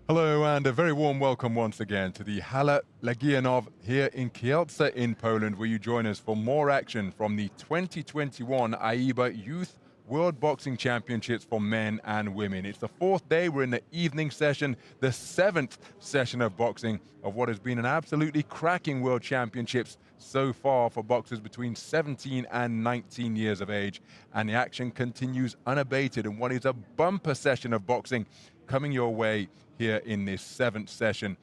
Hello and a very warm welcome once again to the Hala Legionów here in Kielce in Poland, where you join us for more action from the 2021 AIBA Youth World Boxing Championships for men and women. It's the fourth day, we're in the evening session, the seventh session of boxing of what has been an absolutely cracking World Championships so far for boxers between 17 and 19 years of age. And the action continues unabated in what is a bumper session of boxing coming your way here in this seventh session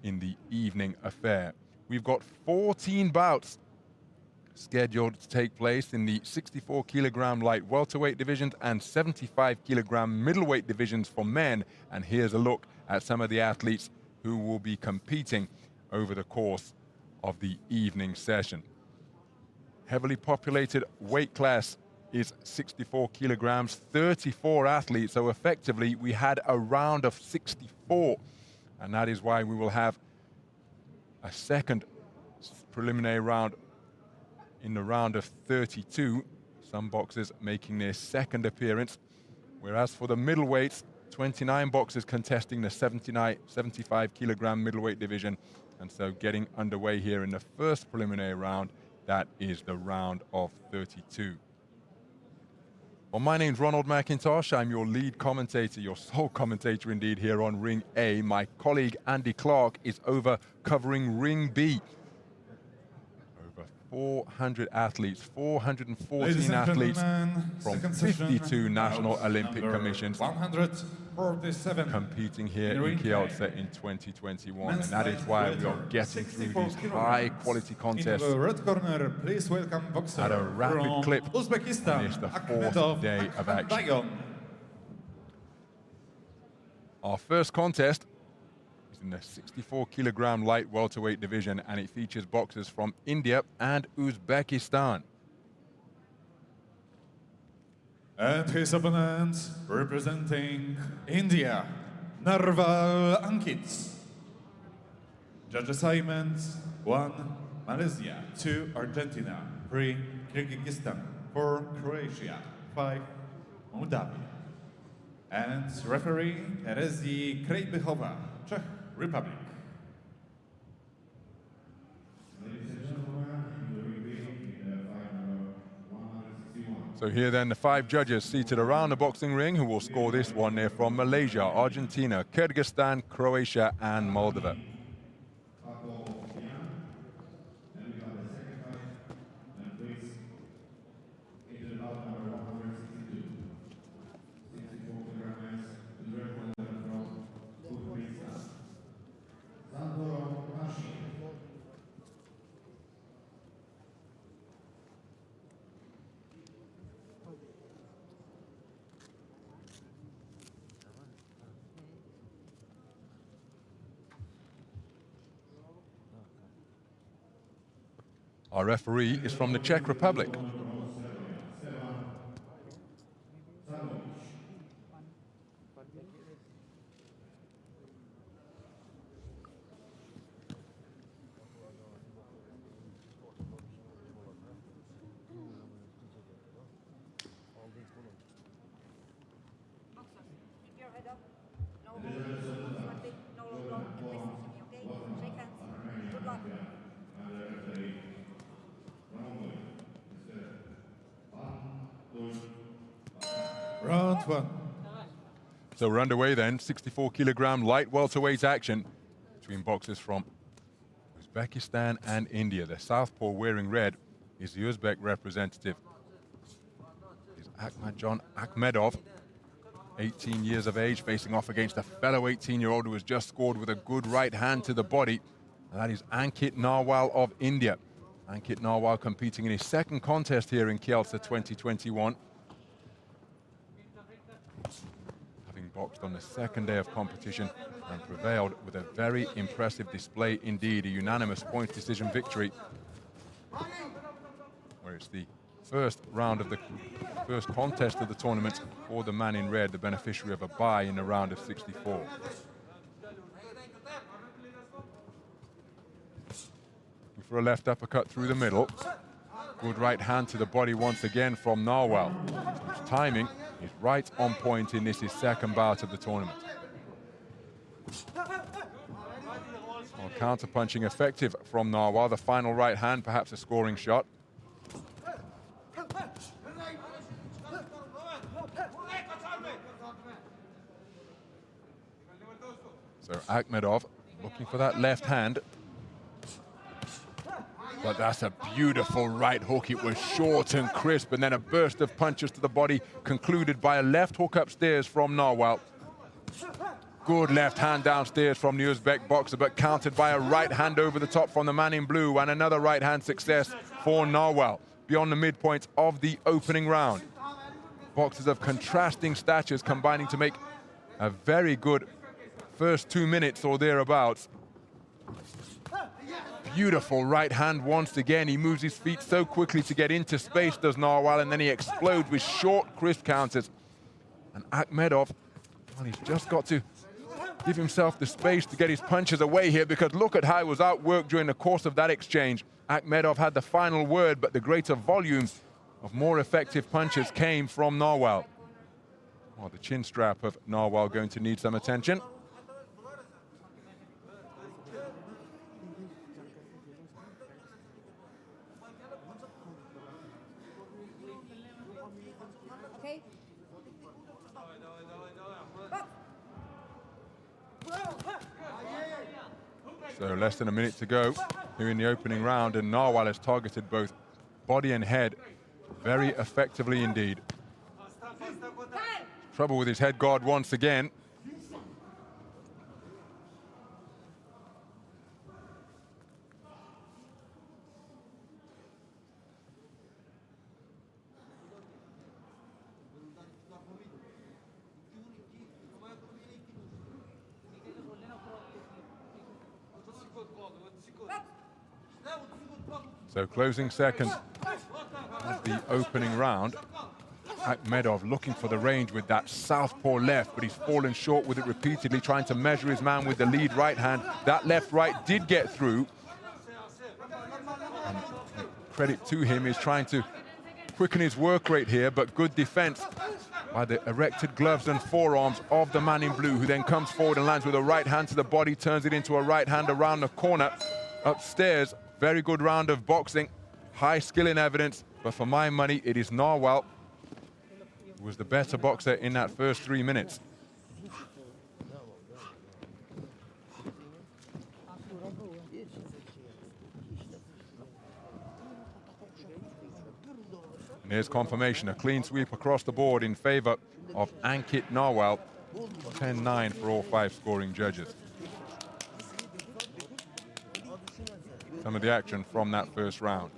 in the evening affair. We've got 14 bouts scheduled to take place in the 64 kilogram light welterweight divisions and 75 kilogram middleweight divisions for men. And here's a look at some of the athletes who will be competing over the course of the evening session. Heavily populated weight class is 64 kilograms, 34 athletes, so effectively we had a round of 64, and that is why we will have a second preliminary round in the round of 32, some boxers making their second appearance, whereas for the middleweights, 29 boxers contesting the 75 kilogram middleweight division, and so getting underway here in the first preliminary round, that is the round of 32. Well, my name's Ronald McIntosh. I'm your lead commentator, your sole commentator indeed, here on Ring A. My colleague Andy Clark is over covering Ring B. Over 400 athletes, 414 athletes from 52 National Olympic Commissions 147 competing here in Kielce in 2021. And that is why we are getting through these high-quality contests red corner, please welcome boxer at a rapid clip. Uzbekistan, And it's the fourth day of action. Our first contest is in the 64 kilogram light welterweight division, and it features boxers from India and Uzbekistan. And his opponent, representing India, Narval Ankit. Judge assignments: 1 Malaysia, 2 Argentina, 3 Kyrgyzstan, 4 Croatia, 5 Moldavia. And referee Terezi Krejbychova, Czech Republic. So here then the 5 judges seated around the boxing ring who will score this one. They're from Malaysia, Argentina, Kyrgyzstan, Croatia and Moldova. Our referee is from the Czech Republic. Round 1. So we're underway then, 64 kilogram light welterweight action between boxers from Uzbekistan and India. The southpaw wearing red is the Uzbek representative. Is Akhmadjon Akhmedov, 18 years of age, facing off against a fellow 18-year-old who has just scored with a good right hand to the body. And that is Ankit Narwal of India. Ankit Narwal competing in his second contest here in Kielce 2021. Having boxed on the second day of competition and prevailed with a very impressive display indeed, a unanimous point decision victory, where it's the first round of the first contest of the tournament for the man in red, the beneficiary of a bye in the round of 64. For a left uppercut through the middle. Good right hand to the body once again from Narwal, whose timing is right on point in this his second bout of the tournament. Well, counter-punching effective from Narwal. The final right hand, perhaps a scoring shot. So Akhmedov looking for that left hand. But that's a beautiful right hook. It was short and crisp, and then a burst of punches to the body, concluded by a left hook upstairs from Narwal. Good left hand downstairs from the Uzbek boxer, but countered by a right hand over the top from the man in blue, and another right hand success for Narwal beyond the midpoint of the opening round. Boxers of contrasting statures combining to make a very good first 2 minutes or thereabouts. Beautiful right hand once again. He moves his feet so quickly to get into space, does Narwal, and then he explodes with short, crisp counters. And Akhmedov, well, he's just got to give himself the space to get his punches away here, because look at how he was outworked during the course of that exchange. Akhmedov had the final word, but the greater volume of more effective punches came from Narwal. Well, the chin strap of Narwal going to need some attention. Okay. So less than a minute to go here in the opening round, and Narwal has targeted both body and head very effectively indeed. Trouble with his head guard once again. So closing seconds of the opening round. Akhmedov looking for the range with that southpaw left, but he's fallen short with it repeatedly, trying to measure his man with the lead right hand. That left right did get through. And credit to him, is trying to quicken his work rate here, but good defense by the erected gloves and forearms of the man in blue, who then comes forward and lands with a right hand to the body, turns it into a right hand around the corner. Upstairs, very good round of boxing. High skill in evidence, but for my money, it is Narwal who was the better boxer in that first 3 minutes. And here's confirmation, a clean sweep across the board in favor of Ankit Narwal. 10-9 for all 5 scoring judges. Some of the action from that first round.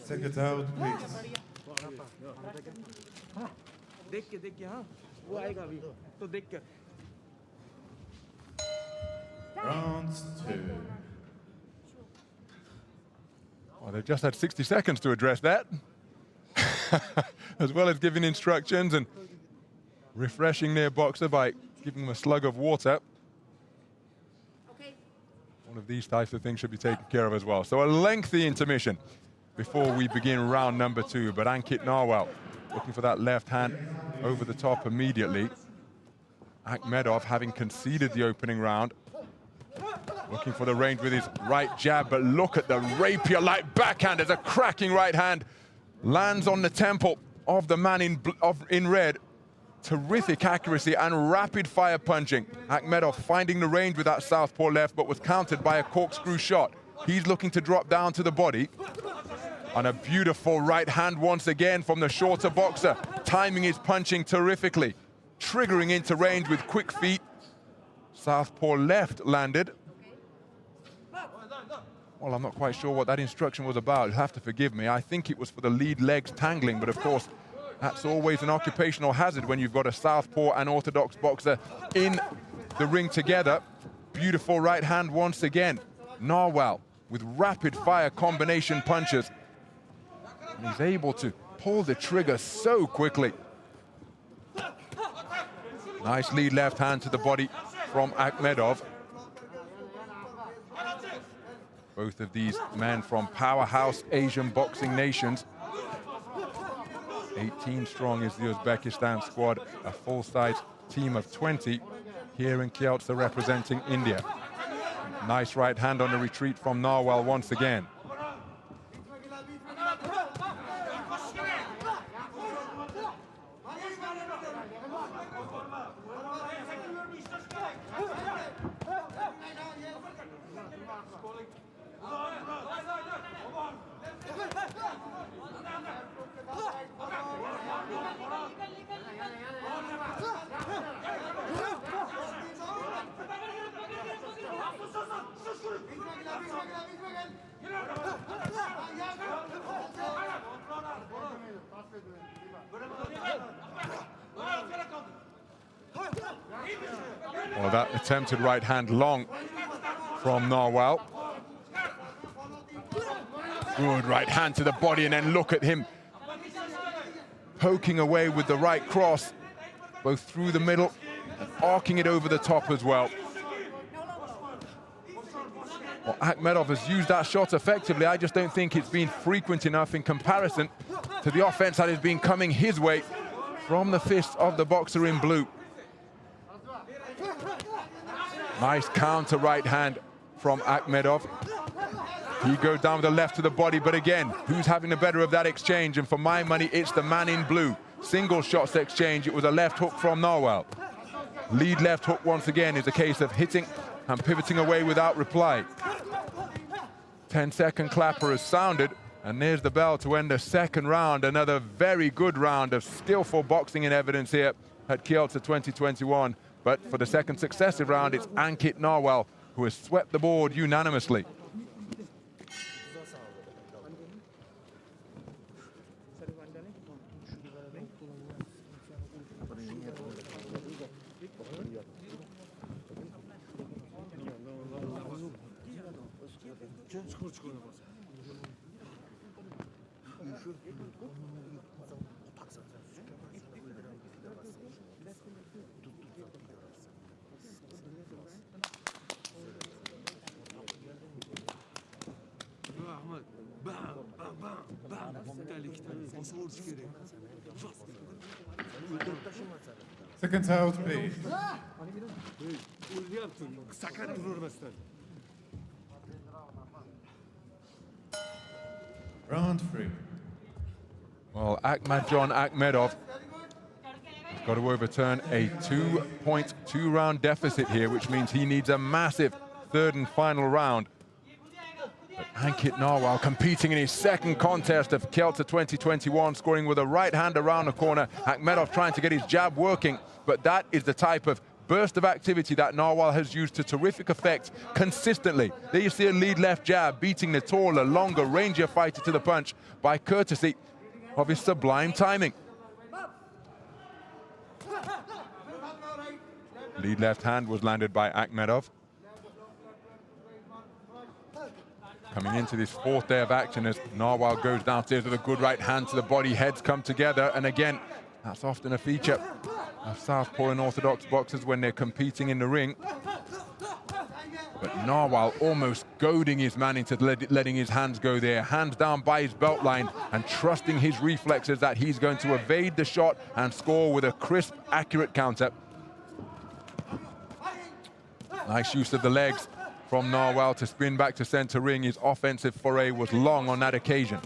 Second out, please. Round 2. Well, they've just had 60 seconds to address that, as well as giving instructions and refreshing their boxer by giving him a slug of water. Okay. One of these types of things should be taken care of as well. So a lengthy intermission before we begin round number 2, but Ankit Narwal looking for that left hand over the top immediately. Akhmedov, having conceded the opening round, looking for the range with his right jab, but look at the rapier-like backhand as a cracking right hand lands on the temple of the man in red. Terrific accuracy and rapid-fire punching. Akhmedov finding the range with that southpaw left, but was countered by a corkscrew shot. He's looking to drop down to the body. And a beautiful right hand once again from the shorter boxer, timing his punching terrifically, triggering into range with quick feet. Southpaw left landed. Well, I'm not quite sure what that instruction was about. You'll have to forgive me. I think it was for the lead legs tangling, but of course, that's always an occupational hazard when you've got a southpaw and orthodox boxer in the ring together. Beautiful right hand once again. Narwal with rapid fire combination punches. And he's able to pull the trigger so quickly. Nice lead left hand to the body from Akhmedov. Both of these men from powerhouse Asian boxing nations. 18 strong is the Uzbekistan squad, a full-size team of 20 here in Kielce representing India. Nice right hand on the retreat from Narwal once again. Well, that attempted right hand long from Narwal. Good right hand to the body, and then look at him poking away with the right cross, both through the middle and arcing it over the top as well. Well, Akhmedov has used that shot effectively. I just don't think it's been frequent enough in comparison to the offense that has been coming his way from the fists of the boxer in blue. Nice counter right hand from Akhmedov. He goes down with the left to the body, but again, who's having the better of that exchange? And for my money, it's the man in blue. Single shots exchange. It was a left hook from Narwal. Lead left hook once again is a case of hitting and pivoting away without reply. 10-second clapper has sounded, and there's the bell to end the second round. Another very good round of skillful boxing in evidence here at Kielce 2021. But for the second successive round, it's Ankit Narwal who has swept the board unanimously. Seconds out, please. Round 3. Well, Akhmadjon Akhmedov has got to overturn a 2.2 round deficit here, which means he needs a massive third and final round. But Ankit Narwal competing in his second contest of Kielce 2021, scoring with a right hand around the corner. Akhmedov trying to get his jab working, but that is the type of burst of activity that Narwal has used to terrific effect consistently. There you see a lead left jab beating the taller, longer, rangier fighter to the punch by courtesy of his sublime timing. Lead left hand was landed by Akhmedov. Coming into this fourth day of action as Narwal goes downstairs with a good right hand to the body, heads come together, and again, that's often a feature of southpaw and orthodox boxers when they're competing in the ring. But Narwal almost goading his man into letting his hands go there, hands down by his belt line and trusting his reflexes that he's going to evade the shot and score with a crisp, accurate counter. Nice use of the legs from Narwal to spin back to center ring. His offensive foray was long on that occasion.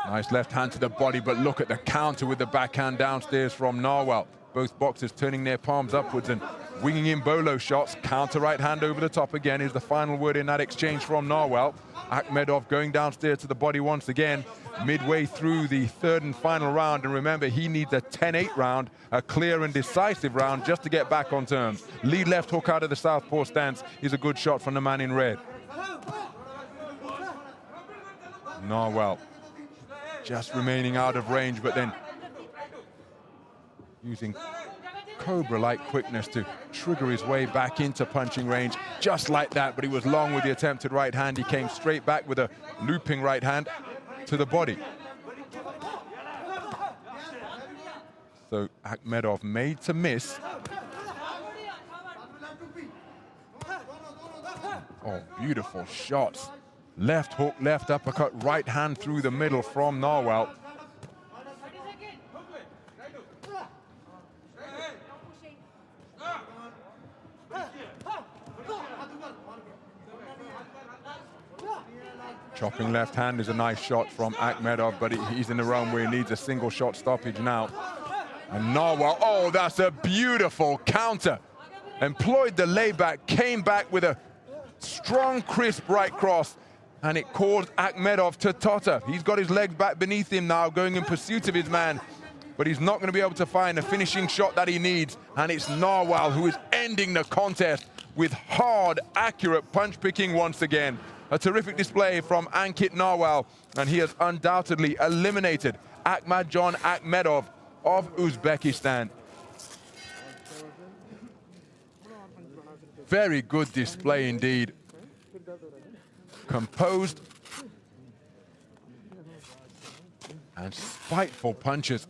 Nice left hand to the body, but look at the counter with the backhand downstairs from Narwal. Both boxers turning their palms upwards and winging in bolo shots. Counter right hand over the top again is the final word in that exchange from Narwal. Akhmedov going downstairs to the body once again, midway through the third and final round. And remember, he needs a 10-8 round, a clear and decisive round just to get back on terms. Lead left hook out of the southpaw stance is a good shot from the man in red. Narwal just remaining out of range, but then using cobra-like quickness to trigger his way back into punching range, just like that, but he was long with the attempted right hand. He came straight back with a looping right hand to the body. So Akhmedov made to miss. Oh, beautiful shots. Left hook, left uppercut, right hand through the middle from Narwhal. Chopping left hand is a nice shot from Akhmedov, but he's in the realm where he needs a single shot stoppage now. And Narwhal, oh, that's a beautiful counter. Employed the layback, came back with a strong, crisp right cross, and it caused Akhmedov to totter. He's got his legs back beneath him now, going in pursuit of his man, but he's not going to be able to find the finishing shot that he needs, and it's Narwhal who is ending the contest with hard, accurate punch picking once again. A terrific display from Ankit Narwhal, and he has undoubtedly eliminated Akhmadjon Akhmedov of Uzbekistan. Very good display indeed. Composed and spiteful punches.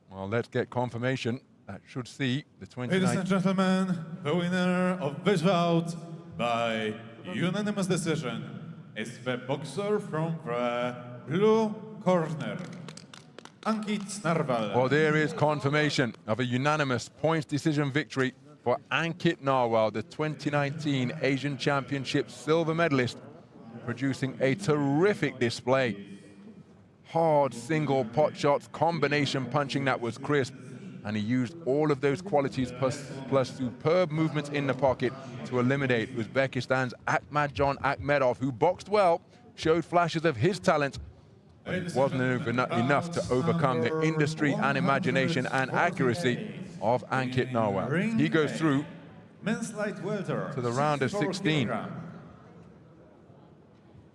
Well, let's get confirmation. That should see the 29th. Ladies and gentlemen, the winner of this bout by unanimous decision is the boxer from the blue corner, Ankit Narwhal. Well, there is confirmation of a unanimous points decision victory for Ankit Narwhal, the 2019 Asian Championship silver medalist, producing a terrific display. Hard single pot shots, combination punching that was crisp, and he used all of those qualities plus superb movements in the pocket to eliminate Uzbekistan's Akhmadjon Akhmedov, who boxed well, showed flashes of his talent, but it wasn't enough to overcome the industry and imagination and accuracy of Ankit Narwhal. He goes through to the round of 16.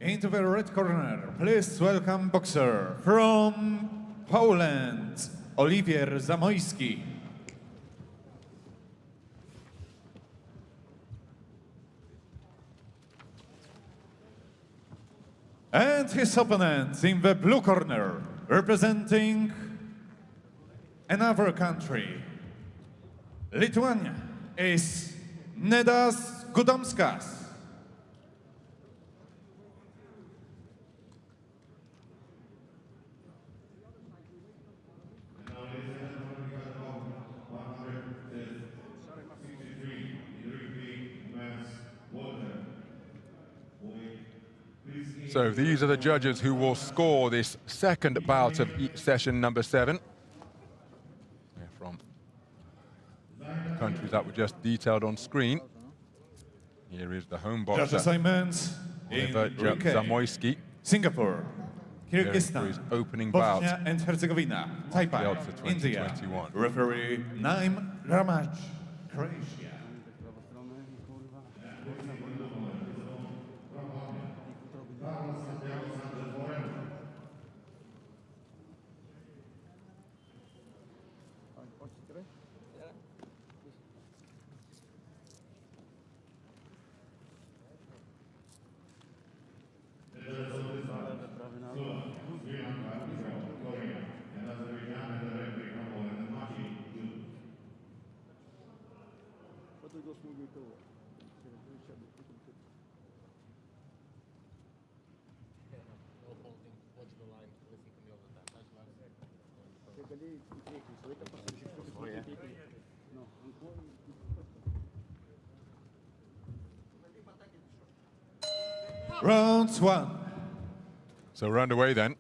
Into the red corner, please welcome boxer from Poland, Oliwier Zamojski. And his opponent in the blue corner, representing another country, Lithuania, is Nedas Gudomskas. So these are the judges who will score this second bout of session number 7. They're from the countries that were just detailed on screen. Here is the home boxer, Judge assignments in UK, Zamojski. Singapore, His Kyrgyzstan, opening bout. Bosnia and Herzegovina, Taipei, Delta India. 2021. Referee Naim Ramaj, Croatia. Round 1. So we're underway then.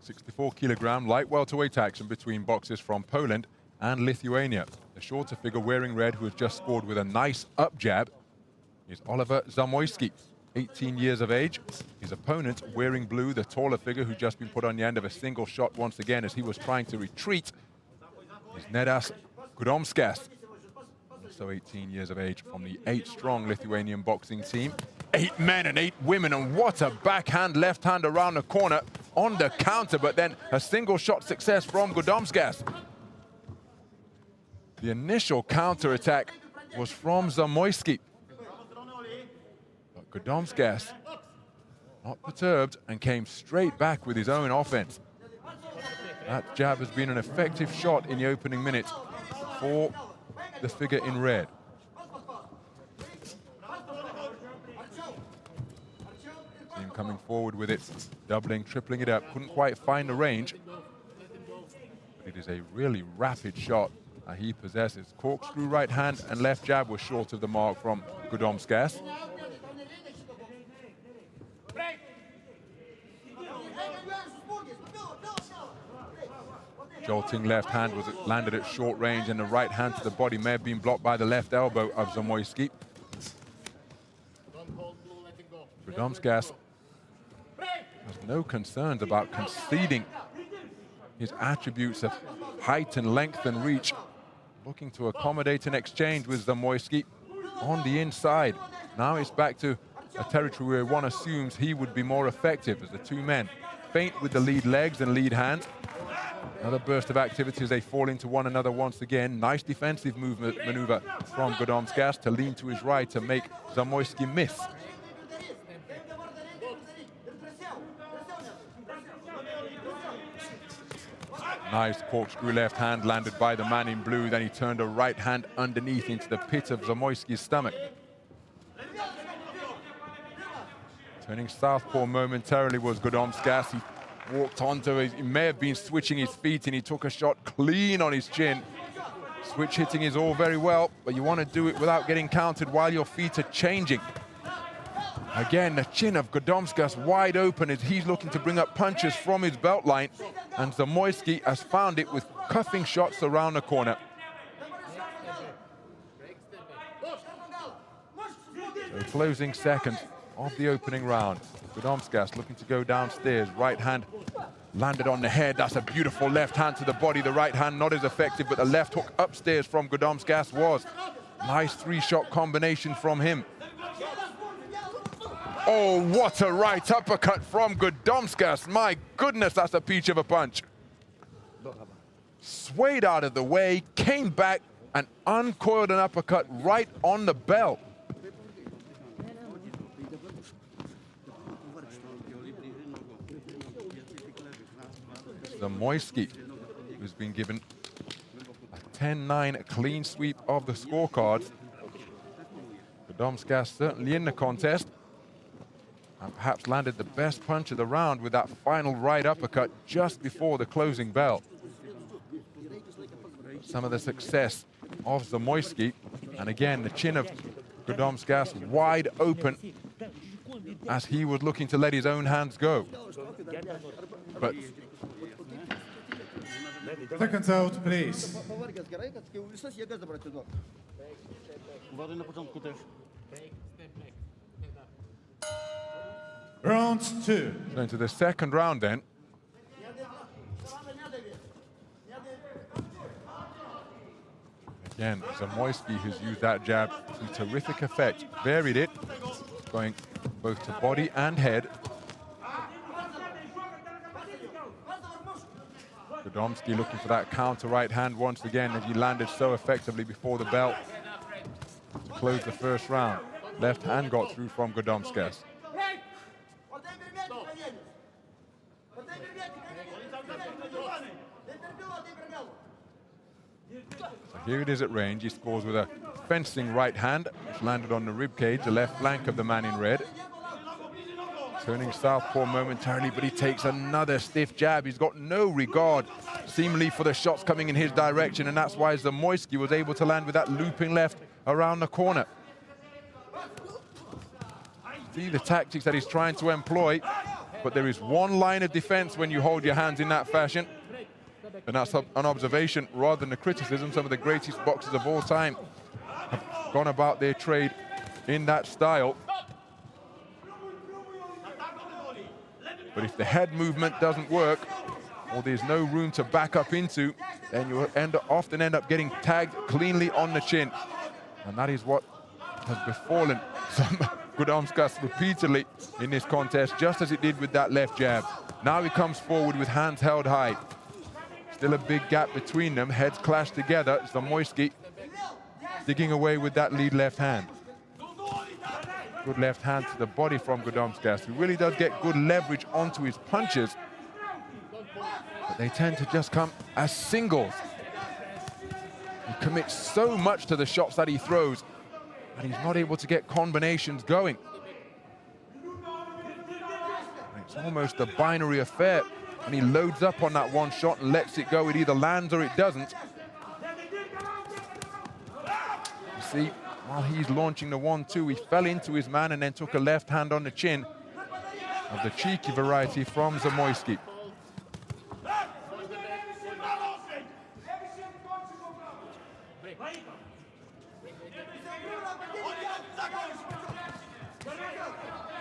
64-kilogram light welterweight action between boxers from Poland and Lithuania. The shorter figure wearing red, who has just scored with a nice up jab, is Oliver Zamojski, 18 years of age. His opponent, wearing blue, the taller figure who's just been put on the end of a single shot once again as he was trying to retreat, is Nedas Gudomskas, also 18 years of age, from the 8-strong Lithuanian boxing team. 8 men and 8 women, and what a backhand, left hand around the corner on the counter, but then a single shot success from Gudomskas. The initial counter attack was from Zamoyski. But Gudomskas, not perturbed, and came straight back with his own offense. That jab has been an effective shot in the opening minutes for the figure in red. Team coming forward with it, doubling, tripling it up. Couldn't quite find the range. But it is a really rapid shot that he possesses. Corkscrew right hand and left jab was short of the mark from Gudomskas. Jolting left hand was landed at short range, and the right hand to the body may have been blocked by the left elbow of Zamoyski. Gudomskas has no concerns about conceding his attributes of height and length and reach, looking to accommodate an exchange with Zamoyski on the inside. Now it's back to a territory where one assumes he would be more effective, as the two men feint with the lead legs and lead hand. Another burst of activity as they fall into one another once again. Nice defensive maneuver from Gudomskas to lean to his right to make Zamoyski miss. Nice corkscrew left hand landed by the man in blue. Then he turned a right hand underneath into the pit of Zamoyski's stomach. Turning southpaw momentarily was Gudomskas. He walked onto it. He may have been switching his feet, and he took a shot clean on his chin. Switch hitting is all very well, but you want to do it without getting countered while your feet are changing. Again, the chin of Gudomskas wide open as he's looking to bring up punches from his belt line, and Zamoyski has found it with cuffing shots around the corner. So closing seconds of the opening round. Gudomskas looking to go downstairs. Right hand landed on the head. That's a beautiful left hand to the body. The right hand not as effective, but the left hook upstairs from Gudomskas was. Nice 3-shot combination from him. Oh, what a right uppercut from Gudomskas. My goodness, that's a peach of a punch. Swayed out of the way, came back and uncoiled an uppercut right on the bell. Zamoyski, who's been given a 10-9 clean sweep of the scorecards. Gudomskas certainly in the contest, and perhaps landed the best punch of the round with that final right uppercut just before the closing bell. Some of the success of Zamoyski, and again the chin of Gudomskas wide open as he was looking to let his own hands go. But seconds out, please. Round 2. So into the second round then. Again, Zamoyski, who's used that jab to terrific effect, varied it, going both to body and head. Gudomsky looking for that counter right hand once again, as he landed so effectively before the bell to close the first round. Left hand got through from Gudomskas. So here it is at range. He scores with a fencing right hand, which landed on the ribcage, the left flank of the man in red. Turning southpaw momentarily, but he takes another stiff jab. He's got no regard, seemingly, for the shots coming in his direction, and that's why Zamoyski was able to land with that looping left around the corner. See the tactics that he's trying to employ, but there is one line of defense when you hold your hands in that fashion, and that's an observation rather than a criticism. Some of the greatest boxers of all time have gone about their trade in that style. But if the head movement doesn't work, or there's no room to back up into, then you often end up getting tagged cleanly on the chin. And that is what has befallen Gudomskas repeatedly in this contest, just as it did with that left jab. Now he comes forward with hands held high. Still a big gap between them, heads clash together. Zamoyski digging away with that lead left hand. Good left hand to the body from Gudomskas, who really does get good leverage onto his punches, but they tend to just come as singles. He commits so much to the shots that he throws, and he's not able to get combinations going. It's almost a binary affair, and he loads up on that one shot and lets it go. It either lands or it doesn't. You see, while he's launching the 1-2, he fell into his man and then took a left hand on the chin of the cheeky variety from Zamoyski.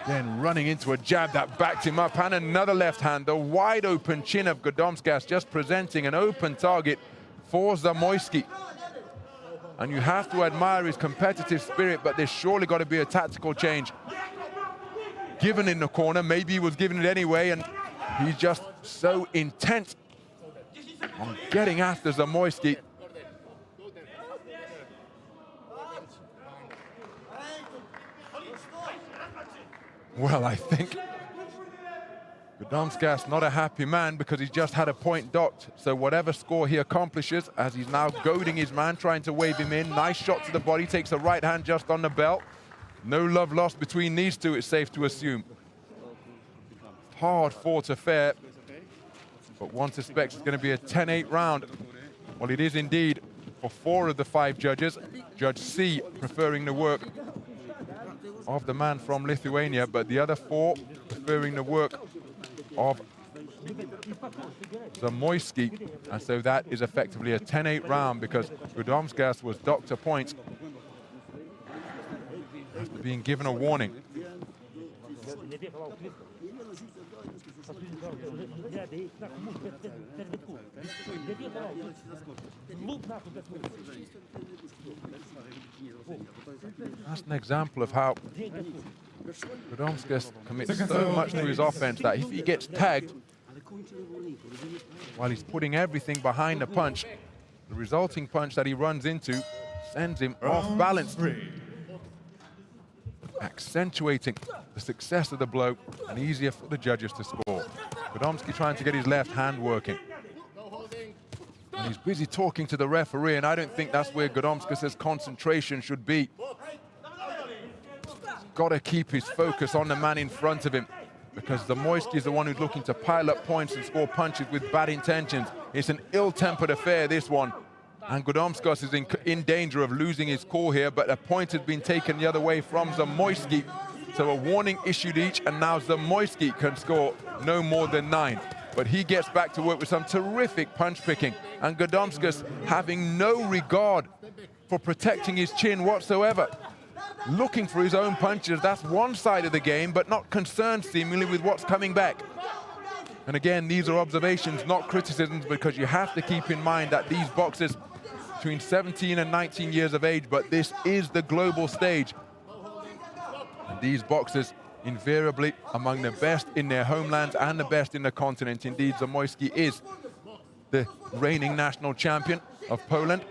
Then running into a jab that backed him up, and another left hand. The wide open chin of Gudomskas just presenting an open target for Zamoyski. And you have to admire his competitive spirit, but there's surely got to be a tactical change. Given in the corner, maybe he was given it anyway, and he's just so intent on getting after Zamoyski. Well, I think Gudomskas not a happy man because he's just had a point docked. So whatever score he accomplishes, as he's now goading his man, trying to wave him in. Nice shot to the body, takes a right hand just on the belt. No love lost between these two, it's safe to assume. Hard fought affair, but one suspects it's going to be a 10-8 round. Well, it is indeed for 4 of the 5 judges. Judge C preferring the work of the man from Lithuania, but the other 4 preferring the work of Zamoyski, and so that is effectively a 10-8 round because Gudomskas was docked a point after being given a warning. That's an example of how Gudomskas commits so much to his offense that if he gets tagged while he's putting everything behind the punch, the resulting punch that he runs into sends him off balance, accentuating the success of the blow and easier for the judges to score. Gudomski trying to get his left hand working. And he's busy talking to the referee, and I don't think that's where Gudomskas's concentration should be. He's got to keep his focus on the man in front of him because Zamoyski is the one who's looking to pile up points and score punches with bad intentions. It's an ill-tempered affair, this one. And Gudomskas is in danger of losing his cool here, but a point has been taken the other way from Zamoyski. So a warning issued each, and now Zamoyski can score no more than 9. But he gets back to work with some terrific punch picking. And Gudomskas having no regard for protecting his chin whatsoever. Looking for his own punches, that's one side of the game, but not concerned seemingly with what's coming back. And again, these are observations, not criticisms, because you have to keep in mind that these boxers between 17 and 19 years of age, but this is the global stage. And these boxers invariably among the best in their homelands and the best in the continent. Indeed, Zamoyski is the reigning national champion of Poland,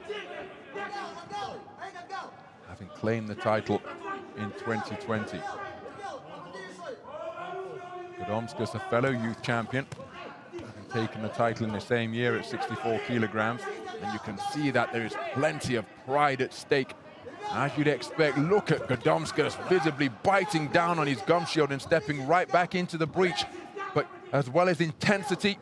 having claimed the title in 2020. Gudomskas, a fellow youth champion, having taken the title in the same year at 64 kilograms. And you can see that there is plenty of pride at stake. As you'd expect, look at Gudomskas visibly biting down on his gum shield and stepping right back into the breach. But as well as intensity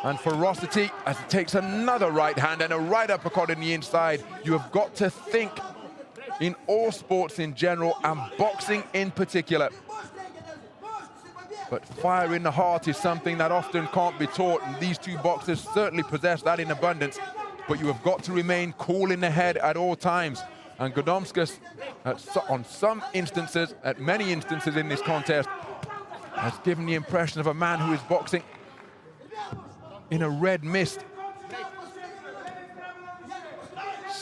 and ferocity, as he takes another right hand and a right uppercut in the inside, you have got to think in all sports in general and boxing in particular. But fire in the heart is something that often can't be taught, and these two boxers certainly possess that in abundance. But you have got to remain cool in the head at all times. And Gudomskas, on some instances, at many instances in this contest, has given the impression of a man who is boxing in a red mist.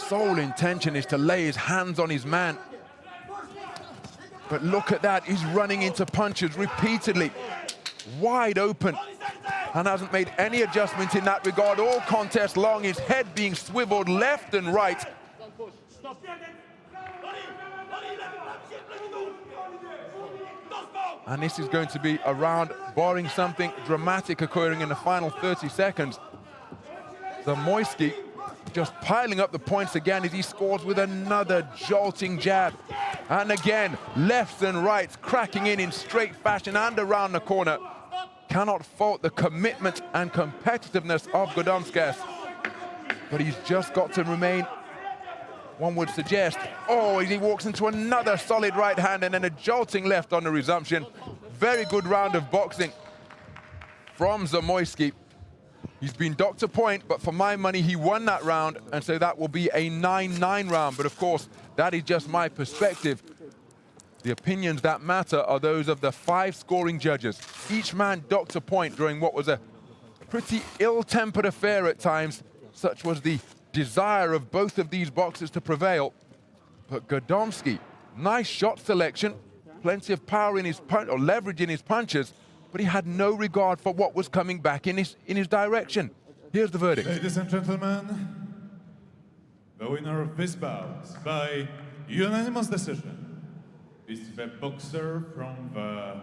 sole intention is to lay his hands on his man. But look at that, he's running into punches repeatedly, wide open, and hasn't made any adjustment in that regard. All contest long, his head being swiveled left and right. And this is going to be a round barring something dramatic occurring in the final 30 seconds. Zamoyski just piling up the points again as he scores with another jolting jab. And again, lefts and rights cracking in straight fashion and around the corner. Cannot fault the commitment and competitiveness of Godomskas. But he's just got to remain, one would suggest. Oh, he walks into another solid right hand and then a jolting left on the resumption. Very good round of boxing from Zamoyski. He's been docked a point, but for my money, he won that round, and so that will be a 9-9 round. But of course, that is just my perspective. The opinions that matter are those of the 5 scoring judges. Each man docked a point during what was a pretty ill-tempered affair at times. Such was the desire of both of these boxers to prevail. But Godomski, nice shot selection, plenty of power in his punch, or leverage in his punches, but he had no regard for what was coming back in his direction. Here's the verdict. Ladies and gentlemen, the winner of this bout by unanimous decision is the boxer from the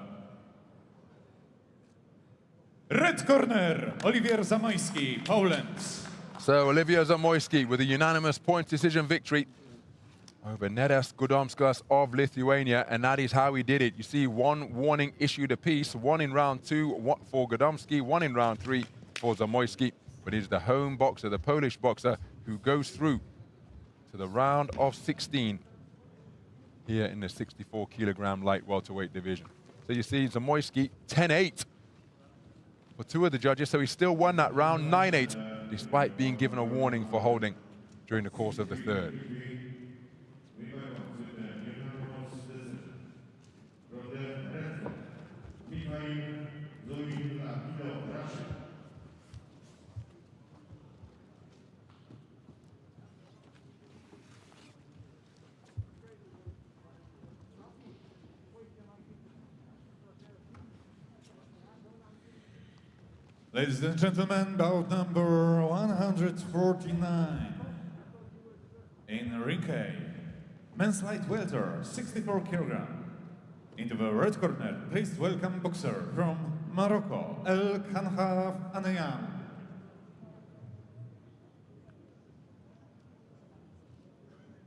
red corner, Oliwier Zamoyski, Poland. So Oliwier Zamoyski with a unanimous point decision victory over Nedas Godomskas of Lithuania, and that is how he did it. You see, 1 warning issued apiece, 1 in round 2 for Godomski, 1 in round 3 for Zamoyski. But it is the home boxer, the Polish boxer, who goes through to the round of 16 here in the 64-kilogram light welterweight division. So you see Zamoyski 10-8 for 2 of the judges, so he still won that round 9-8, despite being given a warning for holding during the course of the 3rd. Ladies and gentlemen, bout number 149. In ring A, men's light welter, 64 kilogram. Into the red corner, please welcome boxer from Morocco, El Khanhaf Anayam.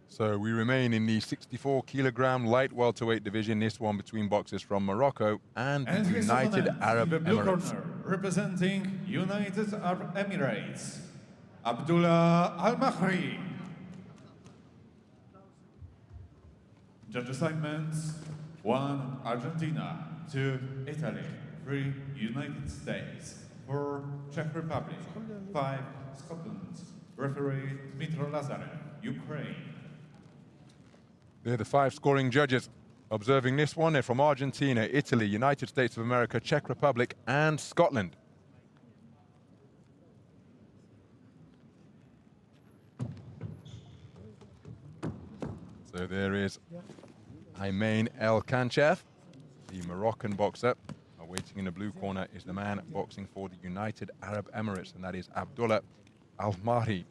So we remain in the 64-kilogram light welterweight division, this one between boxers from Morocco and the his United opponent, Arab the blue Emirates. corner, representing United Arab Emirates, Abdullah Al-Mahri. Judge assignments: 1 Argentina, 2 Italy, 3 United States, 4 Czech Republic, 5 Scotland. Referee Dmitro Lazarev, Ukraine. They're the 5 scoring judges observing this one. They're from Argentina, Italy, United States of America, Czech Republic, and Scotland. So there is Ayman El Kanchaf, the Moroccan boxer. Waiting in the blue corner is the man boxing for the United Arab Emirates, and that is Abdullah Al-Mahri.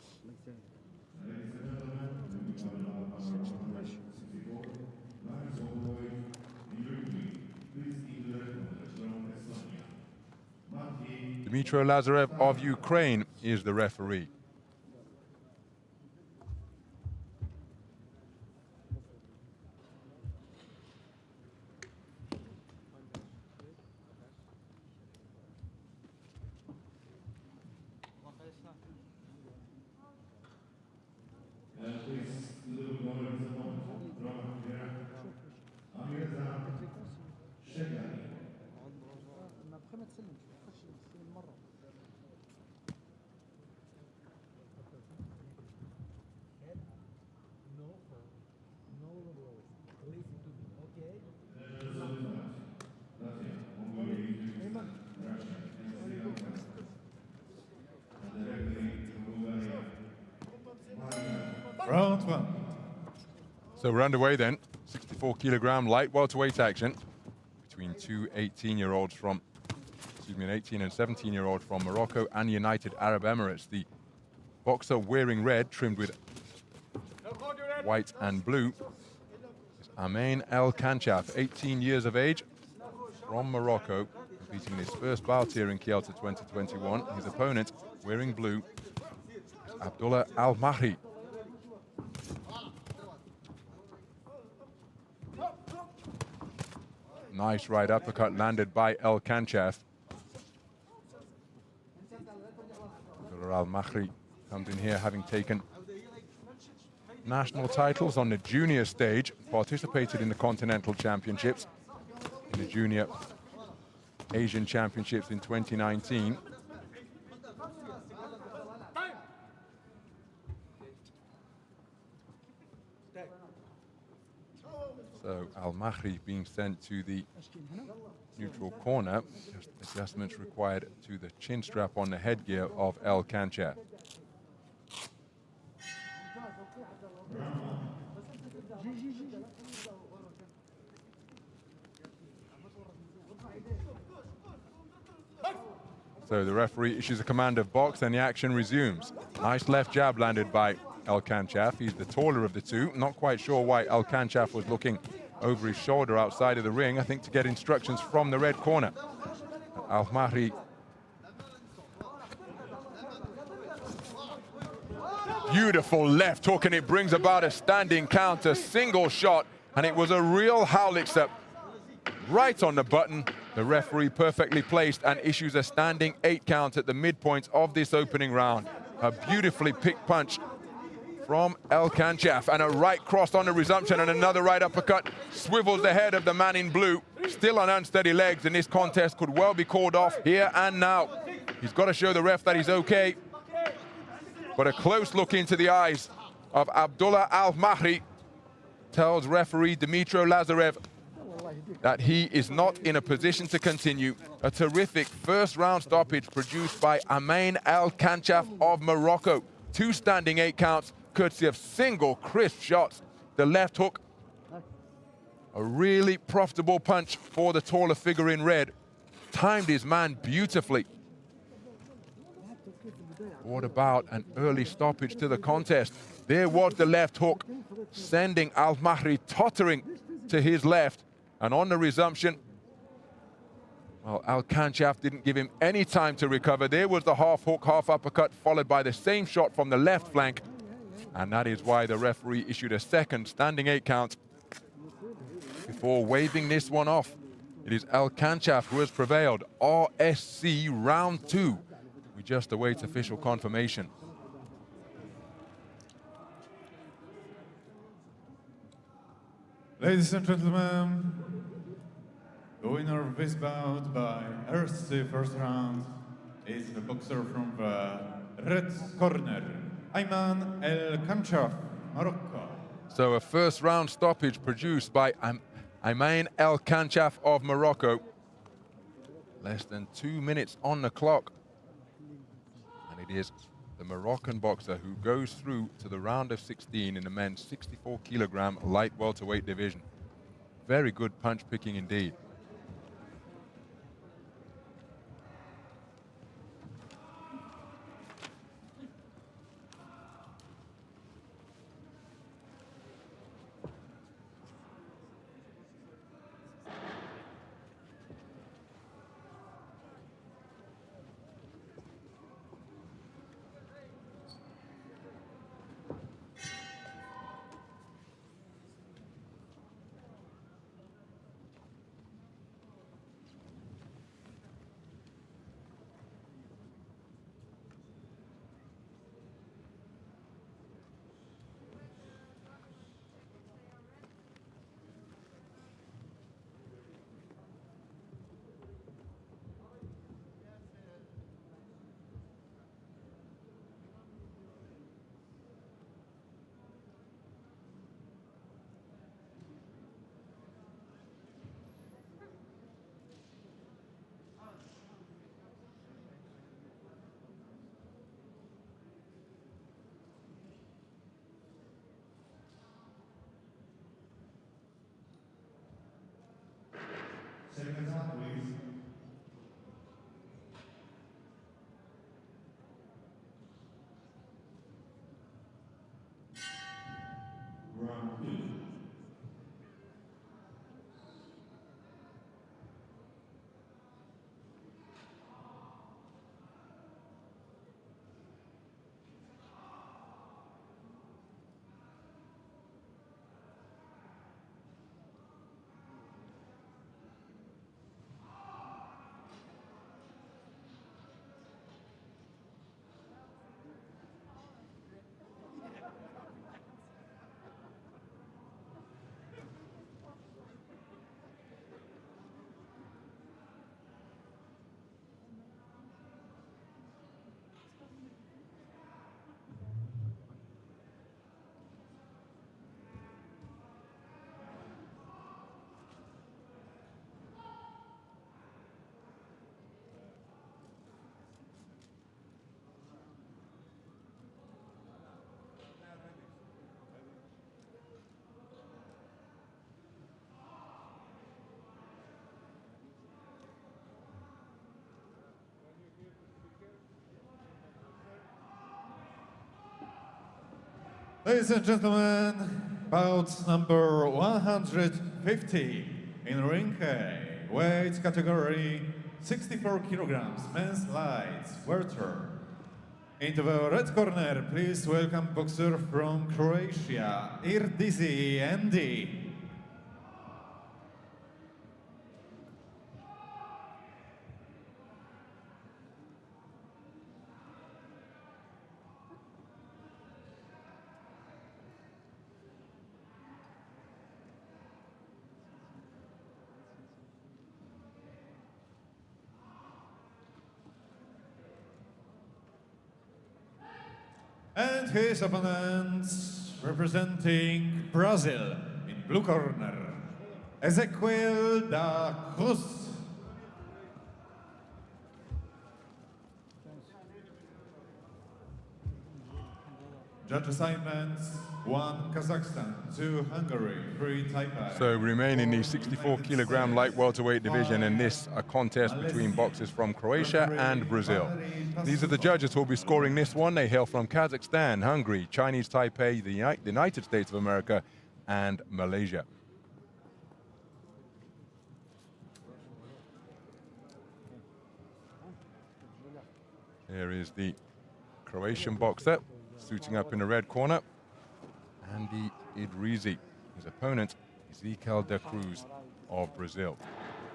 Dmitro Lazarev of Ukraine is the referee. Round one. So we're underway then. 64-kilogram light welterweight action between two 18-year-olds from, an 18 and 17-year-old from Morocco and United Arab Emirates. The boxer wearing red, trimmed with white and blue, is Amain El Kanchaf, 18 years of age, from Morocco, competing in his first bout here in Kielce 2021. His opponent, wearing blue, is Abdullah Al Mahri. Nice right uppercut landed by El Kanchaf. Abdullah Al Mahri comes in here having taken national titles on the junior stage, participated in the Continental Championships, in the Junior Asian Championships in 2019. So Al Mahri being sent to the neutral corner. Just adjustments required to the chin strap on the headgear of El Kanchaf. So the referee issues a command of box and the action resumes. Nice left jab landed by El Kanchaf. He's the taller of the two. Not quite sure why El Kanchaf was looking over his shoulder outside of the ring, I think to get instructions from the red corner. Al Mahri beautiful left hook, and it brings about a standing counter, single shot, and it was a real howitzer right on the button. The referee perfectly placed and issues a standing 8 count at the midpoint of this opening round. A beautifully picked punch from El Kanchaf, and a right cross on the resumption, and another right uppercut swivels the head of the man in blue, still on unsteady legs, and this contest could well be called off here and now. He's got to show the ref that he's okay. But a close look into the eyes of Abdullah Al Mahri tells referee Dmitro Lazarev that he is not in a position to continue. A terrific first round stoppage produced by Amain El Kanchaf of Morocco. 2 standing 8 counts, courtesy of single crisp shots. The left hook, a really profitable punch for the taller figure in red. Timed his man beautifully. What about an early stoppage to the contest? There was the left hook, sending Al Mahri tottering to his left. And on the resumption, well, Al Kanchaf didn't give him any time to recover. There was the half hook, half uppercut, followed by the same shot from the left flank. And that is why the referee issued a second standing 8 count before waving this one off. It is Al Kanchaf who has prevailed. RSC round 2. We just await official confirmation. Ladies and gentlemen, the winner of this bout by RSC first round is the boxer from the red corner, Ayman El Kanchaf, Morocco. So a first round stoppage produced by Amain El Kanchaf of Morocco. Less than 2 minutes on the clock. And it is the Moroccan boxer who goes through to the round of 16 in the men's 64-kilogram light welterweight division. Very good punch picking indeed. Ladies and gentlemen, bout number 150 in ring A, weight category 64 kilograms, men's light welter. Into the red corner, please welcome boxer from Croatia, DZIEE. And his opponent, representing Brazil, in blue corner, Ezequiel da Cruz. Judge assignments: 1 Kazakhstan, 2 Hungary, 3 Taipei. So we remain in the 64 kilogram light welterweight division, and this a contest between boxers from Croatia and Brazil. These are the judges who will be scoring this one. They hail from Kazakhstan, Hungary, Chinese Taipei, the United States of America, and Malaysia. Here is the Croatian boxer, suiting up in the red corner, Andy Idrizi. His opponent, Ezequiel da Cruz of Brazil.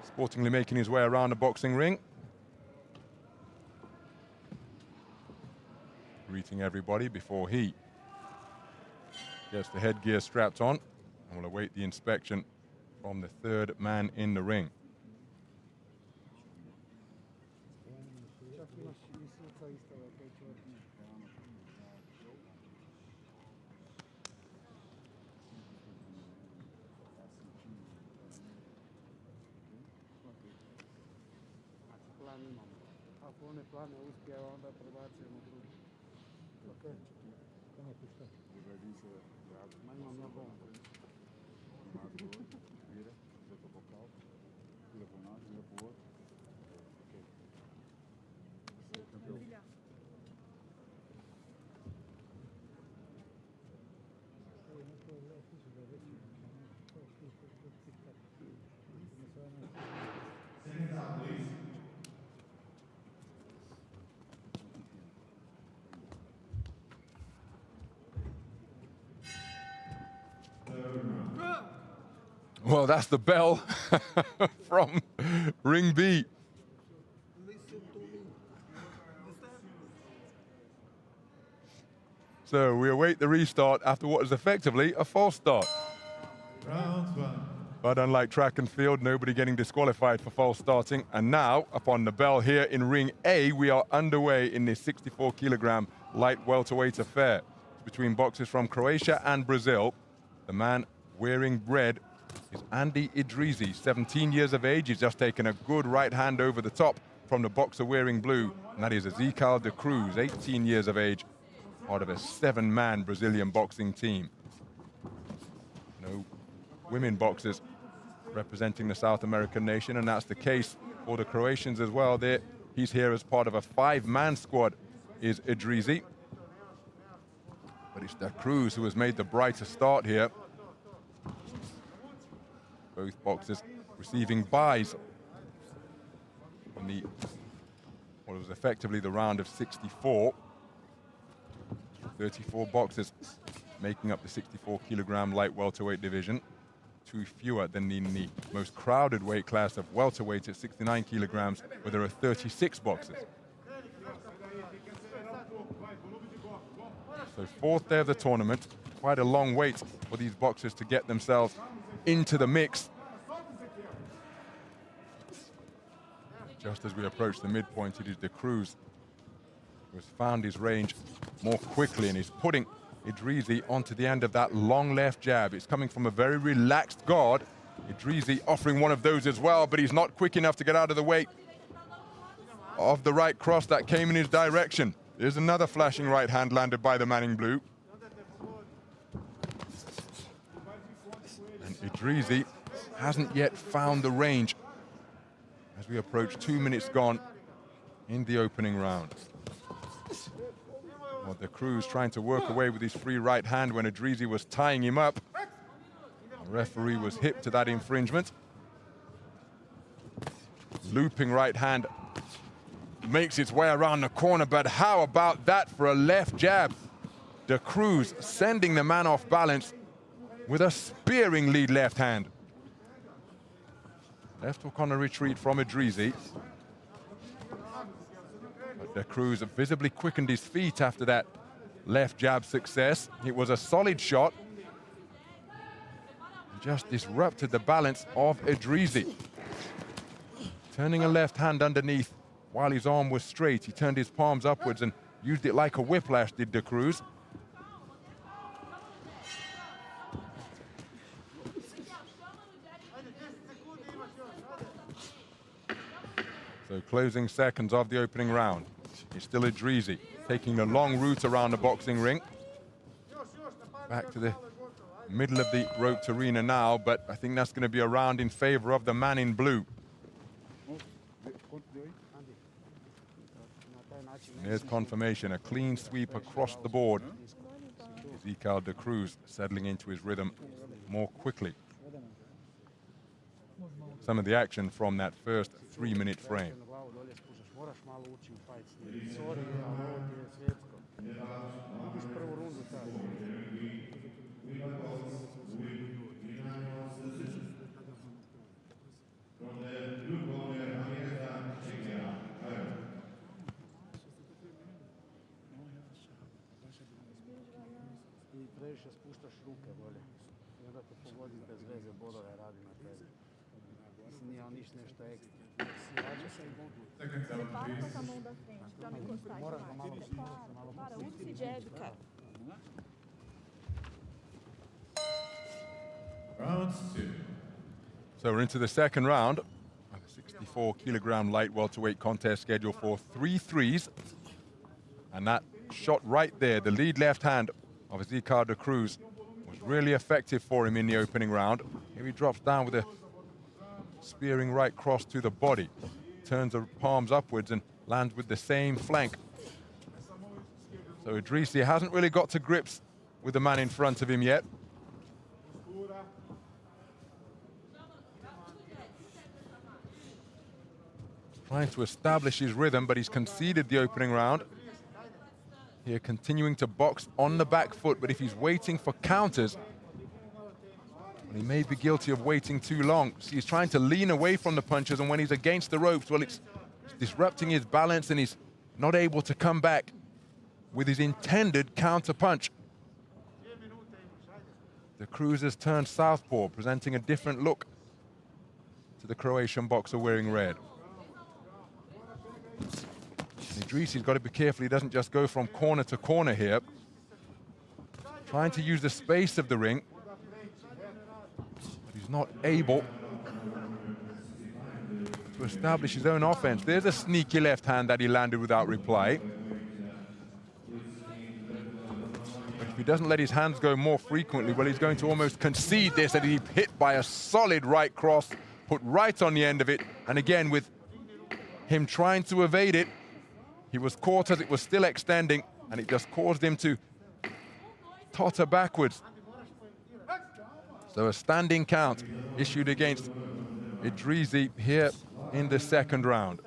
Sportingly making his way around the boxing ring. Greeting everybody before he gets the headgear strapped on, and will await the inspection from the third man in the ring. Well, that's the bell from Ring B. So we await the restart after what is effectively a false start. Round 1. But unlike track and field, nobody getting disqualified for false starting. And now, upon the bell here in Ring A, we are underway in this 64 kilogram light welterweight affair. It's between boxers from Croatia and Brazil. The man wearing red is Andy Idrizi, 17 years of age. He's just taken a good right hand over the top from the boxer wearing blue, and that is Ezequiel da Cruz, 18 years of age, part of a 7-man Brazilian boxing team. No women boxers representing the South American nation, and that's the case for the Croatians as well. He's here as part of a 5-man squad, is Idrizi. But it's da Cruz who has made the brighter start here. Both boxers receiving byes in what was effectively the round of 64. 34 boxers making up the 64 kilogram light welterweight division. 2 fewer than in the most crowded weight class of welterweight at 69 kilograms, where there are 36 boxers. So 4th day of the tournament, quite a long wait for these boxers to get themselves into the mix. Just as we approach the midpoint, it is da Cruz who has found his range more quickly, and he's putting Idrizi onto the end of that long left jab. It's coming from a very relaxed guard. Idrizi offering one of those as well, but he's not quick enough to get out of the way of the right cross that came in his direction. There's another flashing right hand landed by the man in blue. And Idrizi hasn't yet found the range as we approach 2 minutes gone in the opening round. Well, De Cruz trying to work away with his free right hand when Idrisi was tying him up. The referee was hip to that infringement. Looping right hand makes its way around the corner, but how about that for a left jab? De Cruz sending the man off balance with a spearing lead left hand. Left hook on a retreat from Idrisi. But De Cruz visibly quickened his feet after that left jab success. It was a solid shot. Just disrupted the balance of Idrisi. Turning a left hand underneath while his arm was straight. He turned his palms upwards and used it like a whiplash, did De Cruz. So closing seconds of the opening round. It's still Idrisi taking the long route around the boxing ring. Back to the middle of the roped arena now, but I think that's going to be a round in favor of the man in blue. There's confirmation, a clean sweep across the board. Ezequiel De Cruz settling into his rhythm more quickly. Some of the action from that first 3-minute frame. Previše spuštaš ruke dolje i onda te pogodi bez veze bodove radi na tebi. Mislim, nije on ništa nešto ekstra. Svađa se i bodu. Passa com a mão da frente pra não encostar demais. Para, usa esse jab, cara. Round 2. So we're into the second round. A 64-kilogram light welterweight contest scheduled for 3 threes. And that shot right there, the lead left hand of Ezequiel De Cruz, was really effective for him in the opening round. Here he drops down with a spearing right cross to the body. Turns the palms upwards and lands with the same flank. So Idrisi hasn't really got to grips with the man in front of him yet. Trying to establish his rhythm, but he's conceded the opening round. Here continuing to box on the back foot, but if he's waiting for counters, well, he may be guilty of waiting too long. So he's trying to lean away from the punches, and when he's against the ropes, well, it's disrupting his balance and he's not able to come back with his intended counter punch. De Cruz has turned southpaw, presenting a different look to the Croatian boxer wearing red. Idrisi's got to be careful he doesn't just go from corner to corner here. Trying to use the space of the ring, but he's not able to establish his own offense. There's a sneaky left hand that he landed without reply. But if he doesn't let his hands go more frequently, well, he's going to almost concede this, and he's hit by a solid right cross, put right on the end of it. And again, with him trying to evade it, he was caught as it was still extending, and it just caused him to totter backwards. So a standing count issued against Idrisi here in the second round.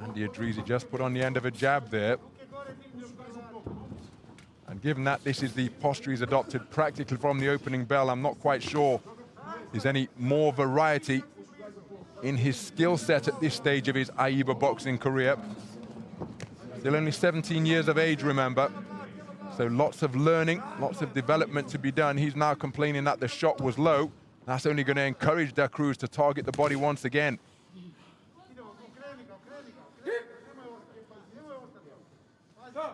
Andy Idrisi just put on the end of a jab there. And given that this is the posture he's adopted practically from the opening bell, I'm not quite sure there's any more variety in his skill set at this stage of his AIBA boxing career. Still only 17 years of age, remember. So lots of learning, lots of development to be done. He's now complaining that the shot was low. That's only going to encourage De Cruz to target the body once again.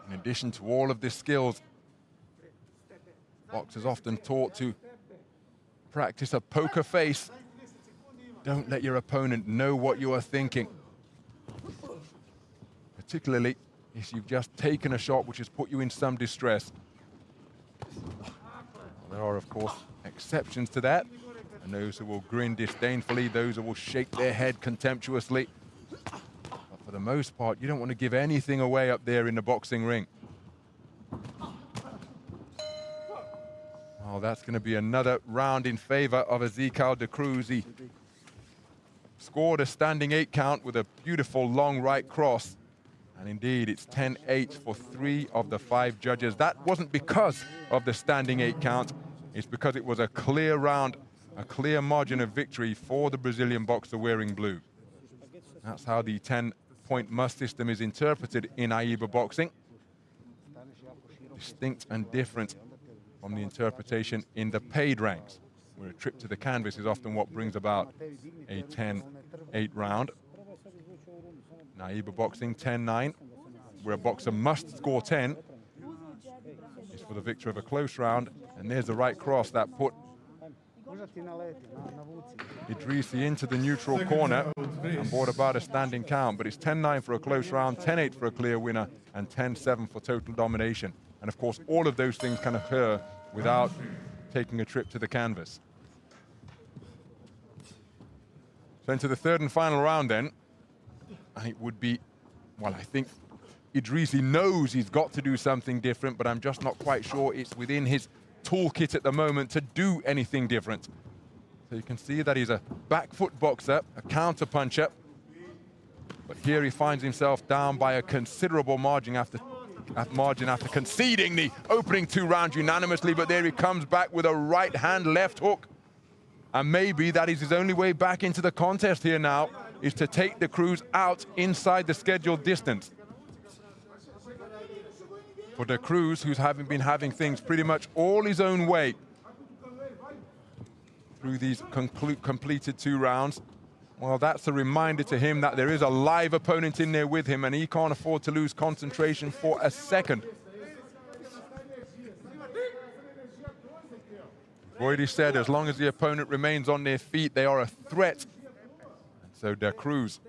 In addition to all of the skills, boxers often taught to practice a poker face. Don't let your opponent know what you are thinking. Particularly if you've just taken a shot which has put you in some distress. There are, of course, exceptions to that. And those who will grin disdainfully, those who will shake their head contemptuously. But for the the most part, you don't want to give anything away up there in the boxing ring. Oh, that's going to be another round in favor of Ezekiel de Cruz. He scored a standing 8 count with a beautiful long right cross. And indeed, it's 10-8 for 3 of the 5 judges. That wasn't because of the standing 8 count. It's because it was a clear round, a clear margin of victory for the Brazilian boxer wearing blue. That's how the 10-point must system is interpreted in AIBA boxing. Distinct and different from the interpretation in the paid ranks, where a trip to the canvas is often what brings about a 10-8 round. In AIBA boxing, 10-9, where a boxer must score 10, is for the victor of a close round. And there's the right cross that put Idrissi into the neutral corner and brought about a standing count. But it's 10-9 for a close round, 10-8 for a clear winner, and 10-7 for total domination. And of course, all of those things can occur without taking a trip to the canvas. So into the third and final round then, it would be, well, I think Idrissi knows he's got to do something different, but I'm just not quite sure it's within his toolkit at the moment to do anything different. So you can see that he's a back foot boxer, a counter puncher, but here he finds himself down by a considerable margin after conceding the opening 2 rounds unanimously. But there he comes back with a right hand left hook, and maybe that is his only way back into the contest here now, is to take de Cruz out inside the scheduled distance. For de Cruz, who's been having things pretty much all his own way through these completed 2 rounds, well, that's a reminder to him that there is a live opponent in there with him, and he can't afford to lose concentration for a second. Voidy said, as long as the opponent remains on their feet, they are a threat. And so de Cruz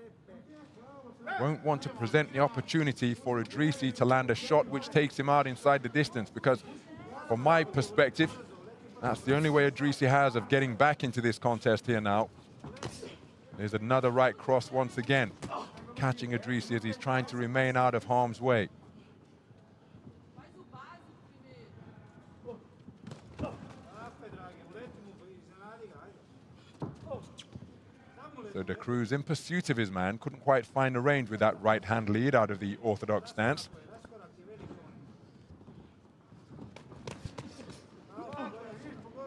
won't want to present the opportunity for Idrissi to land a shot which takes him out inside the distance, because from my perspective, that's the only way Idrissi has of getting back into this contest here now. There's another right cross once again, catching Idrissi as he's trying to remain out of harm's way. So de Cruz, in pursuit of his man, couldn't quite find a range with that right hand lead out of the orthodox stance.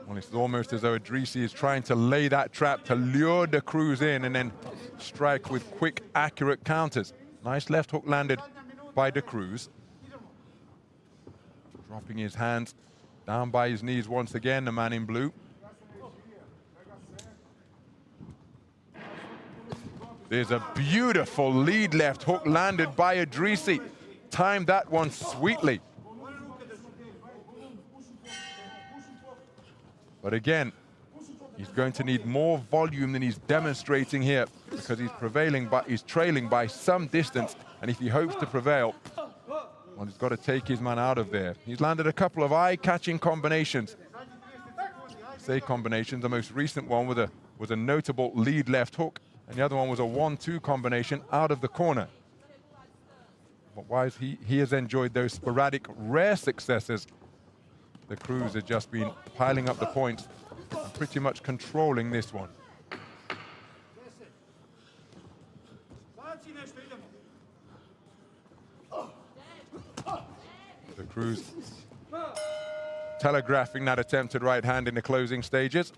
Well, it's almost as though Idrissi is trying to lay that trap to lure de Cruz in and then strike with quick, accurate counters. Nice left hook landed by de Cruz. Dropping his hands down by his knees once again, the man in blue. There's a beautiful lead left hook landed by Idrissi. Timed that one sweetly. But again, he's going to need more volume than he's demonstrating here, because he's trailing by some distance, and if he hopes to prevail, well, he's got to take his man out of there. He's landed a couple of eye-catching combinations. Say combinations, the most recent one was a notable lead left hook, and the other one was a 1-2 combination out of the corner. But while he has enjoyed those sporadic, rare successes, de Cruz has just been piling up the points and pretty much controlling this one. De Cruz telegraphing that attempted right hand in the closing stages.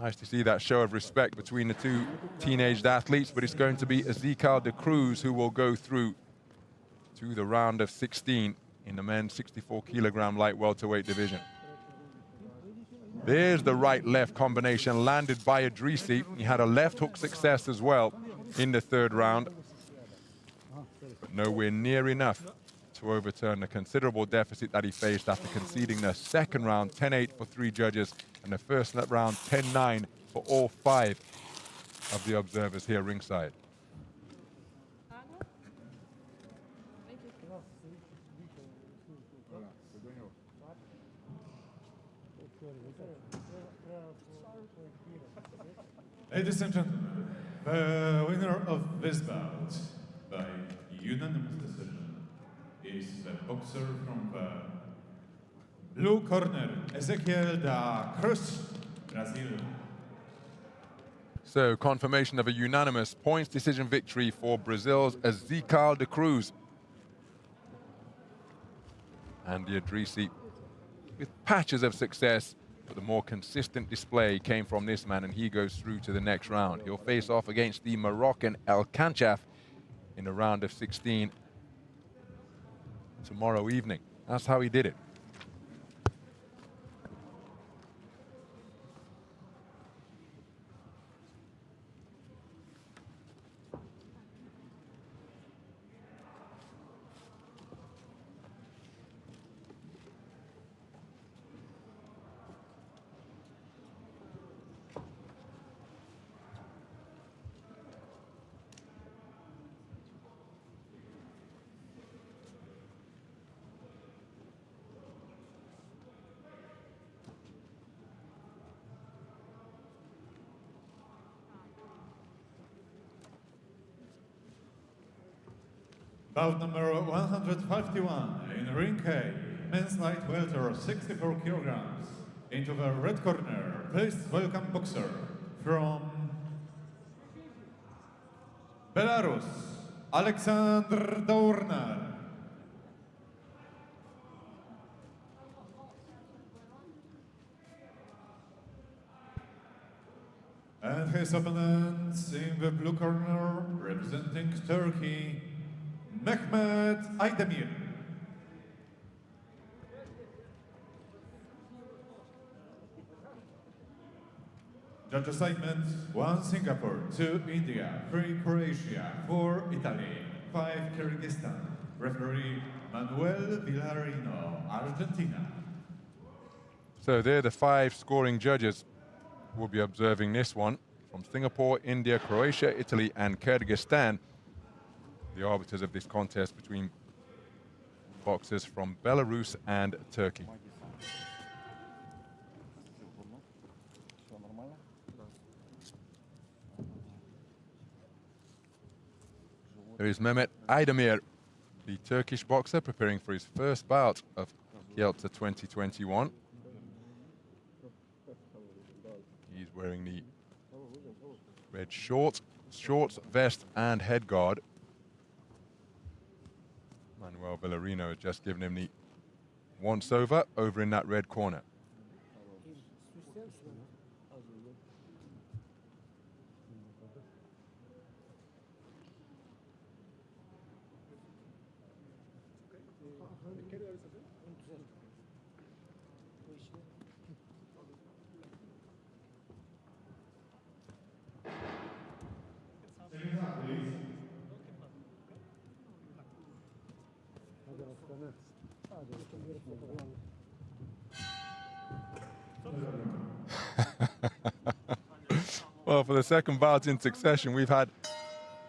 Nice to see that show of respect between the 2 teenaged athletes, but it's going to be Ezekiel de Cruz who will go through to the round of 16 in the men's 64-kilogram light welterweight division. There's the right-left combination landed by Idrissi. He had a left hook success as well in the 3rd round, but nowhere near enough to overturn the considerable deficit that he faced after conceding the 2nd round 10-8 for 3 judges and the 1st round 10-9 for all 5 of the observers here ringside. Ladies and gentlemen, the winner of this bout by unanimous decision is the boxer from the blue corner, Ezequiel da Cruz, Brazil. So confirmation of a unanimous points decision victory for Brazil's Ezequiel da Cruz. And the Idrisi with patches of success, but the more consistent display came from this man, and he goes through to the next round. He'll face off against the Moroccan El Kanchaf in the round of 16 tomorrow evening. That's how he did it. Bout number 151 in ring K, men's light welter, 64 kilograms. Into the red corner, please welcome boxer from Belarus, Alexander Dornar. And his opponents in the blue corner, representing Turkey, Mehmet Aydemir. Judge assignment: 1 Singapore, 2 India, 3 Croatia, 4 Italy, 5 Kyrgyzstan. Referee Manuel Villarino, Argentina. So they're the 5 scoring judges who will be observing this one from Singapore, India, Croatia, Italy, and Kyrgyzstan. The arbiters of this contest between boxers from Belarus and Turkey. There is Mehmet Aydemir, the Turkish boxer, preparing for his first bout of Kielce 2021. He's wearing the red shorts, vest, and head guard. Manuel Villarino has just given him the once-over over in that red corner. Well, for the second bout in succession, we've had,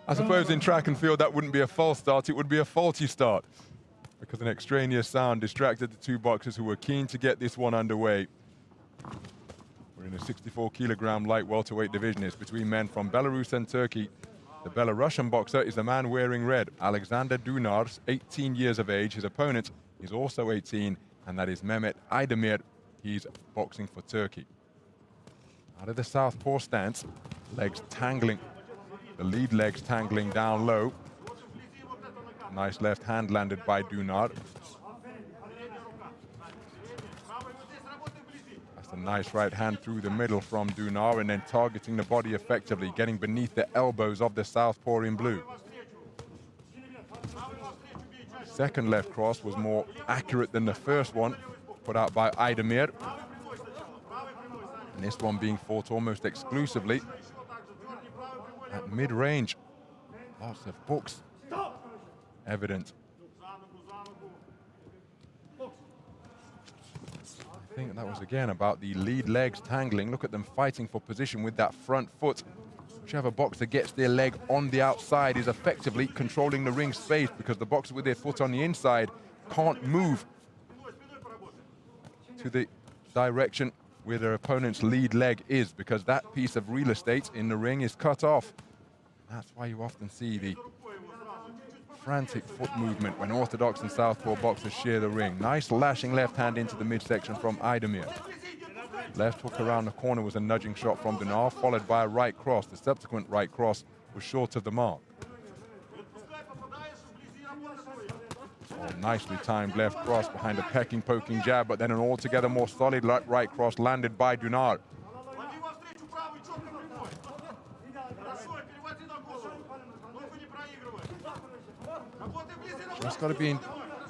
I suppose in track and field that wouldn't be a false start, it would be a faulty start, because an extraneous sound distracted the 2 boxers who were keen to get this one underway. We're in a 64-kilogram light welterweight division. It's between men from Belarus and Turkey. The Belarusian boxer is the man wearing red, Alexander Dunar, 18 years of age. His opponent is also 18, and that is Mehmet Aydemir. He's boxing for Turkey. Out of the southpaw stance, legs tangling, the lead legs tangling down low. Nice left hand landed by Dunar. That's a nice right hand through the middle from Dunar, and then targeting the body effectively, getting beneath the elbows of the southpaw in blue. Second left cross was more accurate than the first one put out by Aydemir. And this one being fought almost exclusively at mid-range. Lots of hooks evident. I think that was again about the lead legs tangling. Look at them fighting for position with that front foot. Whichever boxer gets their leg on the outside is effectively controlling the ring space, because the boxer with their foot on the inside can't move to the direction where their opponent's lead leg is, because that piece of real estate in the ring is cut off. That's why you often see the frantic foot movement when orthodox and southpaw boxers share the ring. Nice lashing left hand into the midsection from Aydemir. Left hook around the corner was a nudging shot from Dunar, followed by a right cross. The subsequent right cross was short of the mark. Oh, nicely timed left cross behind a pecking, poking jab, but then an altogether more solid right cross landed by Dunar. Just got to be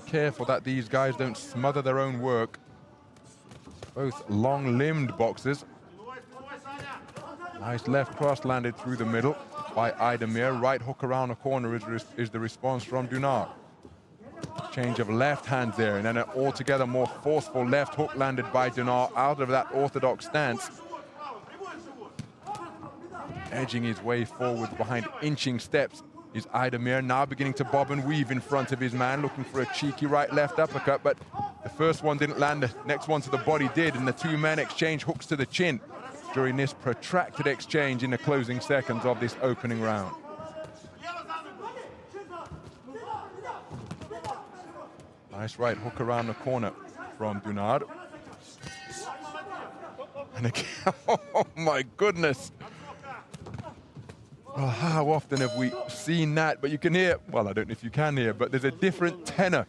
careful that these guys don't smother their own work. Both long-limbed boxers. Nice left cross landed through the middle by Aydemir. Right hook around the corner is the response from Dunar. Change of left hands there, and then an altogether more forceful left hook landed by Dunar out of that orthodox stance. Edging his way forward behind inching steps is Aydemir, now beginning to bob and weave in front of his man, looking for a cheeky right-left uppercut, but the first one didn't land, the next one to the body did, and the two men exchange hooks to the chin during this protracted exchange in the closing seconds of this opening round. Nice right hook around the corner from Dunar. And again, oh my goodness. Well, how often have we seen that? But you can hear, well, I don't know if you can hear, but there's a different tenor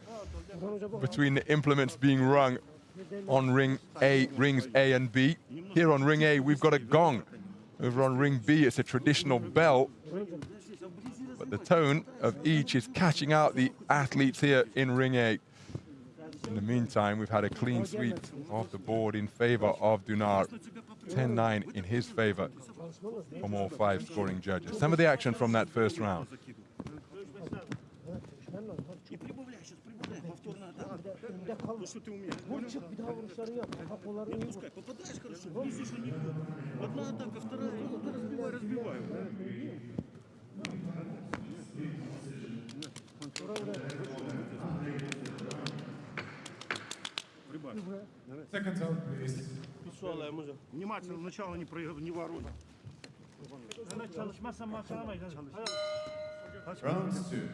between the implements being rung on rings A and B. Here on ring A, we've got a gong. Over on ring B, it's a traditional bell. But the tone of each is catching out the athletes here in ring A. In the meantime, we've had a clean sweep off the board in favor of Dunar. 10-9 in his favor from all 5 scoring judges. Some of the action from that first round. Second out, please. Внимательно, начало не воруй. Round 2.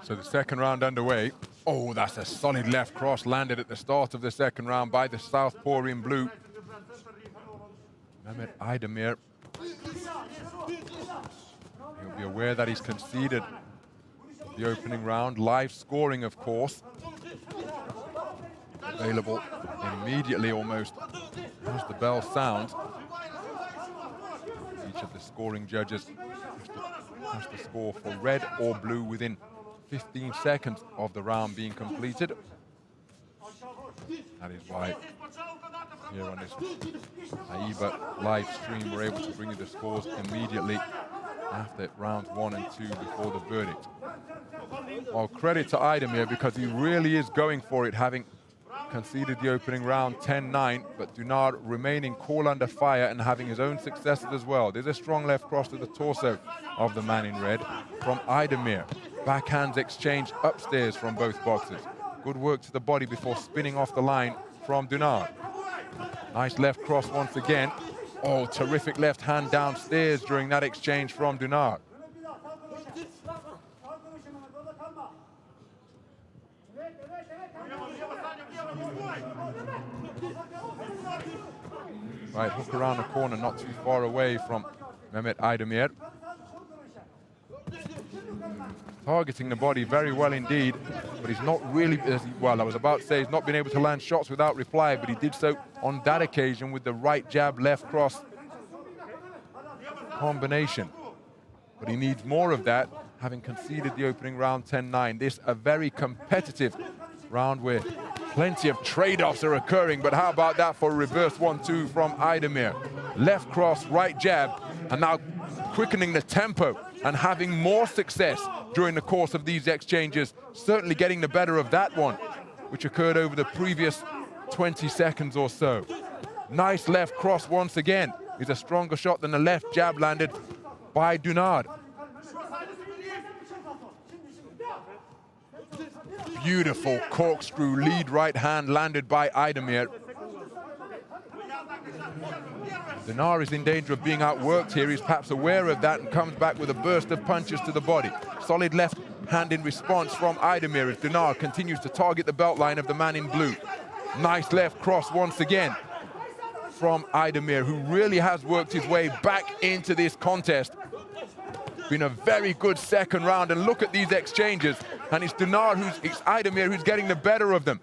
So the second round underway. Oh, that's a solid left cross landed at the start of the second round by the southpaw in blue. Mehmet Aydemir. He'll be aware that he's conceded the opening round. Live scoring, of course. Available immediately almost as the bell sounds. Each of the scoring judges has to score for red or blue within 15 seconds of the round being completed. That is why here on this AIBA live stream we're able to bring you the scores immediately after rounds 1 and 2 before the verdict. Well, credit to Aydemir because he really is going for it, having conceded the opening round 10-9, but Dunar remaining cool under fire and having his own successes as well. There's a strong left cross to the torso of the man in red from Aydemir. Backhands exchanged upstairs from both boxers. Good work to the body before spinning off the line from Dunar. Nice left cross once again. Oh, terrific left hand downstairs during that exchange from Dunar. Right hook around the corner, not too far away from Mehmet Aydemir. Targeting the body very well indeed, but he's not really, well, I was about to say he's not been able to land shots without reply, but he did so on that occasion with the right jab, left cross combination. But he needs more of that, having conceded the opening round 10-9. This a very competitive round where plenty of trade-offs are occurring, but how about that for a reverse 1-2 from Aydemir? Left cross, right jab, and now quickening the tempo and having more success during the course of these exchanges, certainly getting the better of that one, which occurred over the previous 20 seconds or so. Nice left cross once again. Is a stronger shot than the left jab landed by Dunar. Beautiful corkscrew lead right hand landed by Aydemir. Dinar is in danger of being outworked here. He's perhaps aware of that and comes back with a burst of punches to the body. Solid left hand in response from Aydemir as Dinar continues to target the belt line of the man in blue. Nice left cross once again from Aydemir, who really has worked his way back into this contest. Been a very good second round, and look at these exchanges. And it's Aydemir who's getting the better of them.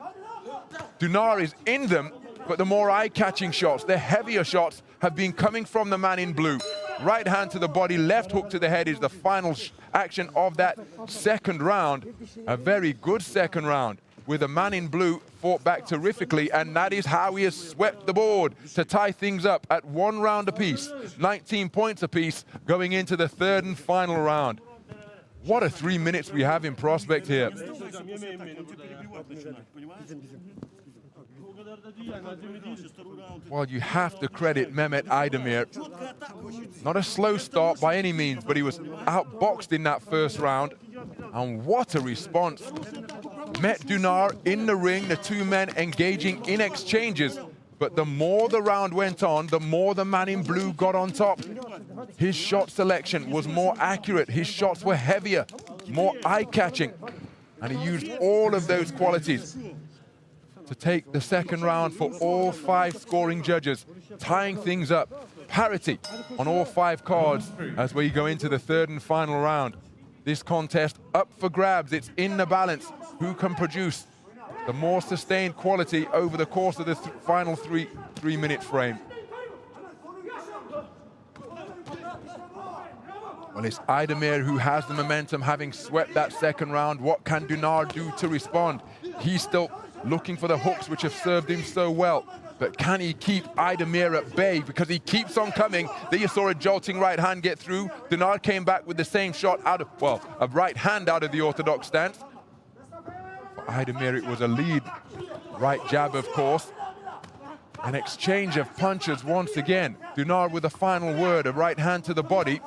Dinar is in them, but the more eye-catching shots, the heavier shots, have been coming from the man in blue. Right hand to the body, left hook to the head is the final action of that second round. A very good second round, with the man in blue fought back terrifically, and that is how he has swept the board to tie things up at 1 round apiece, 19 points apiece, going into the third and final round. What a 3 minutes we have in prospect here. Well, you have to credit Mehmet Aydemir. Not a slow start by any means, but he was outboxed in that first round. And what a response. Met Dinar in the ring, the two men engaging in exchanges. But the more the round went on, the more the man in blue got on top. His shot selection was more accurate. His shots were heavier, more eye-catching. And he used all of those qualities to take the second round for all 5 scoring judges, tying things up. Parity on all 5 cards as we go into the third and final round. This contest up for grabs. It's in the balance. Who can produce the more sustained quality over the course of the final three-minute frame? Well, it's Aydemir who has the momentum, having swept that second round. What can Dinar do to respond? He's still looking for the hooks which have served him so well. But can he keep Aydemir at bay? Because he keeps on coming. There you saw a jolting right hand get through. Dinar came back with the same shot out of, well, a right hand out of the orthodox stance. For Aydemir, it was a lead right jab, of course. An exchange of punches once again. Dinar with the final word, a right hand to the body.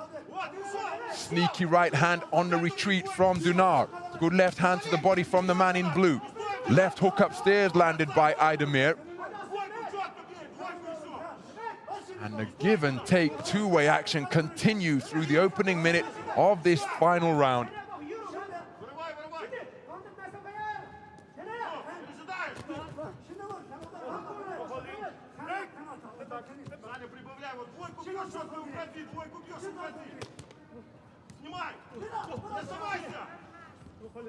Sneaky right hand on the retreat from Dinar. Good left hand to the body from the man in blue. Left hook upstairs landed by Aydemir. And the give and take two-way action continues through the opening minute of this final round.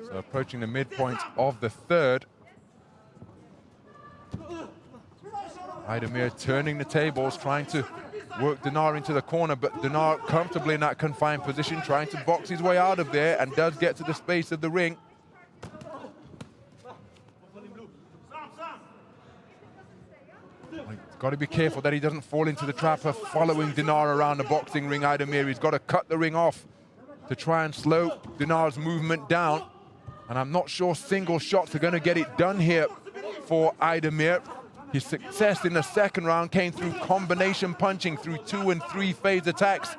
So approaching the midpoint of the third. Aydemir turning the tables, trying to work Dinar into the corner, but Dinar comfortably in that confined position, trying to box his way out of there, and does get to the space of the ring. He's got to be careful that he doesn't fall into the trap of following Dinar around the boxing ring. Aydemir, he's got to cut the ring off to try and slow Dinar's movement down. And I'm not sure single shots are going to get it done here for Aydemir. His success in the second round came through combination punching, through 2- and 3-phase attacks.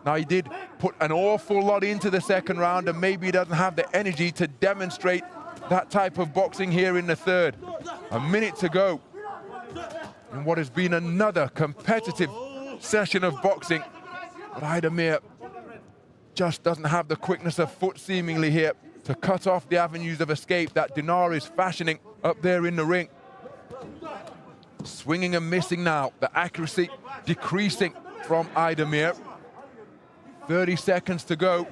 Now, he did put an awful lot into the second round, and maybe he doesn't have the energy to demonstrate that type of boxing here in the third. A minute to go in what has been another competitive session of boxing. But Aydemir just doesn't have the quickness of foot seemingly here to cut off the avenues of escape that Dinar is fashioning up there in the ring. Swinging and missing now, the accuracy decreasing from Aydemir. 30 seconds to go.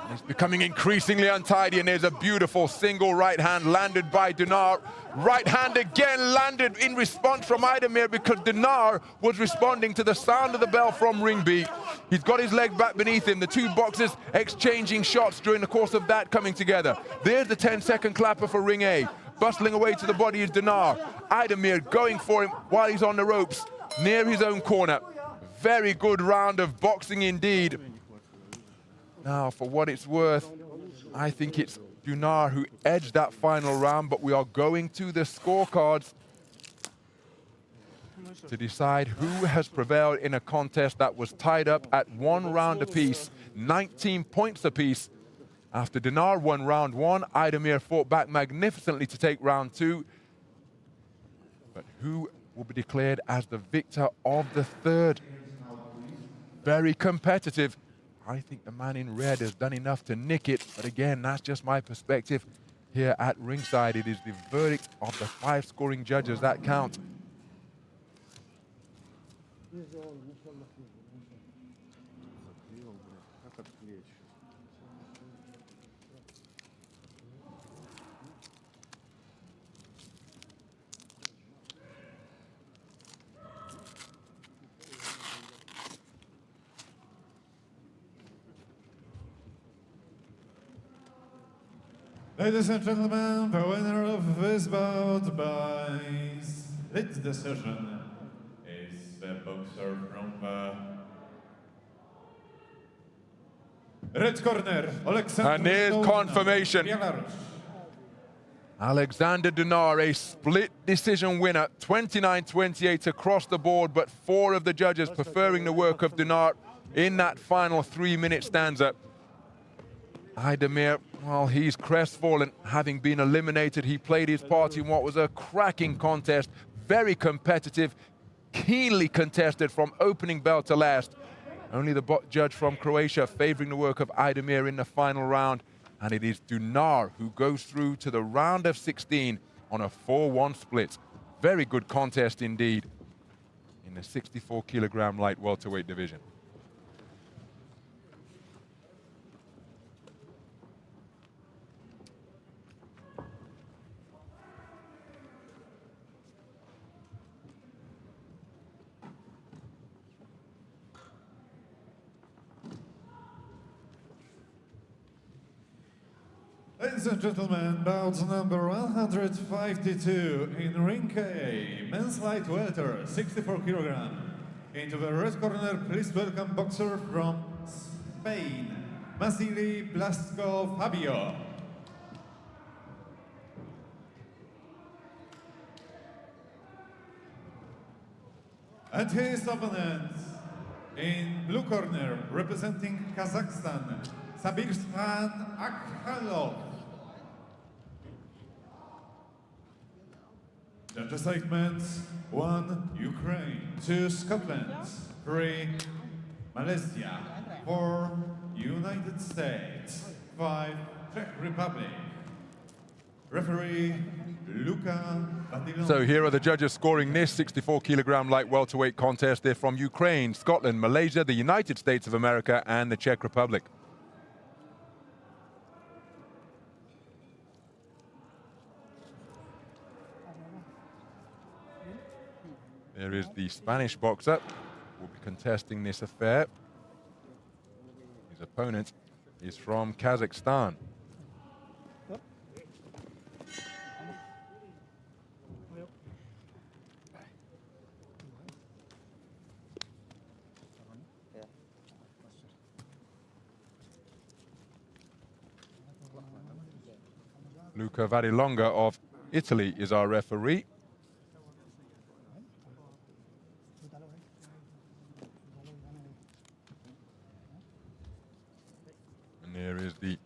He's becoming increasingly untidy, and there's a beautiful single right hand landed by Dinar. Right hand again landed in response from Aydemir, because Dinar was responding to the sound of the bell from ring B. He's got his leg back beneath him. The two boxers exchanging shots during the course of that coming together. There's the 10-second clapper for ring A. Bustling away to the body is Dinar. Aydemir going for him while he's on the ropes near his own corner. Very good round of boxing indeed. Now, for what it's worth, I think it's Dinar who edged that final round, but we are going to the scorecards to decide who has prevailed in a contest that was tied up at 1 round apiece, 19 points apiece. After Dinar won round 1, Aydemir fought back magnificently to take round 2. But who will be declared as the victor of the third. Very competitive. I think the man in red has done enough to nick it, but again, that's just my perspective. Here at ringside, it is the verdict of the 5 scoring judges that count. Ladies and gentlemen, the winner of this bout by split decision is the boxer from the red corner, Alexander. And here's confirmation. Belarus. Alexander Dunar, a split decision winner, 29-28 across the board, but 4 of the judges preferring the work of Dunar in that final 3-minute stanza. Aydemir, well, he's crestfallen, having been eliminated. He played his part in what was a cracking contest, very competitive, keenly contested from opening bell to last. Only the judge from Croatia favoring the work of Aydemir in the final round. And it is Dunar who goes through to the round of 16 on a 4-1 split. Very good contest indeed in the 64-kilogram light welterweight division. Ladies and gentlemen, bout number 152 in ring K, men's light welter, 64 kilogram. Into the red corner, please welcome boxer from Spain, Masili Blasco Fabio. And his opponent in blue corner, representing Kazakhstan, Sabirstan Akhalov. Judges' statements: 1 Ukraine, 2 Scotland, 3 Malaysia, 4 United States, 5 Czech Republic. Referee Luka Badilon. So here are the judges scoring this 64-kilogram light welterweight contest. They're from Ukraine, Scotland, Malaysia, the United States of America, and the Czech Republic. There is the Spanish boxer who will be contesting this affair. His opponent is from Kazakhstan. Luca Varilonga of Italy is our referee. And there is the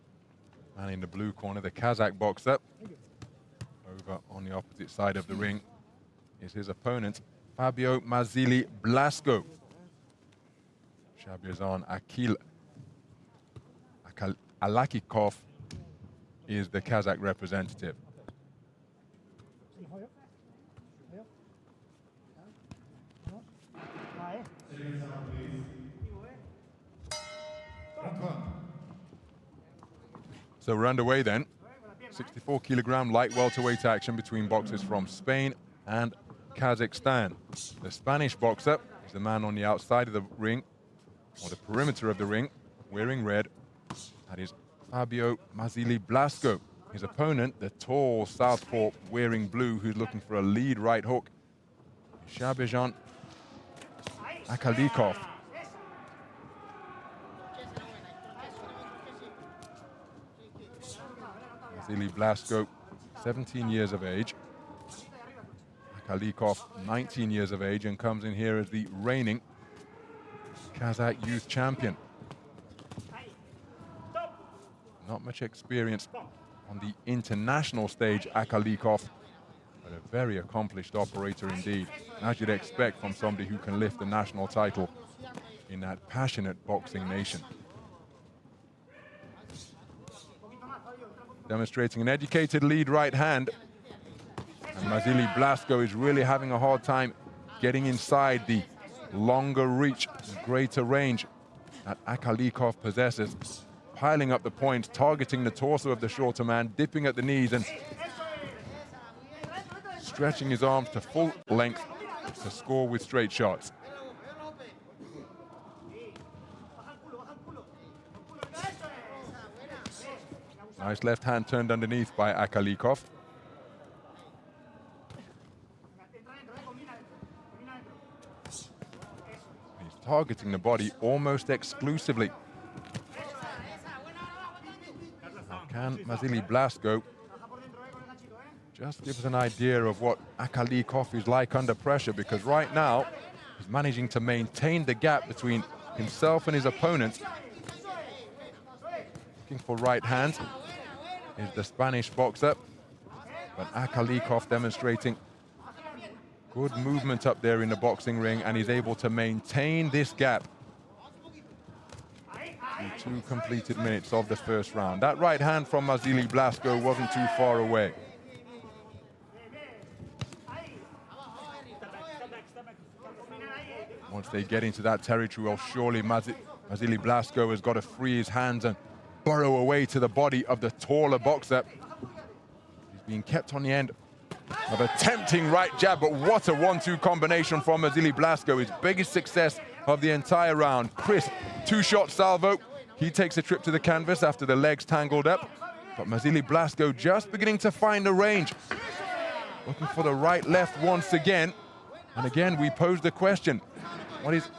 man in the blue corner, the Kazakh boxer. Over on the opposite side of the ring is his opponent, Fabio Mazili Blasco. Shabizan Alakikov is the Kazakh representative. So we're underway then. 64-kilogram light welterweight action between boxers from Spain and Kazakhstan. The Spanish boxer is the man on the outside of the ring, or the perimeter of the ring, wearing red. That is Fabio Mazili Blasco. His opponent, the tall southpaw wearing blue, who's looking for a lead right hook, Shabizan Akhalnikov. Mazili Blasco, 17 years of age. Akhalnikov, 19 years of age, and comes in here as the reigning Kazakh youth champion. Not much experience on the international stage, Akhalnikov, But a very accomplished operator indeed, as you'd expect from somebody who can lift the national title in that passionate boxing nation. Demonstrating an educated lead right hand. And Vasily Blasko is really having a hard time getting inside the longer reach, greater range that Akalikov possesses. Piling up the points, targeting the torso of the shorter man, dipping at the knees and stretching his arms to full length to score with straight shots. Nice left hand turned underneath by Akalikov. He's targeting the body almost exclusively. Now, can Vasily Blasko just give us an idea of what Akalikov is like under pressure? Because right now, he's managing to maintain the gap between himself and his opponent. Looking for right hands is the Spanish boxer, but Akalikov demonstrating good movement up there in the boxing ring, and he's able to maintain this gap in 2 completed minutes of the first round. That right hand from Vasily Blasko wasn't too far away. Once they get into that territory, well, surely Vasily Blasko has got to free his hands and burrow away to the body of the taller boxer. He's being kept on the end of a tempting right jab, but what a 1-2 combination from Vasily Blasko. His biggest success of the entire round. Crisp 2-shot salvo. He takes a trip to the canvas after the legs tangled up. But Vasily Blasko just beginning to find the range. Looking for the right left once again. And again, we pose the question, what is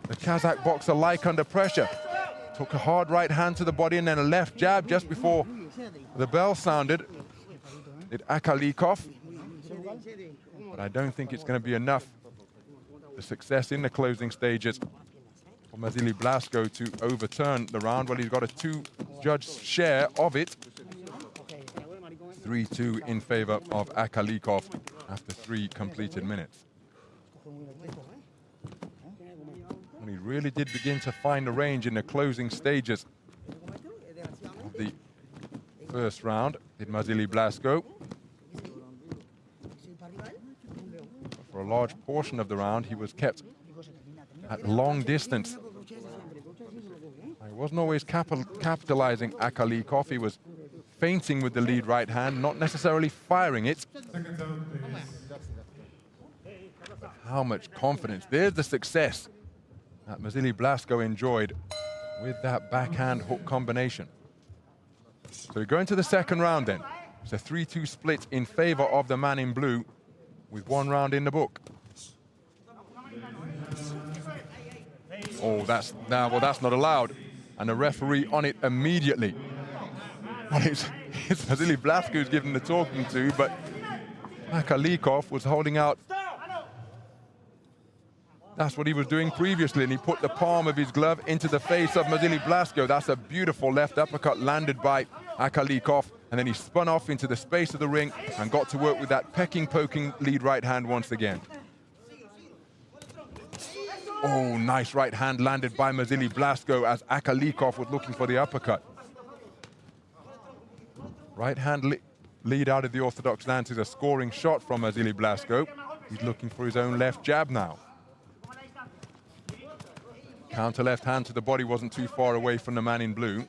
the Kazakh boxer like under pressure? Took a hard right hand to the body and then a left jab just before the bell sounded. Did Akalikov. But I don't think it's going to be enough. The success in the closing stages for Vasily Blasko to overturn the round. Well, he's got a 2-judge share of it. 3-2 in favor of Akalikov after 3 completed minutes. And he really did begin to find the range in the closing stages of the first round, did Vasily Blasko. For a large portion of the round, he was kept at long distance. He wasn't always capitalizing Akalikov. He was feinting with the lead right hand, not necessarily firing it. How much confidence. There's the success that Vasily Blasko enjoyed with that backhand hook combination. So we go into the second round then. It's a 3-2 split in favor of the man in blue with 1 round in the book. Oh, that's not allowed. And the referee on it immediately. Well, it's Vasily Blasko who's given the talking to, but Akalikov was holding out. That's what he was doing previously, and he put the palm of his glove into the face of Vasily Blasko. That's a beautiful left uppercut landed by Akalikov, and then he spun off into the space of the ring and got to work with that pecking, poking lead right hand once again. Oh, nice right hand landed by Vasily Blasko as Akalikov was looking for the uppercut. Right hand lead out of the orthodox stance is a scoring shot from Vasily Blasko. He's looking for his own left jab now. Counter left hand to the body wasn't too far away from the man in blue.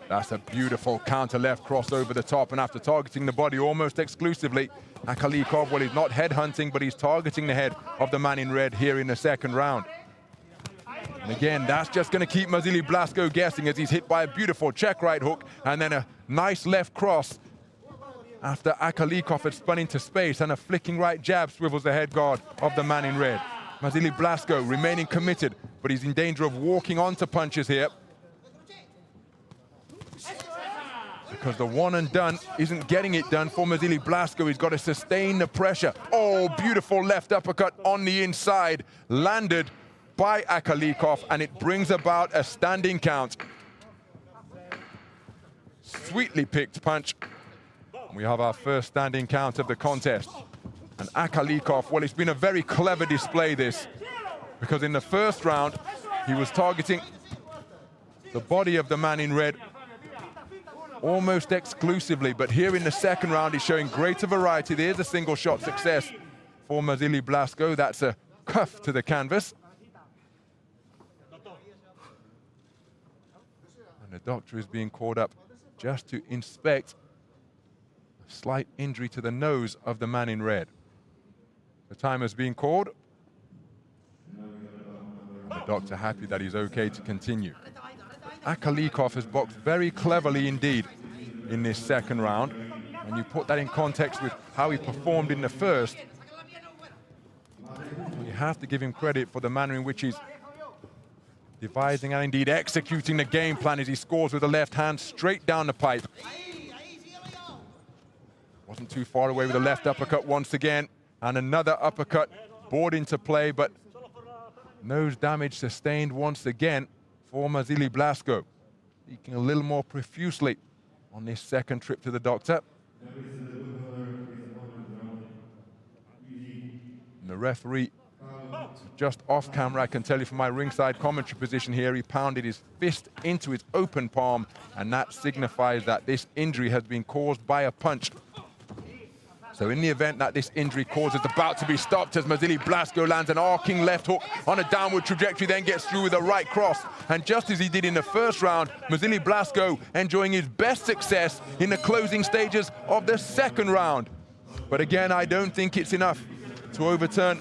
That's a beautiful counter left cross over the top, and after targeting the body almost exclusively, Akalikov, well, he's not head hunting, but he's targeting the head of the man in red here in the second round. And again, that's just going to keep Vasily Blasko guessing as he's hit by a beautiful check right hook and then a nice left cross after Akalikov had spun into space, and a flicking right jab swivels the head guard of the man in red. Vasily Blasko remaining committed, but he's in danger of walking onto punches here, because the one and done isn't getting it done for Vasily Blasko. He's got to sustain the pressure. Oh, beautiful left uppercut on the inside, landed by Akalikov, and it brings about a standing count. Sweetly picked punch We have our first standing count of the contest. And Akalikov, well, it's been a very clever display, this, because in the first round, he was targeting the body of the man in red almost exclusively, but here in the second round, he's showing greater variety. There's a single shot success for Mazili Blasko. That's a cuff to the canvas. And the doctor is being called up just to inspect a slight injury to the nose of the man in red. The timer's being called. The doctor happy that he's okay to continue. Akalikov has boxed very cleverly indeed in this second round. When you put that in context with how he performed in the first, you have to give him credit for the manner in which he's devising and indeed executing the game plan as he scores with the left hand straight down the pipe. Wasn't too far away with a left uppercut once again, and another uppercut brought into play, but nose damage sustained once again for Mazili Blasko. Speaking a little more profusely on this second trip to the doctor. And the referee, just off camera, I can tell you from my ringside commentary position here, he pounded his fist into his open palm, and that signifies that this injury has been caused by a punch. So in the event that this injury cause is about to be stopped as Mazili Blasko lands an arcing left hook on a downward trajectory, then gets through with a right cross. And just as he did in the first round, Mazili Blasko enjoying his best success in the closing stages of the second round. But again, I don't think it's enough to overturn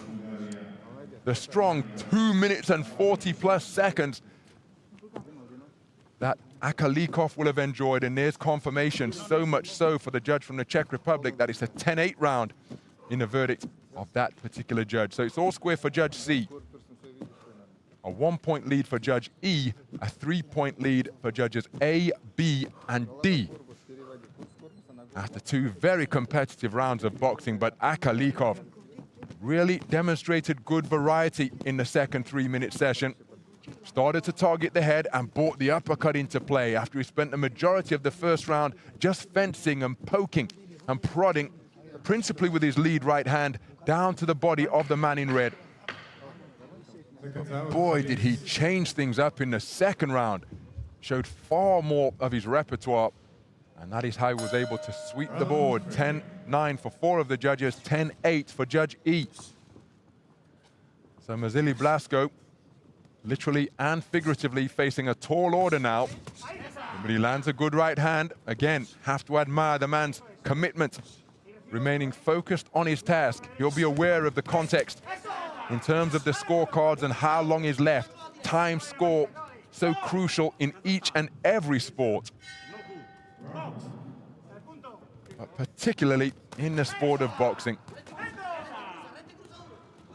the strong 2 minutes and 40 plus seconds that Akalikov will have enjoyed, and there's confirmation, so much so for the judge from the Czech Republic, that it's a 10-8 round in the verdict of that particular judge. So it's all square for Judge C. A 1-point lead for Judge E, a 3-point lead for Judges A, B, and D. After 2 very competitive rounds of boxing, but Akalikov really demonstrated good variety in the second 3-minute session. Started to target the head and brought the uppercut into play after he spent the majority of the first round just fencing and poking and prodding, principally with his lead right hand, down to the body of the man in red. Boy, did he change things up in the second round. Showed far more of his repertoire, and that is how he was able to sweep the board. 10-9 for 4 of the judges, 10-8 for Judge E. So Mazili Blasko, literally and figuratively, facing a tall order now. But he lands a good right hand. Again, have to admire the man's commitment, remaining focused on his task. He'll be aware of the context in terms of the scorecards and how long is left. Time score, so crucial in each and every sport, but particularly in the sport of boxing.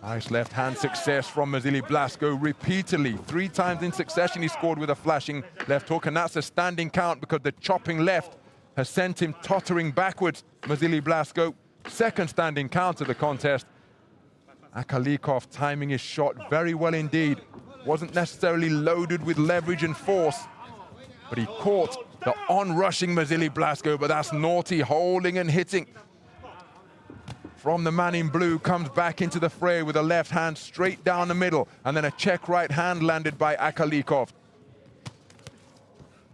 Nice left hand success from Mazili Blasko repeatedly. 3 times in succession he scored with a flashing left hook, and that's a standing count because the chopping left has sent him tottering backwards. Mazili Blasko, second standing count of the contest. Akalikov timing his shot very well indeed. Wasn't necessarily loaded with leverage and force, but he caught the on-rushing Mazili Blasko, but that's naughty holding and hitting from the man in blue. Comes back into the fray with a left hand straight down the middle, and then a check right hand landed by Akalikov.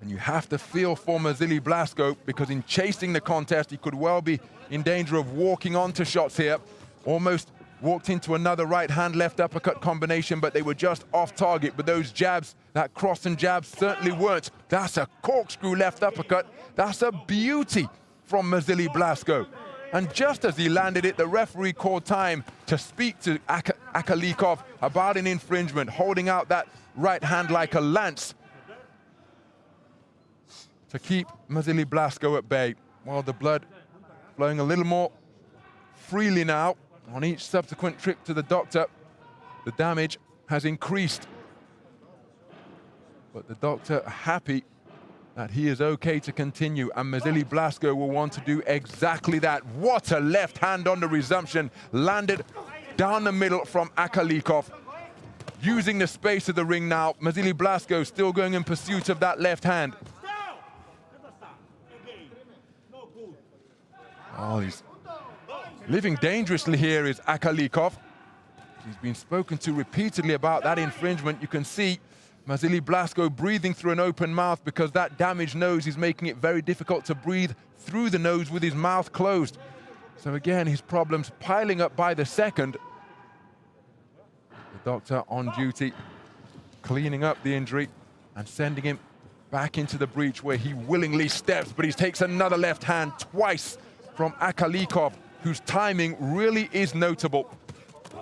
And you have to feel for Mazili Blasko, because in chasing the contest, he could well be in danger of walking onto shots here. Almost walked into another right hand left uppercut combination, but they were just off target. But those jabs, that cross and jabs, certainly weren't. That's a corkscrew left uppercut. That's a beauty from Mazili Blasko. And just as he landed it, the referee called time to speak to Akalikov about an infringement, holding out that right hand like a lance to keep Mazili Blasko at bay. While the blood flowing a little more freely now on each subsequent trip to the doctor, the damage has increased. But the doctor happy that he is okay to continue, and Mazili Blasko will want to do exactly that. What a left hand on the resumption, landed down the middle from Akalikov. Using the space of the ring now, Mazili Blasko still going in pursuit of that left hand. Oh, he's living dangerously here is Akalikov. He's been spoken to repeatedly about that infringement. You can see Vasily Blasko breathing through an open mouth because that damaged nose is making it very difficult to breathe through the nose with his mouth closed. So again, his problems piling up by the second. The doctor on duty, cleaning up the injury and sending him back into the breach where he willingly steps, but he takes another left hand twice from Akalikov, whose timing really is notable.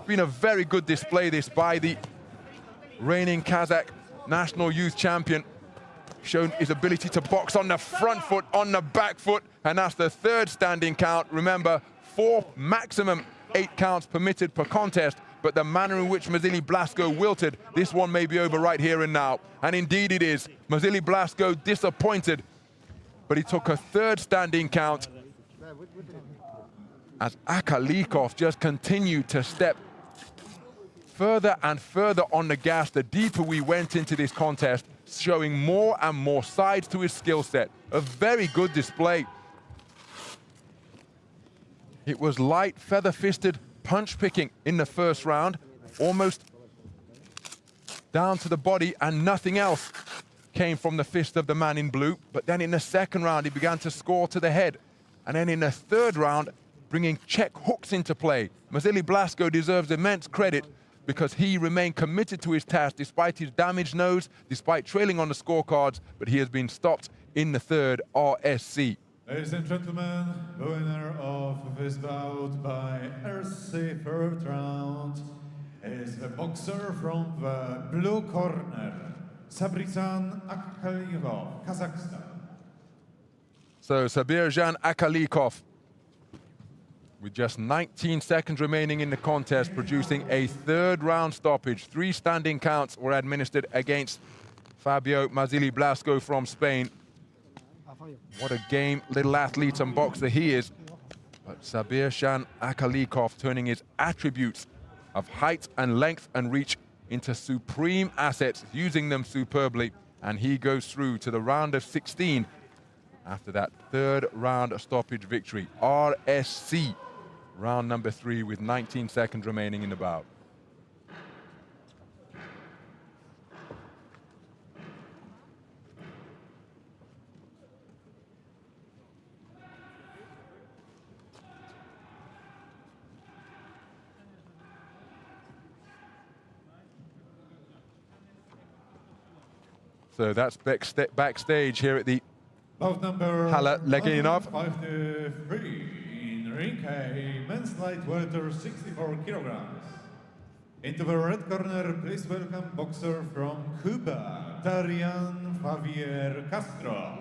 Been a very good display this by the reigning Kazakh national youth champion. Shown his ability to box on the front foot, on the back foot, and that's the third standing count. Remember, 4 maximum 8 counts permitted per contest, but the manner in which Vasily Blasko wilted, this one may be over right here and now. And indeed it is. Vasily Blasko disappointed, but he took a third standing count as Akalikov just continued to step further and further on the gas the deeper we went into this contest, showing more and more sides to his skill set. A very good display. It was light, feather-fisted punch-picking in the first round, almost down to the body, and nothing else came from the fist of the man in blue. But then in the second round, he began to score to the head. And then in the third round, bringing check hooks into play. Vasily Blasko deserves immense credit because he remained committed to his task despite his damaged nose, despite trailing on the scorecards, but he has been stopped in the third RSC. Ladies and gentlemen, the winner of this bout by RSC third round is the boxer from the blue corner, Sabirjan Akalikov, Kazakhstan. So Sabirjan Akalikov, with just 19 seconds remaining in the contest, producing a third round stoppage. 3 standing counts were administered against Fabio Vasily Blasko from Spain. What a game little athlete and boxer he is. But Sabirjan Akalikov turning his attributes of height and length and reach into supreme assets, using them superbly. And he goes through to the round of 16 after that third round stoppage victory. RSC, round number 3 with 19 seconds remaining in the bout. So that's backstage here at the Bout number Hala Leginov. 53 in ring A, men's light welter 64 kilograms. Into the red corner, please welcome boxer from Cuba, Darian Javier Castro.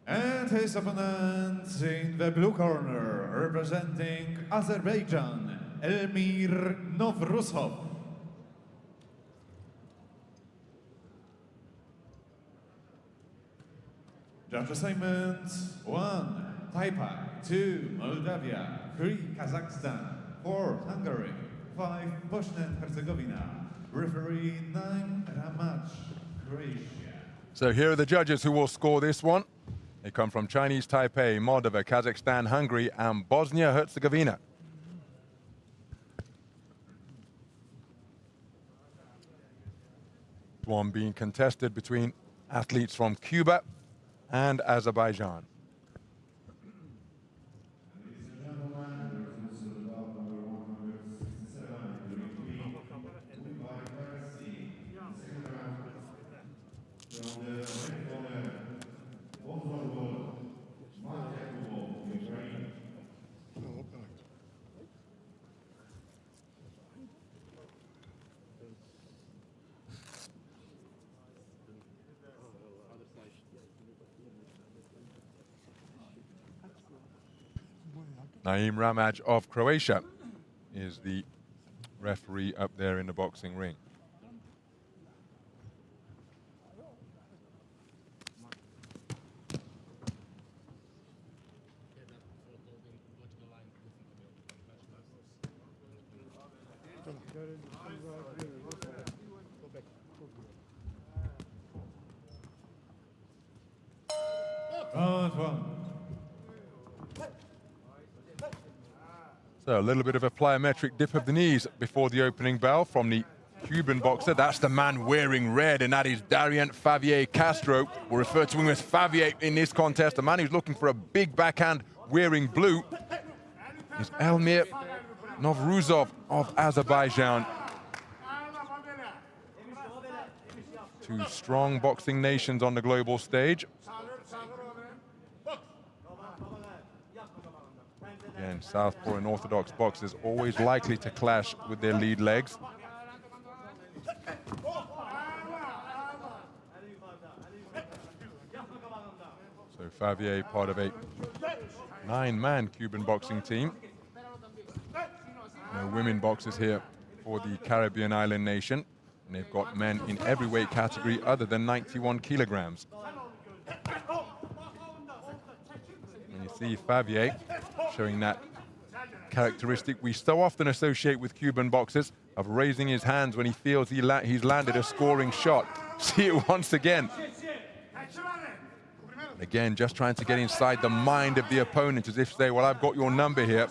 And his opponent in the blue corner, representing Azerbaijan, Elmir Novrusov. Judge assignment 1, Taipei, 2, Moldavia, 3, Kazakhstan, 4, Hungary, 5, Bosnia and Herzegovina, referee 9, Ramach, Croatia. So here are the judges who will score this one. They come from Chinese Taipei, Moldova, Kazakhstan, Hungary, and Bosnia-Herzegovina. One being contested between athletes from Cuba and Azerbaijan. Naim Ramaj of Croatia is the referee up there in the boxing ring. Round one. So a little bit of a plyometric dip of the knees before the opening bell from the Cuban boxer. That's the man wearing red, and that is Darian Favier Castro. We'll refer to him as Favier in this contest. The man who's looking for a big backhand wearing blue is Elmir Novruzov of Azerbaijan. Two strong boxing nations on the global stage. Again, southpaw and orthodox boxers always likely to clash with their lead legs. So Favier, part of a 9-man Cuban boxing team. No women boxers here for the Caribbean island nation. And they've got men in every weight category other than 91 kilograms. And you see Favier showing that characteristic we so often associate with Cuban boxers of raising his hands when he feels he's landed a scoring shot. See it once again. And again, just trying to get inside the mind of the opponent, as if to say, well, I've got your number here.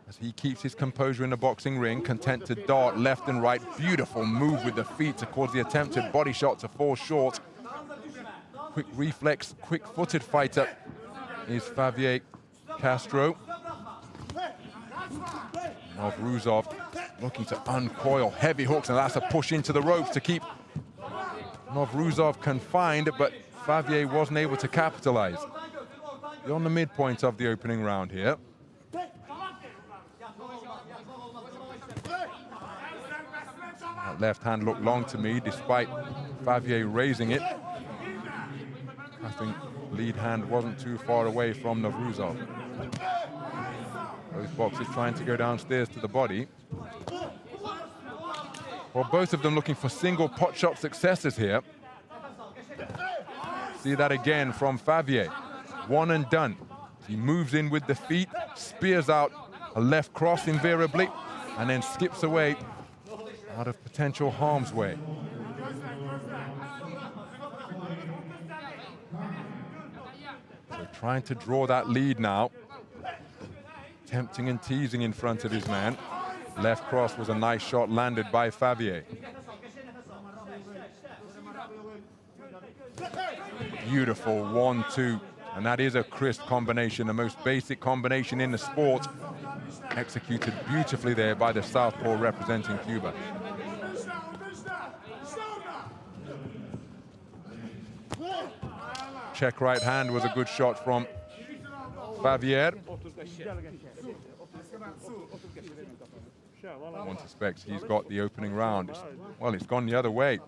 As he keeps his composure in the boxing ring, content to dart left and right. Beautiful move with the feet to cause the attempted body shot to fall short. Quick reflex, quick-footed fighter is Favier Castro. Novruzov looking to uncoil heavy hooks, and that's a push into the ropes to keep Novruzov confined, but Favier wasn't able to capitalize. Beyond the midpoint of the opening round here. That left hand looked long to me, despite Favier raising it. I think lead hand wasn't too far away from Novruzov. Both boxers trying to go downstairs to the body. Well, both of them looking for single pot shot successes here. See that again from Favier. One and done. He moves in with the feet, spears out a left cross invariably, and then skips away out of potential harm's way. So trying to draw that lead now. Tempting and teasing in front of his man. Left cross was a nice shot landed by Favier. Beautiful 1-2, and that is a crisp combination, the most basic combination in the sport. Executed beautifully there by the southpaw representing Cuba. Check right hand was a good shot from Favier. One suspects he's got the opening round. Well, it's gone the other way.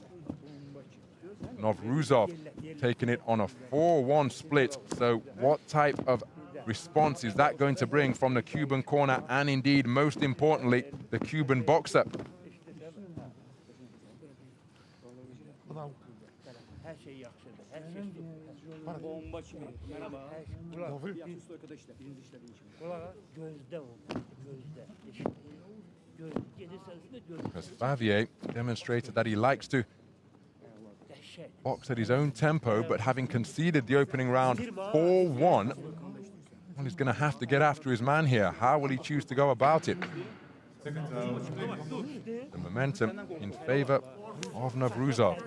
Novruzov taking it on a 4-1 split. So what type of response is that going to bring from the Cuban corner, and indeed, most importantly, the Cuban boxer? Because Favier demonstrated that he likes to box at his own tempo, but having conceded the opening round 4-1, well, he's going to have to get after his man here. How will he choose to go about it? The momentum in favor of Novruzov.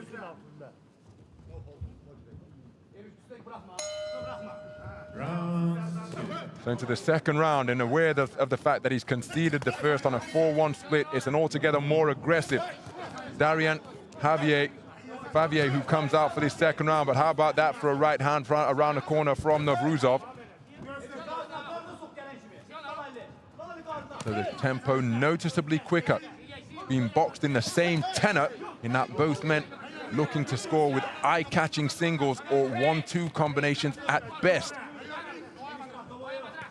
So into the second round, and aware of the fact that he's conceded the first on a 4-1 split, it's an altogether more aggressive Darian Favier who comes out for this second round. But how about that for a right hand front around the corner from Novruzov? So the tempo noticeably quicker, being boxed in the same tenor, in that both men looking to score with eye-catching singles or 1-2 combinations at best.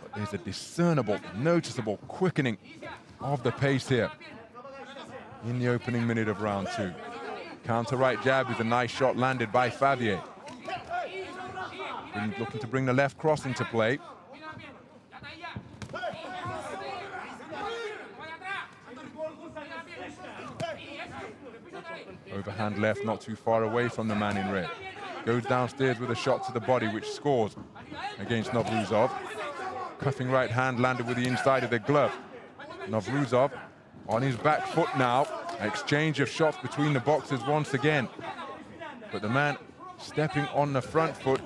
But there's a discernible, noticeable quickening of the pace here in the opening minute of round 2. Counter right jab is a nice shot landed by Favier. Looking to bring the left cross into play. Overhand left, not too far away from the man in red. Goes downstairs with a shot to the body, which scores against Novruzov. Cuffing right hand landed with the inside of the glove. Novruzov on his back foot now. Exchange of shots between the boxers once again. But the man stepping on the front foot,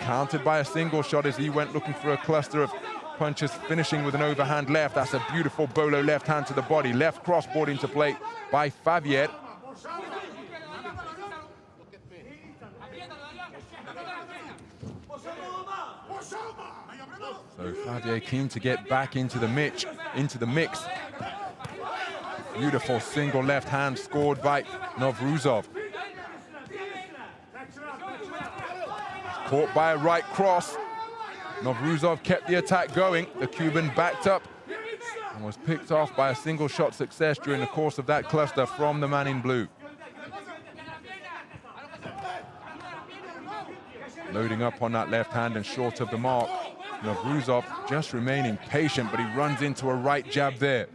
countered by a single shot as he went looking for a cluster of punches, finishing with an overhand left. That's a beautiful bolo left hand to the body. Left crossboard into play by Favier. So Favier keen to get back into the mix. Beautiful single left hand scored by Novruzov. Caught by a right cross. Novruzov kept the attack going. The Cuban backed up and was picked off by a single shot success during the course of that cluster from the man in blue. Loading up on that left hand and short of the mark. Novruzov just remaining patient, but he runs into a right jab there.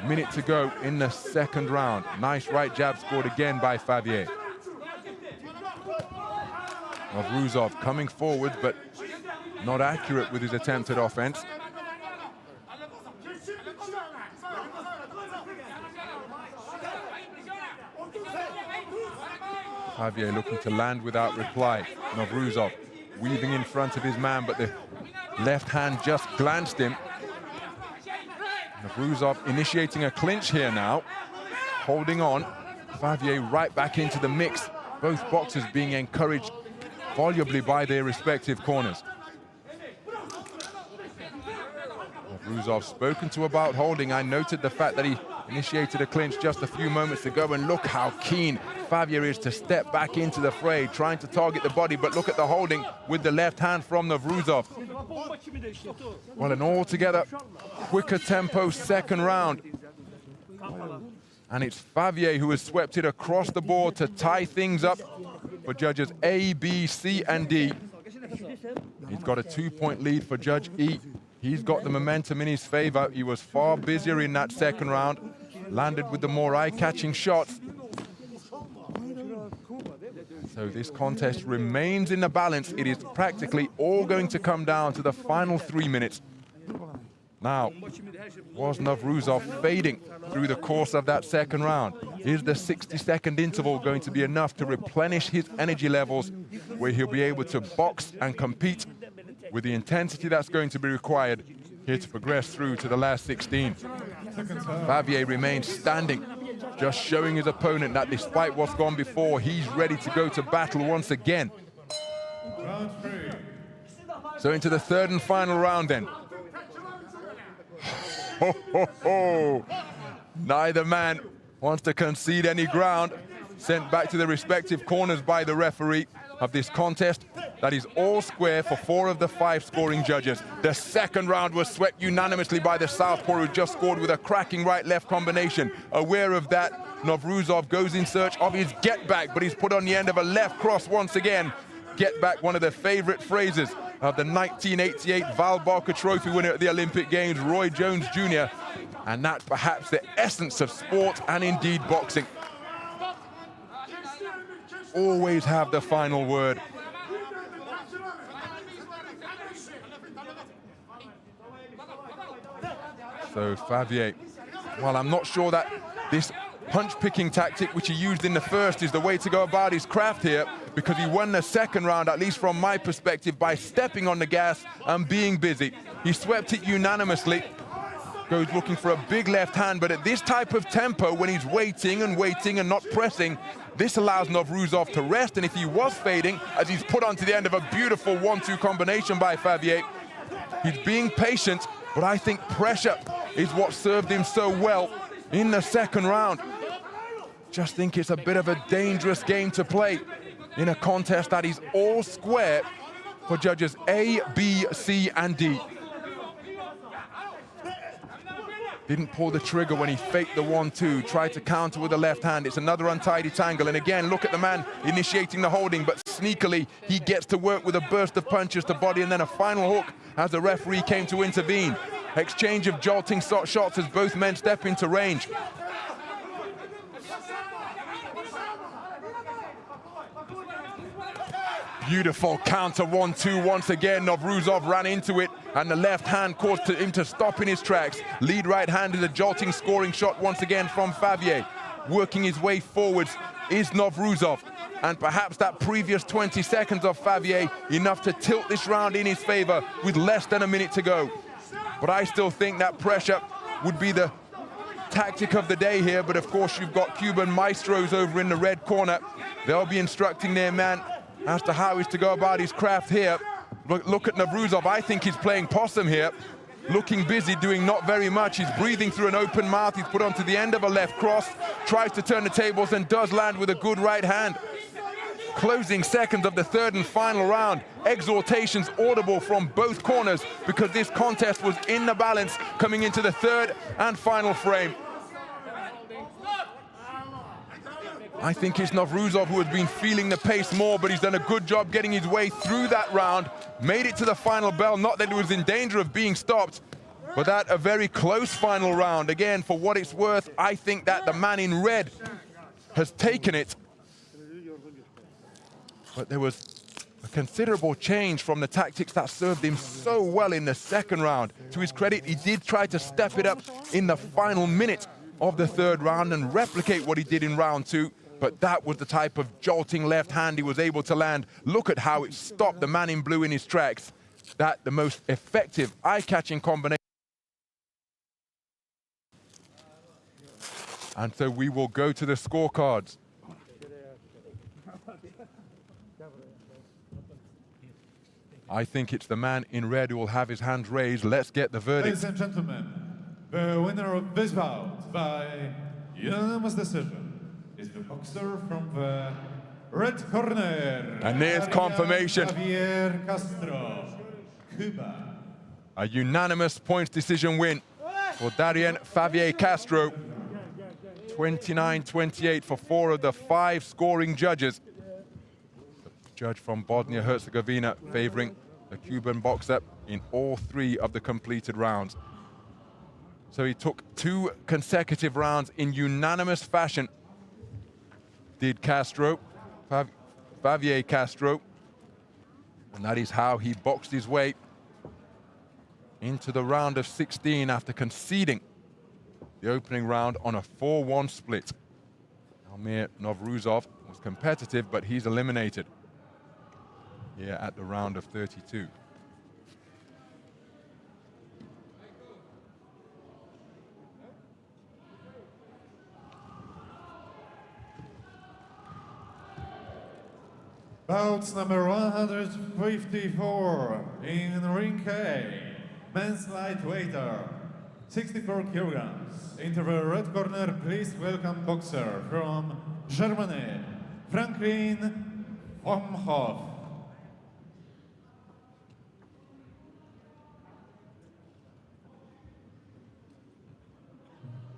Minute to go in the second round. Nice right jab scored again by Favier. Novruzov coming forward, but not accurate with his attempt at offense. Favier looking to land without reply. Novruzov weaving in front of his man, but the left hand just glanced him. Novruzov initiating a clinch here now, holding on. Favier right back into the mix. Both boxers being encouraged volubly by their respective corners. Novruzov spoken to about holding. I noted the fact that he initiated a clinch just a few moments ago, and look how keen Favier is to step back into the fray, trying to target the body, but look at the holding with the left hand from Novruzov. Well, an altogether quicker tempo second round. And it's Favier who has swept it across the board to tie things up for judges A, B, C, and D. He's got a 2-point lead for Judge E. He's got the momentum in his favor. He was far busier in that second round, landed with the more eye-catching shots. So this contest remains in the balance. It is practically all going to come down to the final 3 minutes. Now, was Novruzov fading through the course of that second round? Is the 60-second interval going to be enough to replenish his energy levels, where he'll be able to box and compete with the intensity that's going to be required here to progress through to the last 16? Favier remains standing, just showing his opponent that despite what's gone before, he's ready to go to battle once again. So into the third and final round then. Ho, ho, ho. Neither man wants to concede any ground. Sent back to the respective corners by the referee of this contest. That is all square for 4 of the 5 scoring judges. The second round was swept unanimously by the southpaw, who just scored with a cracking right-left combination. Aware of that, Novruzov goes in search of his get-back, but he's put on the end of a left cross once again. Get-back, one of the favorite phrases of the 1988 Val Barker Trophy winner at the Olympic Games, Roy Jones Jr. And that perhaps the essence of sport and indeed boxing. Always have the final word. So Favier, well, I'm not sure that this punch-picking tactic which he used in the first is the way to go about his craft here, because he won the second round, at least from my perspective, by stepping on the gas and being busy. He swept it unanimously, goes looking for a big left hand, but at this type of tempo, when he's waiting and not pressing, this allows Novruzov to rest, and if he was fading, as he's put onto the end of a beautiful 1-2 combination by Favier, he's being patient, but I think pressure is what served him so well in the second round. Just think it's a bit of a dangerous game to play in a contest that is all square for judges A, B, C, and D. Didn't pull the trigger when he faked the 1-2, tried to counter with the left hand. It's another untidy tangle, and again, look at the man initiating the holding, but sneakily, he gets to work with a burst of punches to body and then a final hook as the referee came to intervene. Exchange of jolting shots as both men step into range. Beautiful counter 1-2 once again. Novruzov ran into it, and the left hand caused him to stop in his tracks. Lead right hand is a jolting scoring shot once again from Favier. Working his way forwards is Novruzov. And perhaps that previous 20 seconds of Favier enough to tilt this round in his favor with less than a minute to go. But I still think that pressure would be the tactic of the day here. But of course, you've got Cuban maestros over in the red corner. They'll be instructing their man as to how he's to go about his craft here. Look at Novruzov. I think he's playing possum here. Looking busy, doing not very much. He's breathing through an open mouth. He's put onto the end of a left cross, tries to turn the tables and does land with a good right hand. Closing seconds of the third and final round. Exhortations audible from both corners because this contest was in the balance coming into the third and final frame. I think it's Novruzov who has been feeling the pace more, but he's done a good job getting his way through that round. Made it to the final bell, not that he was in danger of being stopped, but that a very close final round. Again, for what it's worth, I think that the man in red has taken it. But there was a considerable change from the tactics that served him so well in the second round. To his credit, he did try to step it up in the final minute of the third round and replicate what he did in round two. But that was the type of jolting left hand he was able to land. Look at how it stopped the man in blue in his tracks. That the most effective, eye-catching combination. And so we will go to the scorecards. I think it's the man in red who will have his hand raised. Let's get the verdict. Ladies and gentlemen, the winner of this bout by unanimous decision is the boxer from the red corner. And there's confirmation. Javier Castro, Cuba. A unanimous points decision win for Darien Favier Castro. 29-28 for 4 of the 5 scoring judges. The judge from Bosnia-Herzegovina favoring the Cuban boxer in all 3 of the completed rounds. So he took 2 consecutive rounds in unanimous fashion. Did Castro, Favier Castro. And that is how he boxed his way into the round of 16 after conceding the opening round on a 4-1 split. Almir Novruzov was competitive, but he's eliminated here at the round of 32. Bouts number 154 in ring A, men's lightweighter, 64 kilograms. Into the red corner, please welcome boxer from Germany, Franklin Omhoff.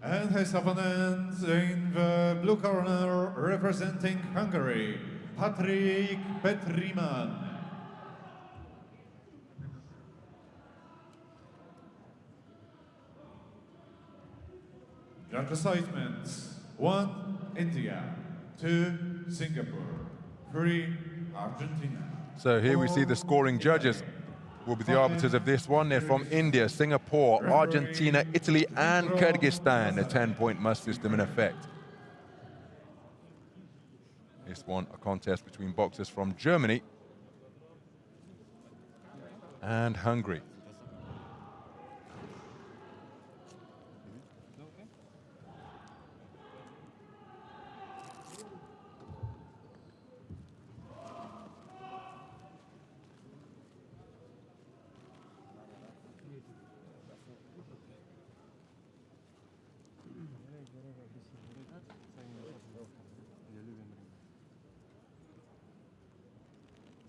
And his opponent in the blue corner, representing Hungary, Patrick Petriman. Judge assignments: 1 India, 2 Singapore, 3 Argentina. So here we see the scoring judges will be the arbiters of this one. They're from India, Singapore, Argentina, Italy, and Kyrgyzstan. A 10-point must system in effect. This one, a contest between boxers from Germany and Hungary.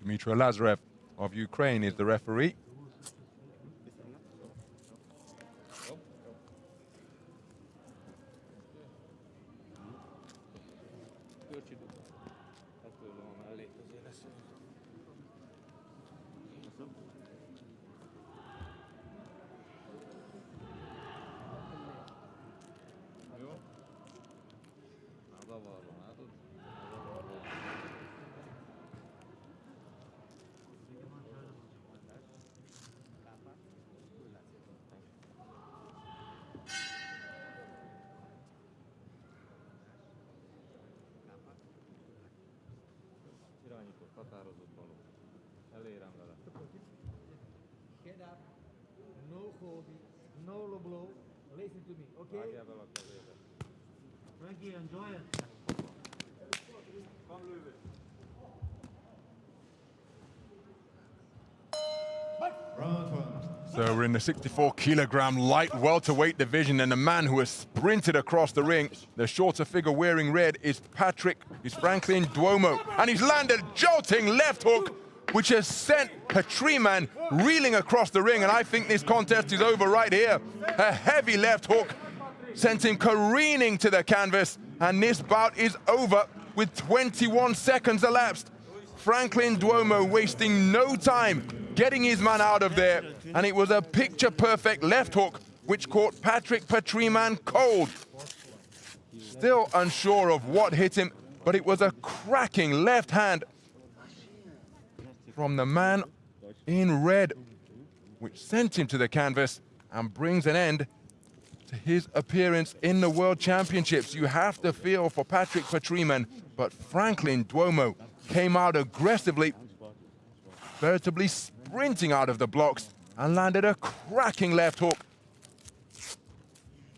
Dmitry Lazarev of Ukraine is the referee. Head up, no holding, no low blow. Listen to me, okay? Frankie, enjoy it. Round one. So we're in the 64-kilogram light welterweight division, and the man who has sprinted across the ring, the shorter figure wearing red, is Franklin Duomo, and he's landed a jolting left hook, which has sent Patriman reeling across the ring, and I think this contest is over right here. A heavy left hook sent him careening to the canvas, and this bout is over with 21 seconds elapsed. Franklin Duomo wasting no time getting his man out of there, and it was a picture-perfect left hook which caught Patrick Patriman cold. Still unsure of what hit him, but it was a cracking left hand from the man in red, which sent him to the canvas and brings an end to his appearance in the World Championships. You have to feel for Patrick Patriman, but Franklin Duomo came out aggressively, veritably sprinting out of the blocks, and landed a cracking left hook.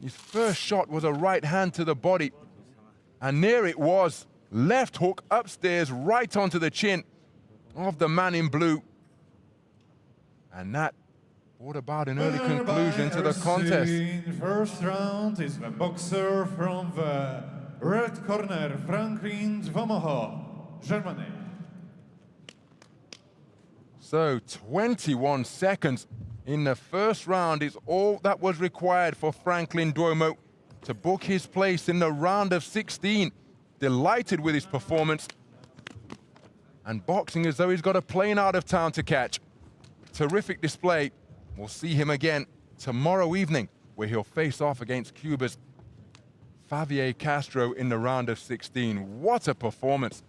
His first shot was a right hand to the body, and there it was, left hook upstairs right onto the chin of the man in blue. And that brought about an early conclusion to the contest. First round is the boxer from the red corner, Franklin Duomo, Germany. So 21 seconds in the first round is all that was required for Franklin Duomo to book his place in the round of 16. Delighted with his performance, and boxing as though he's got a plane out of town to catch. Terrific display. We'll see him again tomorrow evening, where he'll face off against Cuba's Javier Castro in the round of 16. What a performance.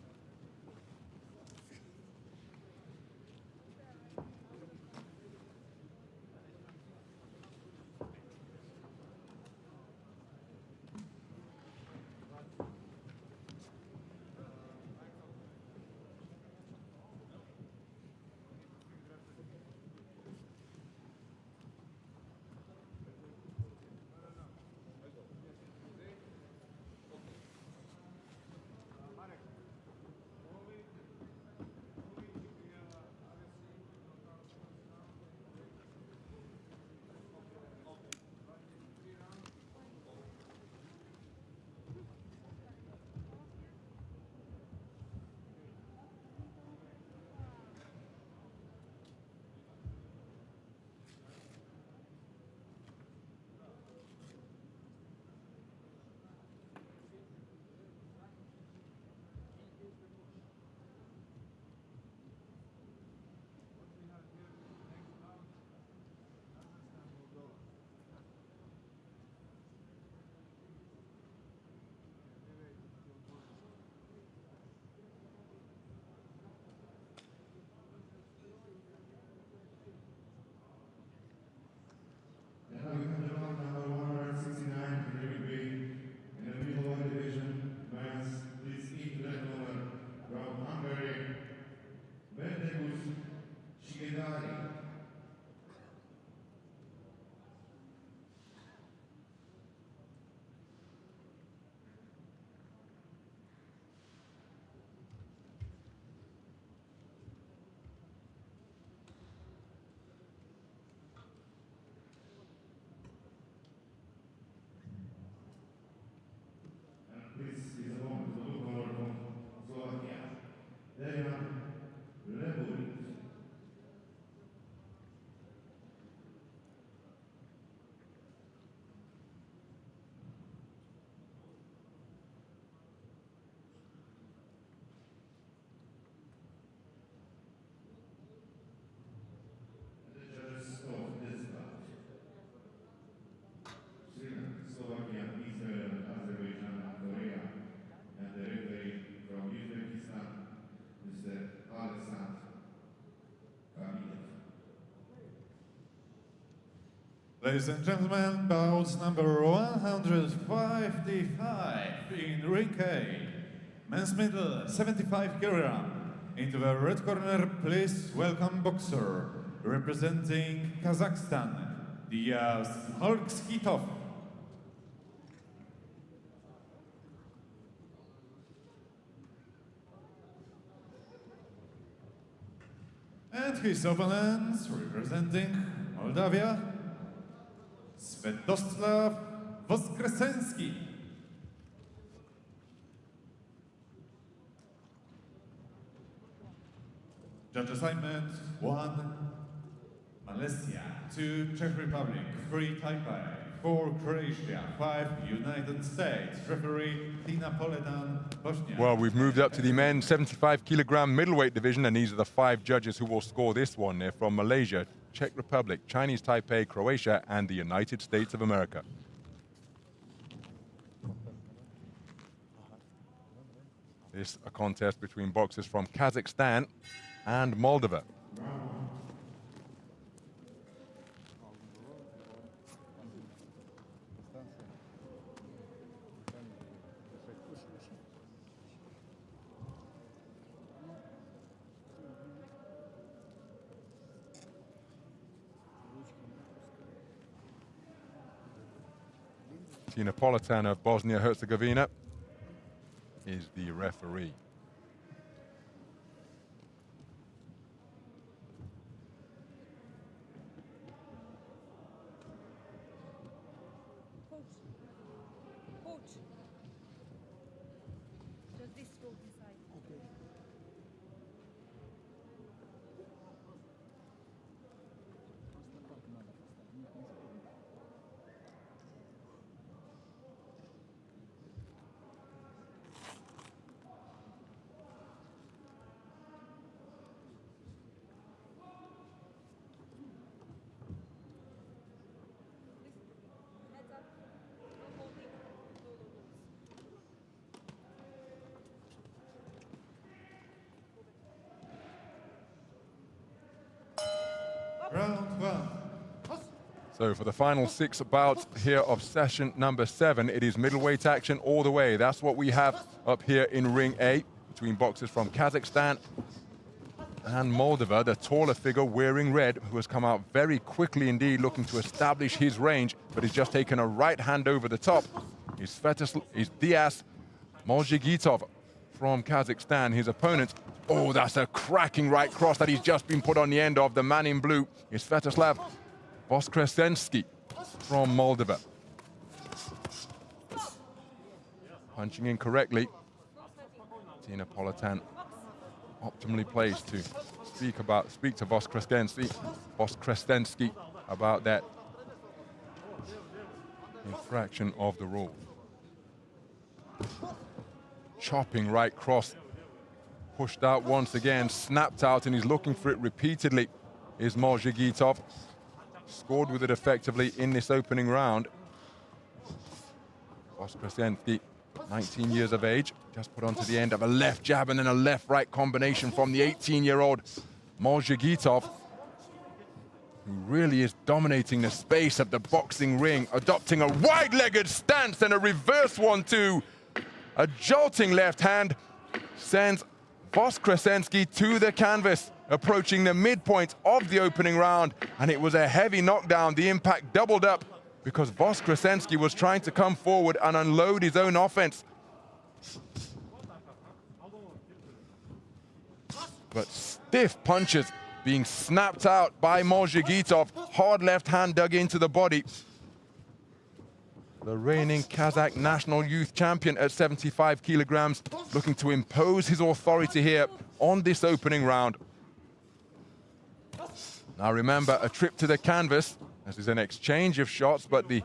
Ladies and gentlemen, bout number 155 in ring K. Men's middle, 75 kg. Into the red corner, please welcome boxer representing Kazakhstan, Młodzieżowe. And his opponents representing Moldavia, Światoslav Voskresenski. Judge assignment 1, Malaysia, 2, Czech Republic, 3, Taipei, 4, Croatia, 5, United States. Referee, Tina Poletan, Bosnia. Well, we've moved up to the men's 75-kilogram middleweight division, and these are the 5 judges who will score this one. They're from Malaysia, Czech Republic, Chinese Taipei, Croatia, and the United States of America. This is a contest between boxers from Kazakhstan and Moldova. Napolitan of Bosnia-Herzegovina is the referee. Coach. Just this rope inside. Okay. Round 1. So for the final 6 bouts here of session number 7, it is middleweight action all the way. That's what we have up here in ring A between boxers from Kazakhstan and Moldova. The taller figure wearing red, who has come out very quickly indeed, looking to establish his range, but he's just taken a right hand over the top. Is Diaz Młodzieżowe from Kazakhstan. His opponent, oh, that's a cracking right cross that he's just been put on the end of. The man in blue is Światoslav Voskresenski from Moldova. Punching in correctly. Tina Poletan optimally placed to speak to Voskresenski about that infraction of the rule. Chopping right cross, pushed out once again, snapped out, and he's looking for it repeatedly, is Młodzieżowe. Scored with it effectively in this opening round. Voskresenski, 19 years of age, just put onto the end of a left jab and then a left-right combination from the 18-year-old Młodzieżowe, who really is dominating the space of the boxing ring, adopting a wide-legged stance and a reverse 1-2. A jolting left hand sends Voskresenski to the canvas, approaching the midpoint of the opening round, and it was a heavy knockdown. The impact doubled up because Voskresenski was trying to come forward and unload his own offense. But stiff punches being snapped out by Młodzieżowe. Hard left hand dug into the body. The reigning Kazakh national youth champion at 75 kilograms, looking to impose his authority here on this opening round. Now remember, a trip to the canvas. This is an exchange of shots, but the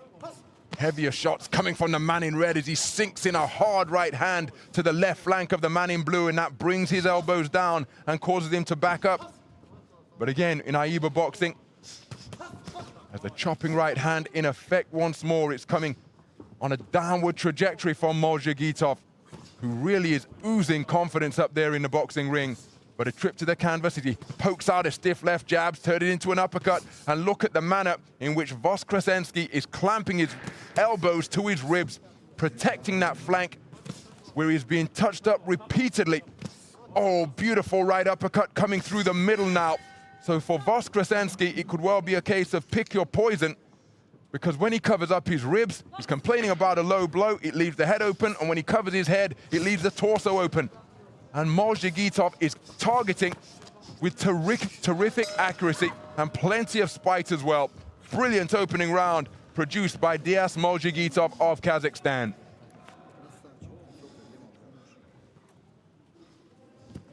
heavier shots coming from the man in red as he sinks in a hard right hand to the left flank of the man in blue, and that brings his elbows down and causes him to back up. But again, in AIBA boxing, as the chopping right hand in effect once more, it's coming on a downward trajectory from Młodzieżowe, who really is oozing confidence up there in the boxing ring. But a trip to the canvas as he pokes out a stiff left jab, turned it into an uppercut, and look at the manner in which Voskresenski is clamping his elbows to his ribs, protecting that flank where he's being touched up repeatedly Oh, beautiful right uppercut coming through the middle now. So for Voskresenski, it could well be a case of pick your poison, because when he covers up his ribs, he's complaining about a low blow, it leaves the head open, and when he covers his head, it leaves the torso open. And Młodzieżowe is targeting with terrific accuracy and plenty of spite as well. Brilliant opening round produced by Dias Młodzieżowe of Kazakhstan.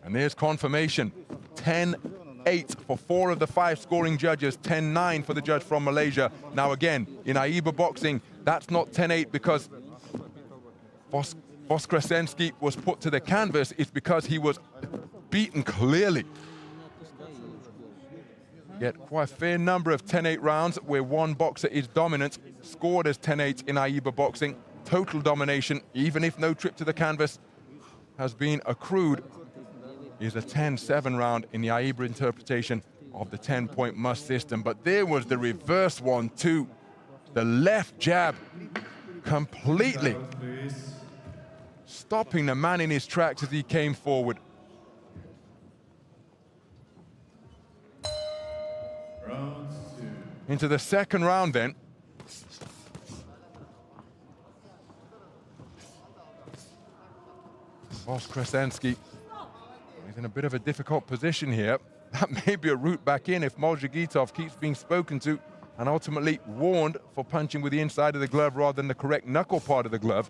And there's confirmation. 10-8 for 4 of the 5 scoring judges, 10-9 for the judge from Malaysia. Now again, in AIBA boxing, that's not 10-8 because Voskresenski was put to the canvas. It's because he was beaten clearly. Yet quite a fair number of 10-8 rounds where one boxer is dominant, scored as 10-8 in AIBA boxing. Total domination, even if no trip to the canvas has been accrued, is a 10-7 round in the AIBA interpretation of the 10-point must system. But there was the reverse one too. The left jab completely stopping the man in his tracks as he came forward. Round 2. Into the second round then. Voskresenski is in a bit of a difficult position here. That may be a route back in if Młodzieżowe keeps being spoken to and ultimately warned for punching with the inside of the glove rather than the correct knuckle part of the glove.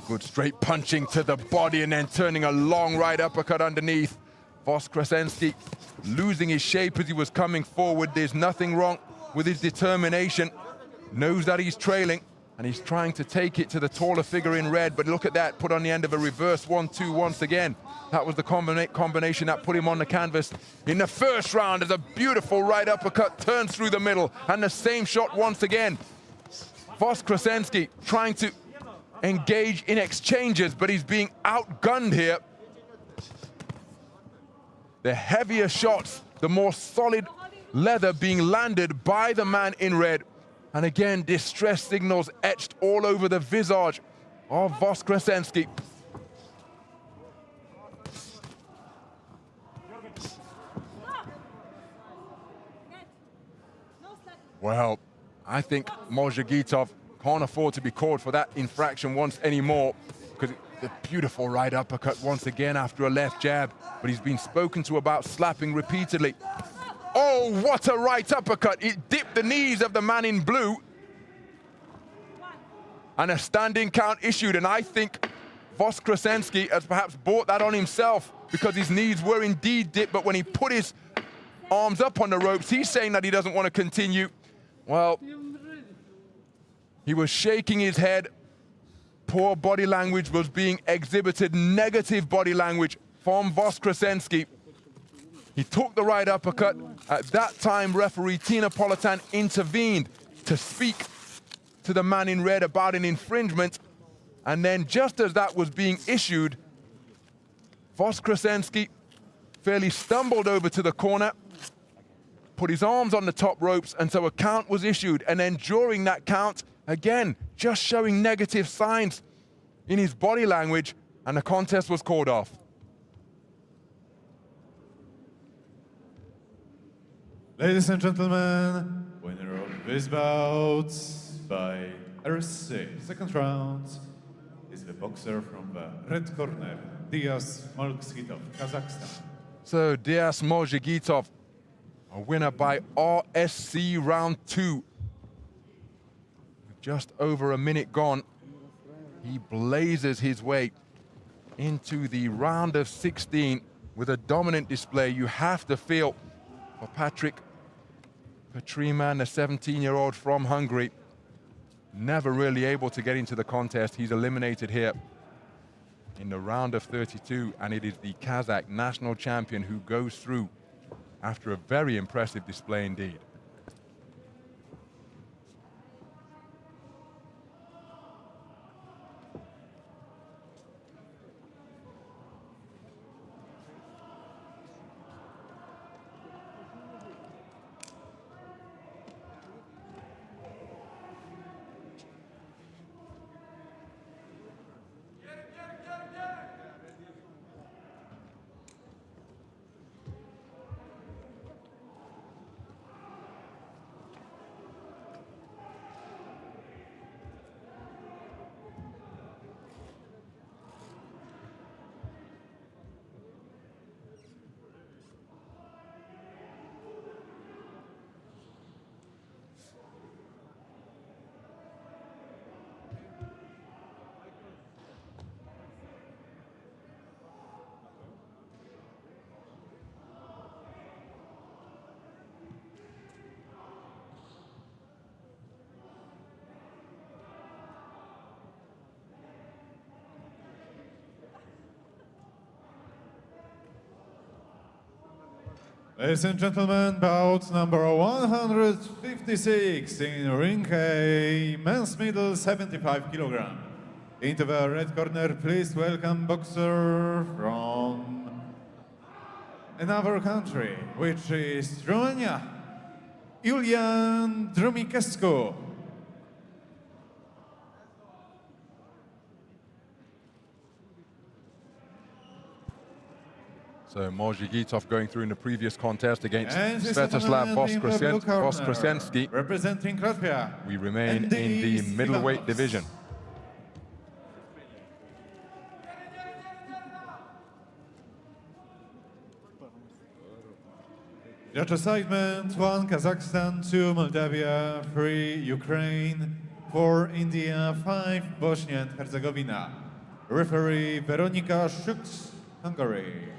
Good straight punching to the body and then turning a long right uppercut underneath. Voskresenski losing his shape as he was coming forward. There's nothing wrong with his determination. Knows that he's trailing and he's trying to take it to the taller figure in red, but look at that, put on the end of a reverse 1-2 once again. That was the combination that put him on the canvas in the first round as a beautiful right uppercut turns through the middle, and the same shot once again. Voskresenski trying to engage in exchanges, but he's being outgunned here. The heavier shots, the more solid leather being landed by the man in red. And again, distress signals etched all over the visage of Voskresenski. Well, I think Młodzieżowe can't afford to be called for that infraction once anymore, because the beautiful right uppercut once again after a left jab, but he's been spoken to about slapping repeatedly. Oh, what a right uppercut. It dipped the knees of the man in blue. And a standing count issued, and I think Voskresenski has perhaps brought that on himself because his knees were indeed dipped, but when he put his arms up on the ropes, he's saying that he doesn't want to continue. Well, he was shaking his head. Poor body language was being exhibited, negative body language from Voskresenski. He took the right uppercut. At that time, referee Tina Politan intervened to speak to the man in red about an infringement. And then just as that was being issued, Voskresenski fairly stumbled over to the corner, put his arms on the top ropes, and so a count was issued. And then during that count, again, just showing negative signs in his body language, and the contest was called off. Ladies and gentlemen, winner of this bout by RSC, second round, is the boxer from the red corner, Dias Młodzieżowe, Kazakhstan. So Dias Młodzieżowe, a winner by RSC round 2. Just over a minute gone, he blazes his way into the round of 16 with a dominant display. You have to feel for Patrick Petriman, a 17-year-old from Hungary, never really able to get into the contest. He's eliminated here in the round of 32, and it is the Kazakh national champion who goes through after a very impressive display indeed. Ladies and gentlemen, bout number 156 in ring A, men's middle 75 kilogram. Into the red corner, please welcome boxer from another country, which is Romania, Iulian Drumicescu. So Młodzieżowe going through in the previous contest against And this Svetoslav opponent in the blue corner, Voskresensky. representing Latvia. We remain And in the these middleweight develops. division. Judge assignment 1 Kazakhstan, 2 Moldavia, 3 Ukraine, 4 India, 5 Bosnia and Herzegovina. Referee Veronika Schuks, Hungary.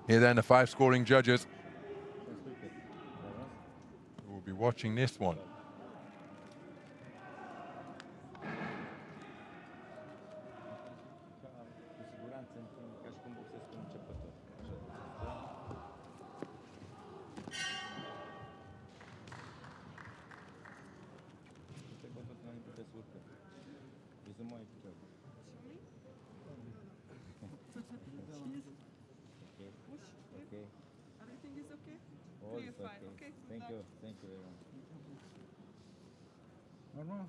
Here then the 5 scoring judges who will be watching this one. Everything is okay? You're fine, okay? Thank you very much. Normal?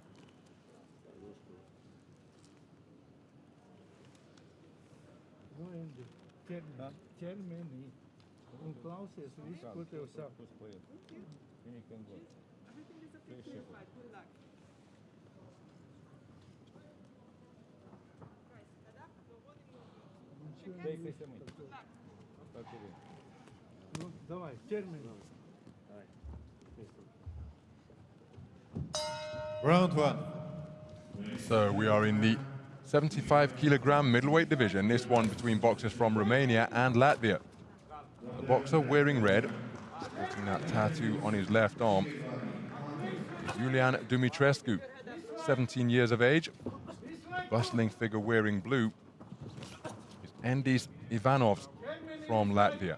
Termini. Klaus je svi skute u sam. Everything is okay, you're fine. Good luck. Ну, давай, термини. Round 1. So we are in the 75 kilogram middleweight division, this one between boxers from Romania and Latvia. The boxer wearing red, sporting that tattoo on his left arm, is Iulian Dumitrescu, 17 years of age. The bustling figure wearing blue is Endis Ivanovs from Latvia.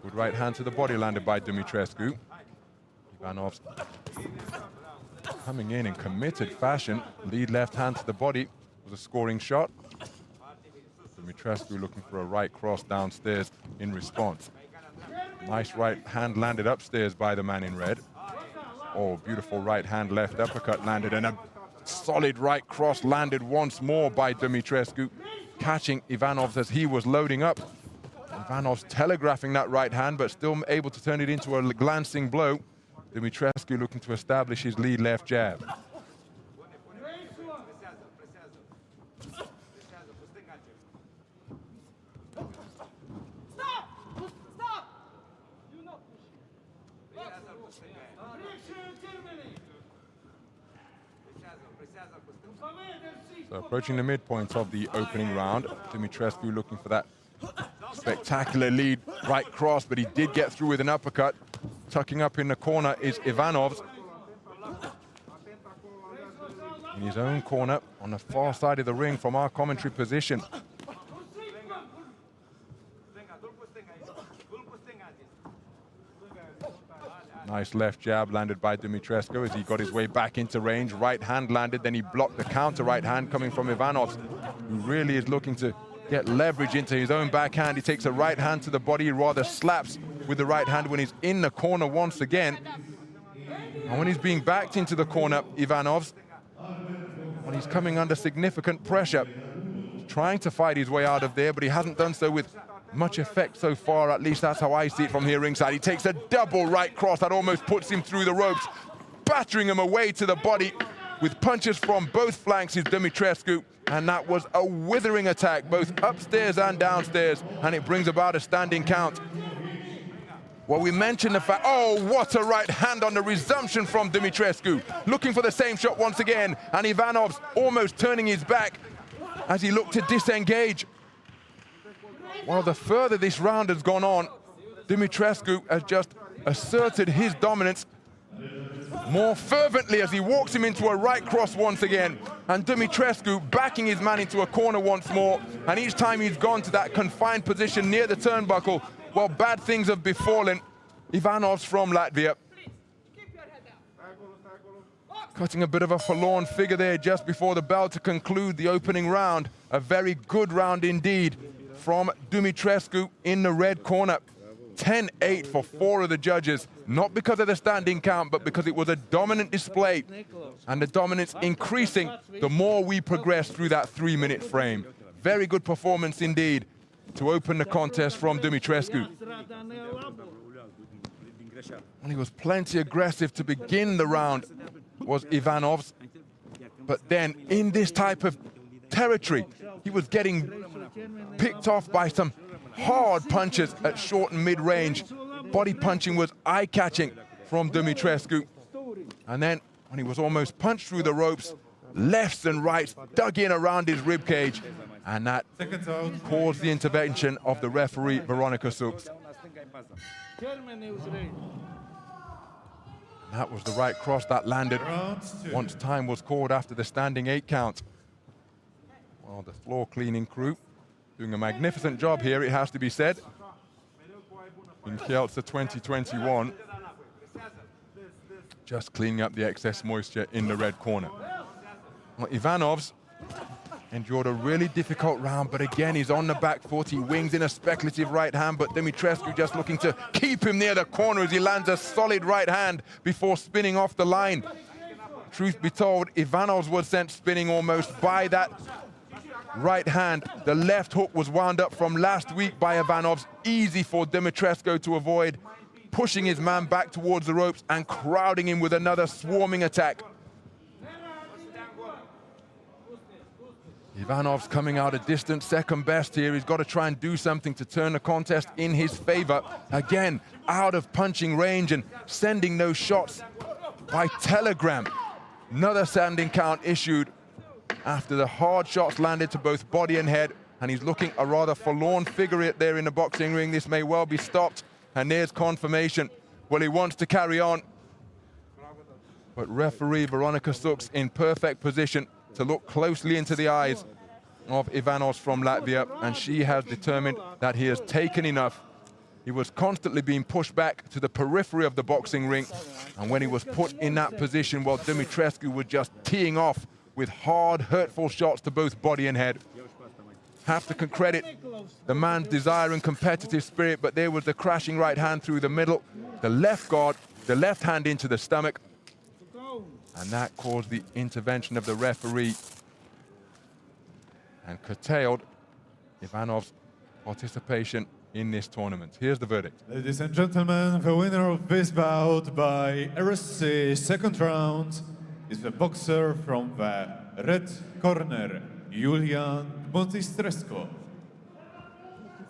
Good right hand to the body landed by Dumitrescu. Ivanovs coming in committed fashion. Lead left hand to the body was a scoring shot. Dumitrescu looking for a right cross downstairs in response. Nice right hand landed upstairs by the man in red. Oh, beautiful right hand left uppercut landed, and a solid right cross landed once more by Dumitrescu, catching Ivanovs as he was loading up. Ivanovs telegraphing that right hand, but still able to turn it into a glancing blow. Dumitrescu looking to establish his lead left jab. So approaching the midpoint of the opening round, Dumitrescu looking for that spectacular lead right cross, but he did get through with an uppercut. Tucking up in the corner is Ivanovs. In his own corner, on the far side of the ring from our commentary position. Nice left jab landed by Dumitrescu as he got his way back into range. Right hand landed, then he blocked the counter right hand coming from Ivanovs, who really is looking to get leverage into his own backhand. He takes a right hand to the body, rather slaps with the right hand when he's in the corner once again. And when he's being backed into the corner, Ivanovs, when he's coming under significant pressure, trying to fight his way out of there, but he hasn't done so with much effect so far. At least that's how I see it from here ringside. He takes a double right cross that almost puts him through the ropes, battering him away to the body with punches from both flanks is Dumitrescu, and that was a withering attack, both upstairs and downstairs, and it brings about a standing count. Well, we mentioned the fact, oh, what a right hand on the resumption from Dumitrescu. Looking for the same shot once again, and Ivanovs almost turning his back as he looked to disengage. Well, the further this round has gone on, Dumitrescu has just asserted his dominance. more fervently as he walks him into a right cross once again. And Dumitrescu backing his man into a corner once more. And each time he's gone to that confined position near the turnbuckle, well, bad things have befallen Ivanovs from Latvia. Cutting a bit of a forlorn figure there just before the bell to conclude the opening round. A very good round indeed from Dumitrescu in the red corner. 10-8 for 4 of the judges, not because of the standing count, but because it was a dominant display. And the dominance increasing the more we progress through that 3-minute frame. Very good performance indeed to open the contest from Dumitrescu. And he was plenty aggressive to begin the round, was Ivanovs. But then in this type of territory, he was getting picked off by some hard punches at short and mid-range. Body punching was eye-catching from Dumitrescu. And then when he was almost punched through the ropes, lefts and rights dug in around his ribcage. And that caused the intervention of the referee, Veronica Suks. That was the right cross that landed once time was called after the standing 8 count. Well, the floor cleaning crew doing a magnificent job here, it has to be said, in Kielce 2021. Just cleaning up the excess moisture in the red corner. Well, Ivanovs endured a really difficult round, but again, he's on the back foot. He wings in a speculative right hand, but Dumitrescu just looking to keep him near the corner as he lands a solid right hand before spinning off the line. Truth be told, Ivanovs was sent spinning almost by that right hand. The left hook was wound up from last week by Ivanovs. Easy for Dumitrescu to avoid, pushing his man back towards the ropes and crowding him with another swarming attack. Ivanovs coming out a distant second best here. He's got to try and do something to turn the contest in his favor. Again, out of punching range and sending those shots by telegram. Another standing count issued after the hard shots landed to both body and head. And he's looking a rather forlorn figure there in the boxing ring. This may well be stopped. And there's confirmation. Well, he wants to carry on. But referee Veronica Suks in perfect position to look closely into the eyes of Ivanovs from Latvia, and she has determined that he has taken enough. He was constantly being pushed back to the periphery of the boxing ring, and when he was put in that position, well, Dumitrescu was just teeing off with hard, hurtful shots to both body and head. Have to credit the man's desire and competitive spirit, but there was the crashing right hand through the middle, the left guard, the left hand into the stomach, and that caused the intervention of the referee and curtailed Ivanov's participation in this tournament. Here's the verdict. Ladies and gentlemen, the winner of this bout by RSC second round is the boxer from the red corner, Julian Dumitrescu.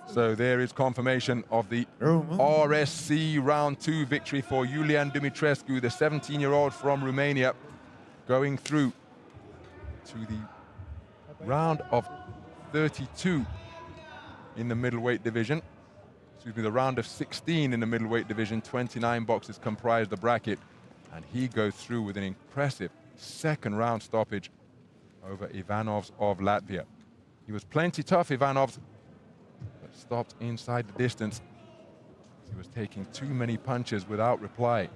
So there is confirmation of the RSC round 2 victory for Julian Dumitrescu, the 17-year-old from Romania, going through to the round of 32 in the middleweight division. Excuse me, the round of 16 in the middleweight division. 29 boxers comprise the bracket, and he goes through with an impressive second round stoppage over Ivanovs of Latvia. He was plenty tough, Ivanovs, but stopped inside the distance. He was taking too many punches without reply.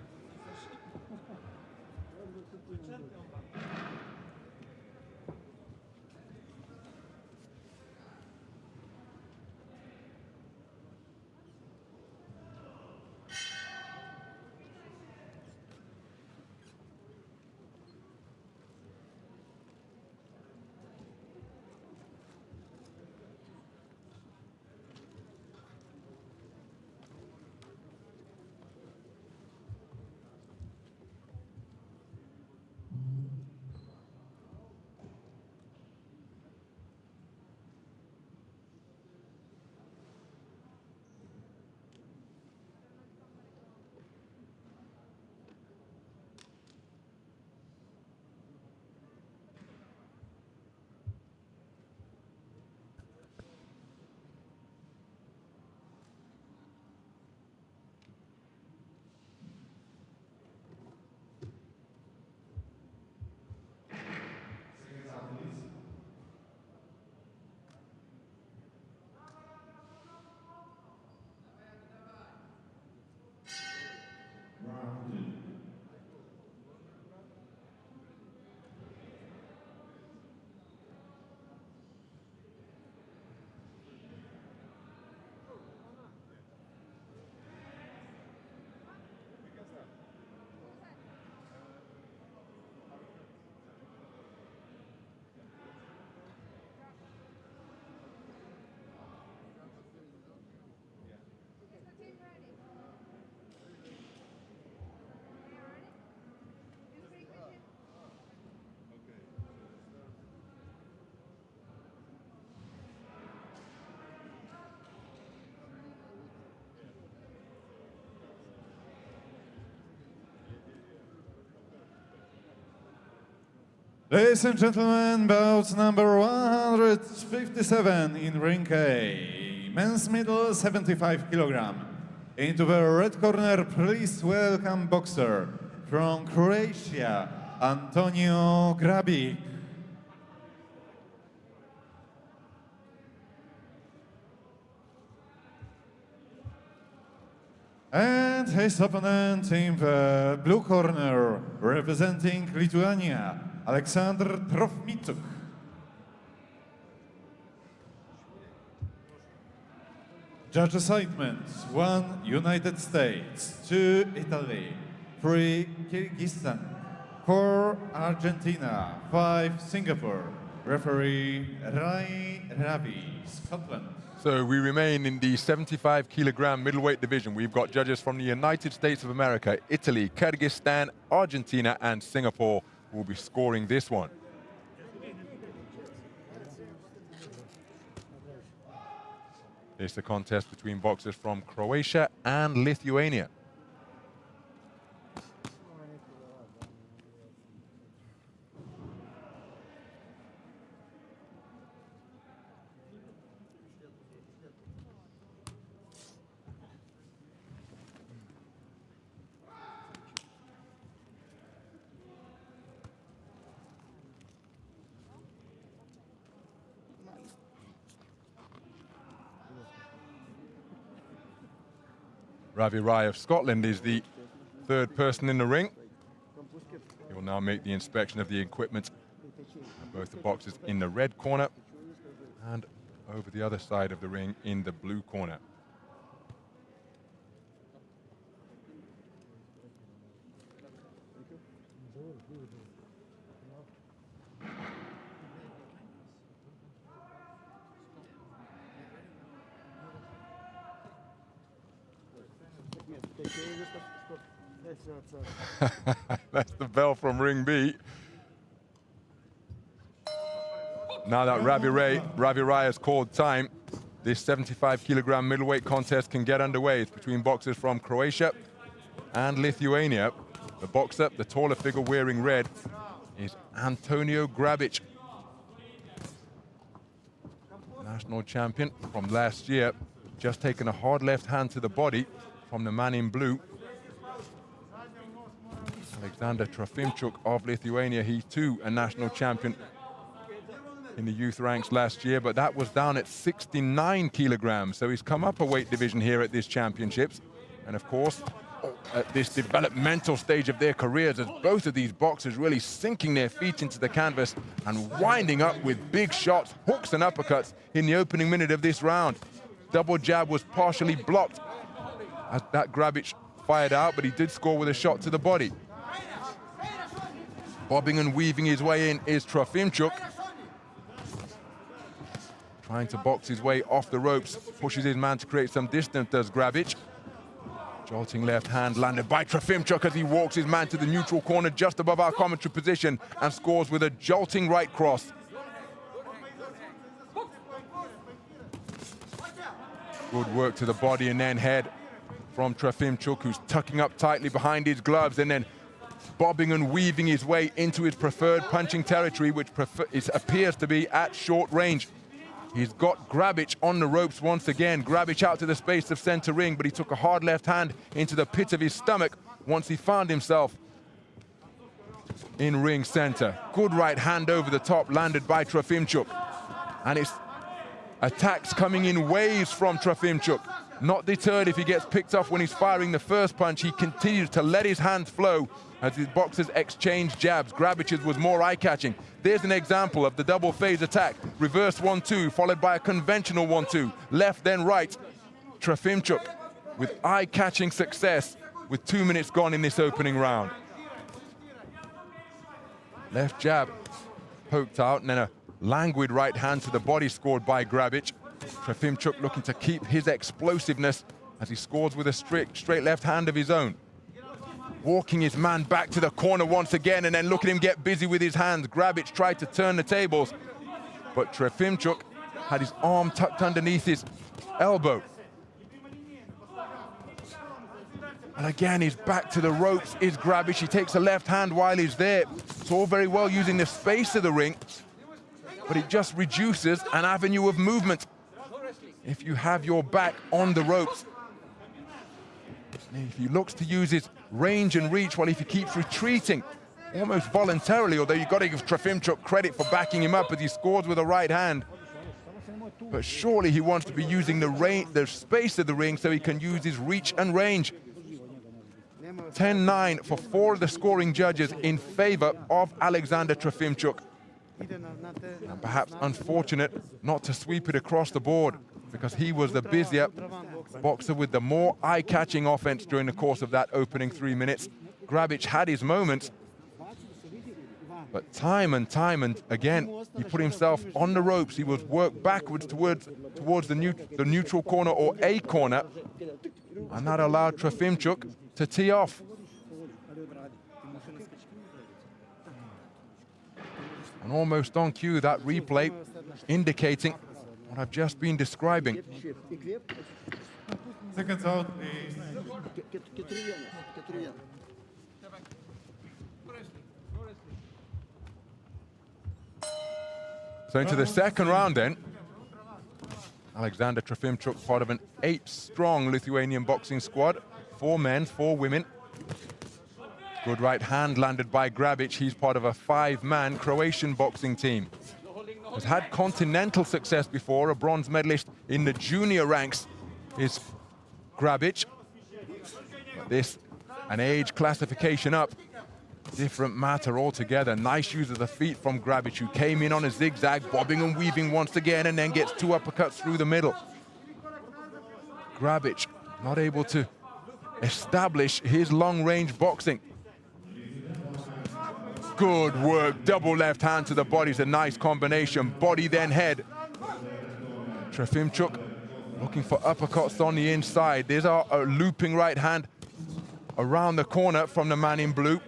Ladies and gentlemen, bout number 157 in ring A, men's middle 75 kg. Into the red corner, please welcome boxer from Croatia, Antonio Grabic. And his opponent in the blue corner, representing Lithuania, Aleksander Trofimczuk. Judge assignments: 1 United States, 2 Italy, 3 Kyrgyzstan, 4 Argentina, 5 Singapore. Referee Rai Ravi, Scotland. So we remain in the 75 kilogram middleweight division. We've got judges from the United States of America, Italy, Kyrgyzstan, Argentina, and Singapore who will be scoring this one. It's the contest between boxers from Croatia and Lithuania. Ravi Rai of Scotland is the third person in the ring. He will now make the inspection of the equipment of both the boxers in the red corner and over the other side of the ring in the blue corner. That's the bell from ring B. Now that Ravi Rai has called time, this 75 kilogram middleweight contest can get underway. It's between boxers from Croatia and Lithuania. The boxer, the taller figure wearing red, is Antonio Grabic, national champion from last year. Just taken a hard left hand to the body from the man in blue, Aleksander Trofimczuk of Lithuania. He too a national champion in the youth ranks last year, but that was down at 69 kilograms. So he's come up a weight division here at this championships. And of course, at this developmental stage of their careers, as both of these boxers really sinking their feet into the canvas and winding up with big shots, hooks and uppercuts in the opening minute of this round. Double jab was partially blocked as that Grabic fired out, but he did score with a shot to the body. Bobbing and weaving his way in is Trofimczuk. Trying to box his way off the ropes, pushes his man to create some distance, does Grabic. Jolting left hand landed by Trofimczuk as he walks his man to the neutral corner just above our commentary position and scores with a jolting right cross. Good work to the body and then head from Trofimczuk, who's tucking up tightly behind his gloves and then bobbing and weaving his way into his preferred punching territory, which appears to be at short range. He's got Grabic on the ropes once again. Grabic out to the space of center ring, but he took a hard left hand into the pit of his stomach once he found himself in ring center. Good right hand over the top landed by Trofimczuk. And it's attacks coming in waves from Trofimczuk. Not deterred if he gets picked off when he's firing the first punch. He continues to let his hands flow as his boxers exchange jabs. Grabic's was more eye-catching. There's an example of the double phase attack. Reverse 1-2 followed by a conventional 1-2. Left then right. Trofimczuk with eye-catching success with 2 minutes gone in this opening round. Left jab poked out and then a languid right hand to the body scored by Grabic. Trofimczuk looking to keep his explosiveness as he scores with a straight left hand of his own. Walking his man back to the corner once again and then look at him get busy with his hands. Grabic tried to turn the tables, but Trofimczuk had his arm tucked underneath his elbow. And again, he's back to the ropes, is Grabic. He takes a left hand while he's there. It's all very well using the space of the ring, but it just reduces an avenue of movement if you have your back on the ropes. And if he looks to use his range and reach, well, if he keeps retreating, almost voluntarily, although you've got to give Trofimchuk credit for backing him up as he scores with a right hand. But surely he wants to be using the space of the ring so he can use his reach and range. 10-9 for 4 of the scoring judges in favor of Alexander Trofimchuk. And perhaps unfortunate not to sweep it across the board, because he was the busier boxer with the more eye-catching offense during the course of that opening 3 minutes. Grabic had his moments, but time and again, he put himself on the ropes. He was worked backwards towards the neutral corner or a corner, and that allowed Trofimchuk to tee off. And almost on cue, that replay indicating what I've just been describing. Seconds out, please. So into the second round then. Alexander Trofimchuk, part of an 8-strong Lithuanian boxing squad. 4 men, 4 women. Good right hand landed by Grabic. He's part of a 5-man Croatian boxing team. Has had continental success before. A bronze medalist in the junior ranks is Grabic. But this, an age classification up, different matter altogether. Nice use of the feet from Grabic, who came in on a zigzag, bobbing and weaving once again, and then gets 2 uppercuts through the middle. Grabic not able to establish his long-range boxing. Good work, double left hand to the body. It's a nice combination, body then head. Trofimchuk looking for uppercuts on the inside. There's a looping right hand around the corner from the man in blue.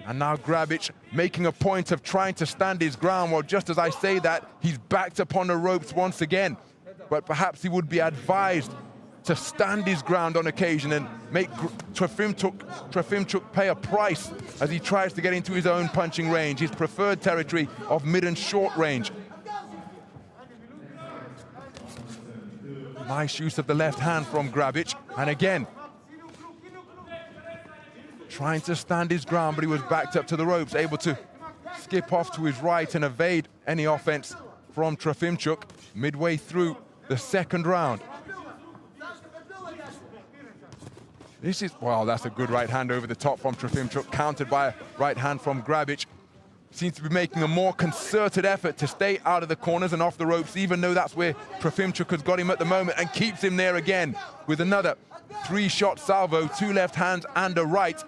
And now Grabic making a point of trying to stand his ground. Well, just as I say that, he's backed upon the ropes once again. But perhaps he would be advised to stand his ground on occasion and make Trofimchuk pay a price as he tries to get into his own punching range, his preferred territory of mid and short range. Nice use of the left hand from Grabic, and again, trying to stand his ground, but he was backed up to the ropes, able to skip off to his right and evade any offense from Trofimchuk midway through the second round. This is, well, that's a good right hand over the top from Trofimchuk, countered by a right hand from Grabic. Seems to be making a more concerted effort to stay out of the corners and off the ropes, even though that's where Trofimchuk has got him at the moment, and keeps him there again with another 3-shot salvo, 2 left hands and a right.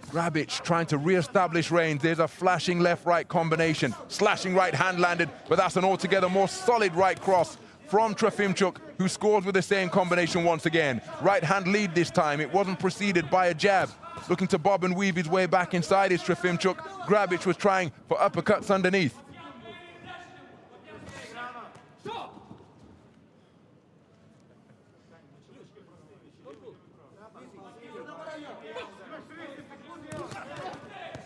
Grabic trying to re-establish range. There's a flashing left-right combination. Slashing right hand landed, but that's an altogether more solid right cross from Trofimchuk, who scores with the same combination once again. Right hand lead this time. It wasn't preceded by a jab. Looking to bob and weave his way back inside is Trofimchuk. Grabic was trying for uppercuts underneath.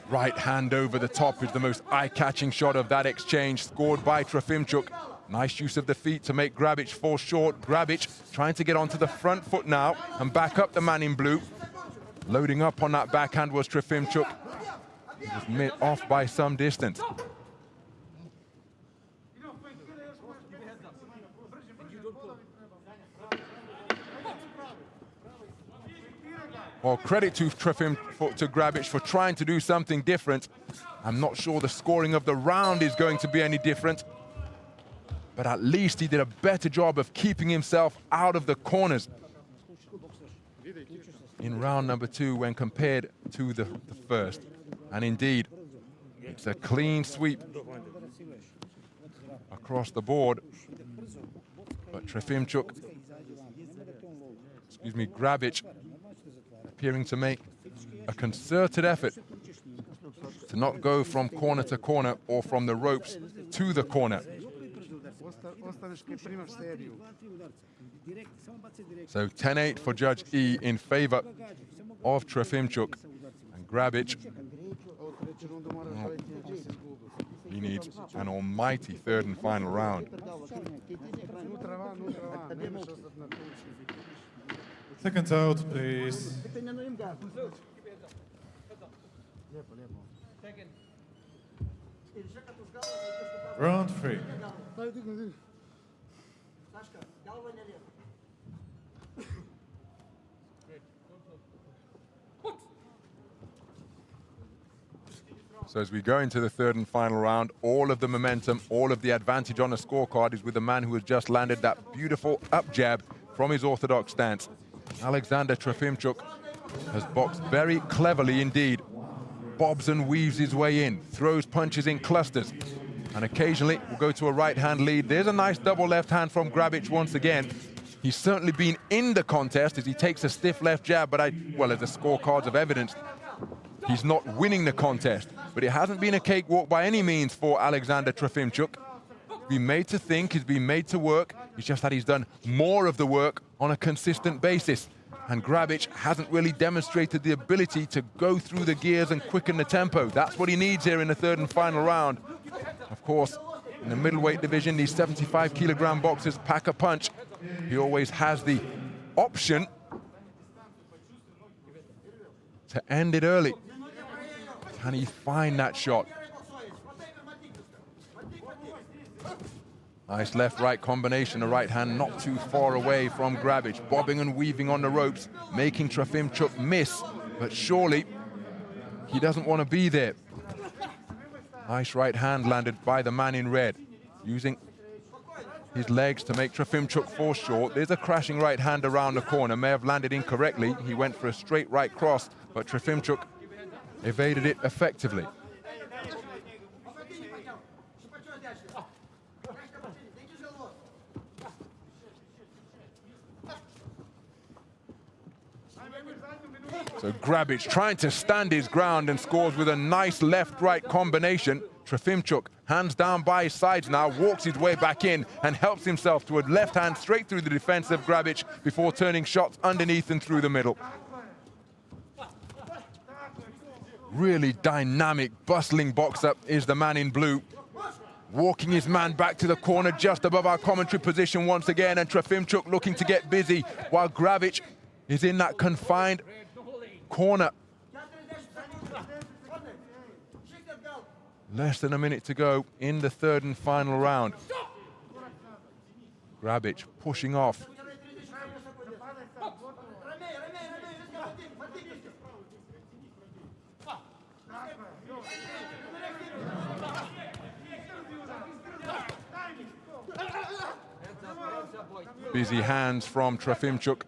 Right hand over the top is the most eye-catching shot of that exchange, scored by Trofimchuk. Nice use of the feet to make Grabic fall short. Grabic trying to get onto the front foot now and back up the man in blue. Loading up on that backhand was Trofimchuk. He was off by some distance. Well, credit to Grabic for trying to do something different. I'm not sure the scoring of the round is going to be any different, but at least he did a better job of keeping himself out of the corners in round number 2 when compared to the first. And indeed, it's a clean sweep across the board. But Trofimchuk, Grabic, appearing to make a concerted effort to not go from corner to corner or from the ropes to the corner. Ostaneš kaj primaš seriju. So 10-8 for Judge E in favor of Trofimchuk. And Grabic, he needs an almighty third and final round. Seconds out, please. Round 3. So as we go into the third and final round, all of the momentum, all of the advantage on the scorecard is with the man who has just landed that beautiful up jab from his orthodox stance. Alexander Trofimchuk has boxed very cleverly indeed. Bobs and weaves his way in, throws punches in clusters, and occasionally will go to a right-hand lead. There's a nice double left hand from Grabic once again. He's certainly been in the contest as he takes a stiff left jab, but as the scorecards have evidenced, he's not winning the contest. But it hasn't been a cakewalk by any means for Alexander Trofimchuk. He's been made to think, he's been made to work. It's just that he's done more of the work on a consistent basis. And Grabic hasn't really demonstrated the ability to go through the gears and quicken the tempo. That's what he needs here in the third and final round. Of course, in the middleweight division, these 75-kilogram boxers pack a punch. He always has the option to end it early. Can he find that shot? Nice left-right combination, a right hand not too far away from Grabic, bobbing and weaving on the ropes, making Trofimchuk miss, but surely he doesn't want to be there. Nice right hand landed by the man in red, using his legs to make Trofimchuk fall short. There's a crashing right hand around the corner, may have landed incorrectly. He went for a straight right cross, but Trofimchuk evaded it effectively. So Grabic trying to stand his ground and scores with a nice left-right combination. Trofimchuk, hands down by his sides now, walks his way back in and helps himself to a left hand straight through the defense of Grabic before turning shots underneath and through the middle. Really dynamic, bustling boxer is the man in blue. Walking his man back to the corner just above our commentary position once again, and Trofimchuk looking to get busy while Grabic is in that confined corner. Less than a minute to go in the third and final round. Grabic pushing off. Busy hands from Trofimchuk.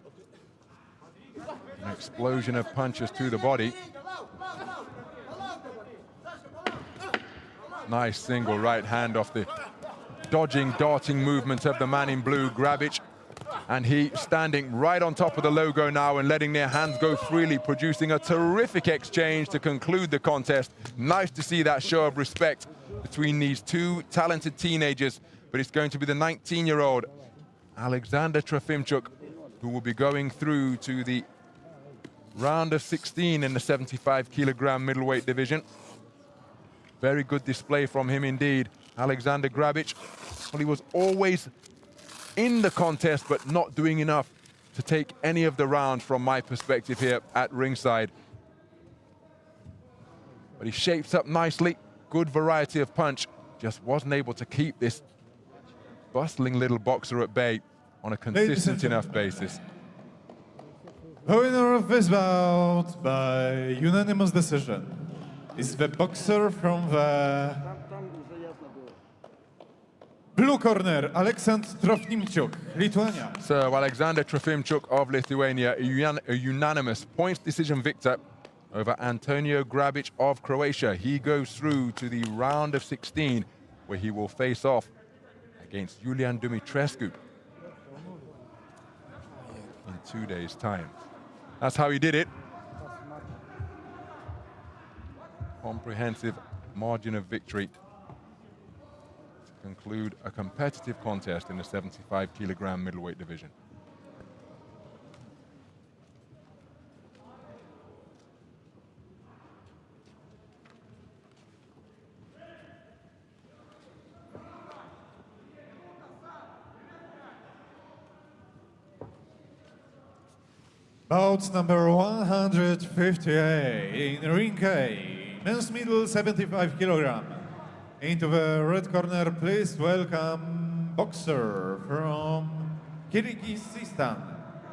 An explosion of punches to the body. Nice single right hand off the dodging, darting movement of the man in blue, Grabic. And he standing right on top of the logo now and letting their hands go freely, producing a terrific exchange to conclude the contest. Nice to see that show of respect between these two talented teenagers, but it's going to be the 19-year-old Alexander Trofimchuk who will be going through to the round of 16 in the 75-kilogram middleweight division. Very good display from him indeed. Alexander Grabic, well, he was always in the contest, but not doing enough to take any of the rounds from my perspective here at ringside. But he shapes up nicely, good variety of punch, just wasn't able to keep this bustling little boxer at bay on a consistent enough basis. The winner of this bout by unanimous decision is the boxer from the blue corner, Alexander Trofimchuk, Lithuania. So Alexander Trofimchuk of Lithuania, a unanimous points decision victor over Antonio Grabic of Croatia. He goes through to the round of 16, where he will face off against Julian Dumitrescu in 2 days' time. That's how he did it. Comprehensive margin of victory to conclude a competitive contest in the 75-kilogram middleweight division. Bout number 158 in ring A, men's middle 75 kilogram. Into the red corner, please welcome boxer from Kyrgyzstan,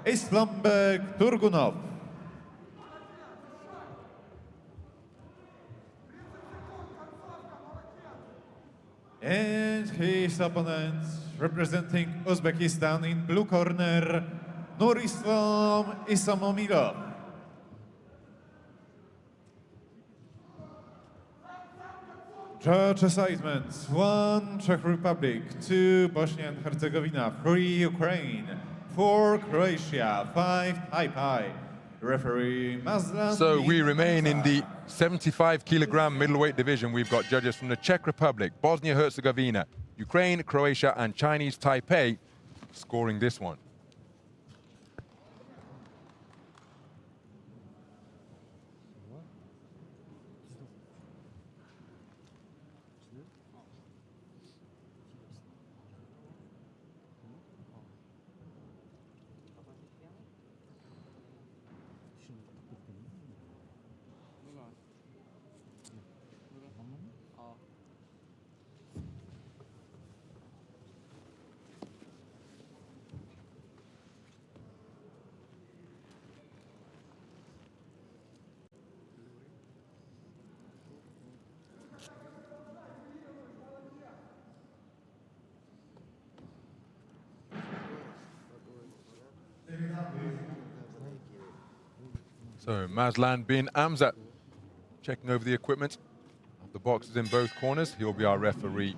Islambek Turgunov. And his opponent, representing Uzbekistan in blue corner, Nurislam Islamomilov. Judge assignments: 1 Czech Republic, 2 Bosnia and Herzegovina, 3 Ukraine, 4 Croatia, 5 Taipei. Referee Mazlan. So we remain in the 75-kilogram middleweight division. We've got judges from the Czech Republic, Bosnia-Herzegovina, Ukraine, Croatia, and Chinese Taipei scoring this one. So Mazlan bin Amzat checking over the equipment of the boxers in both corners. He'll be our referee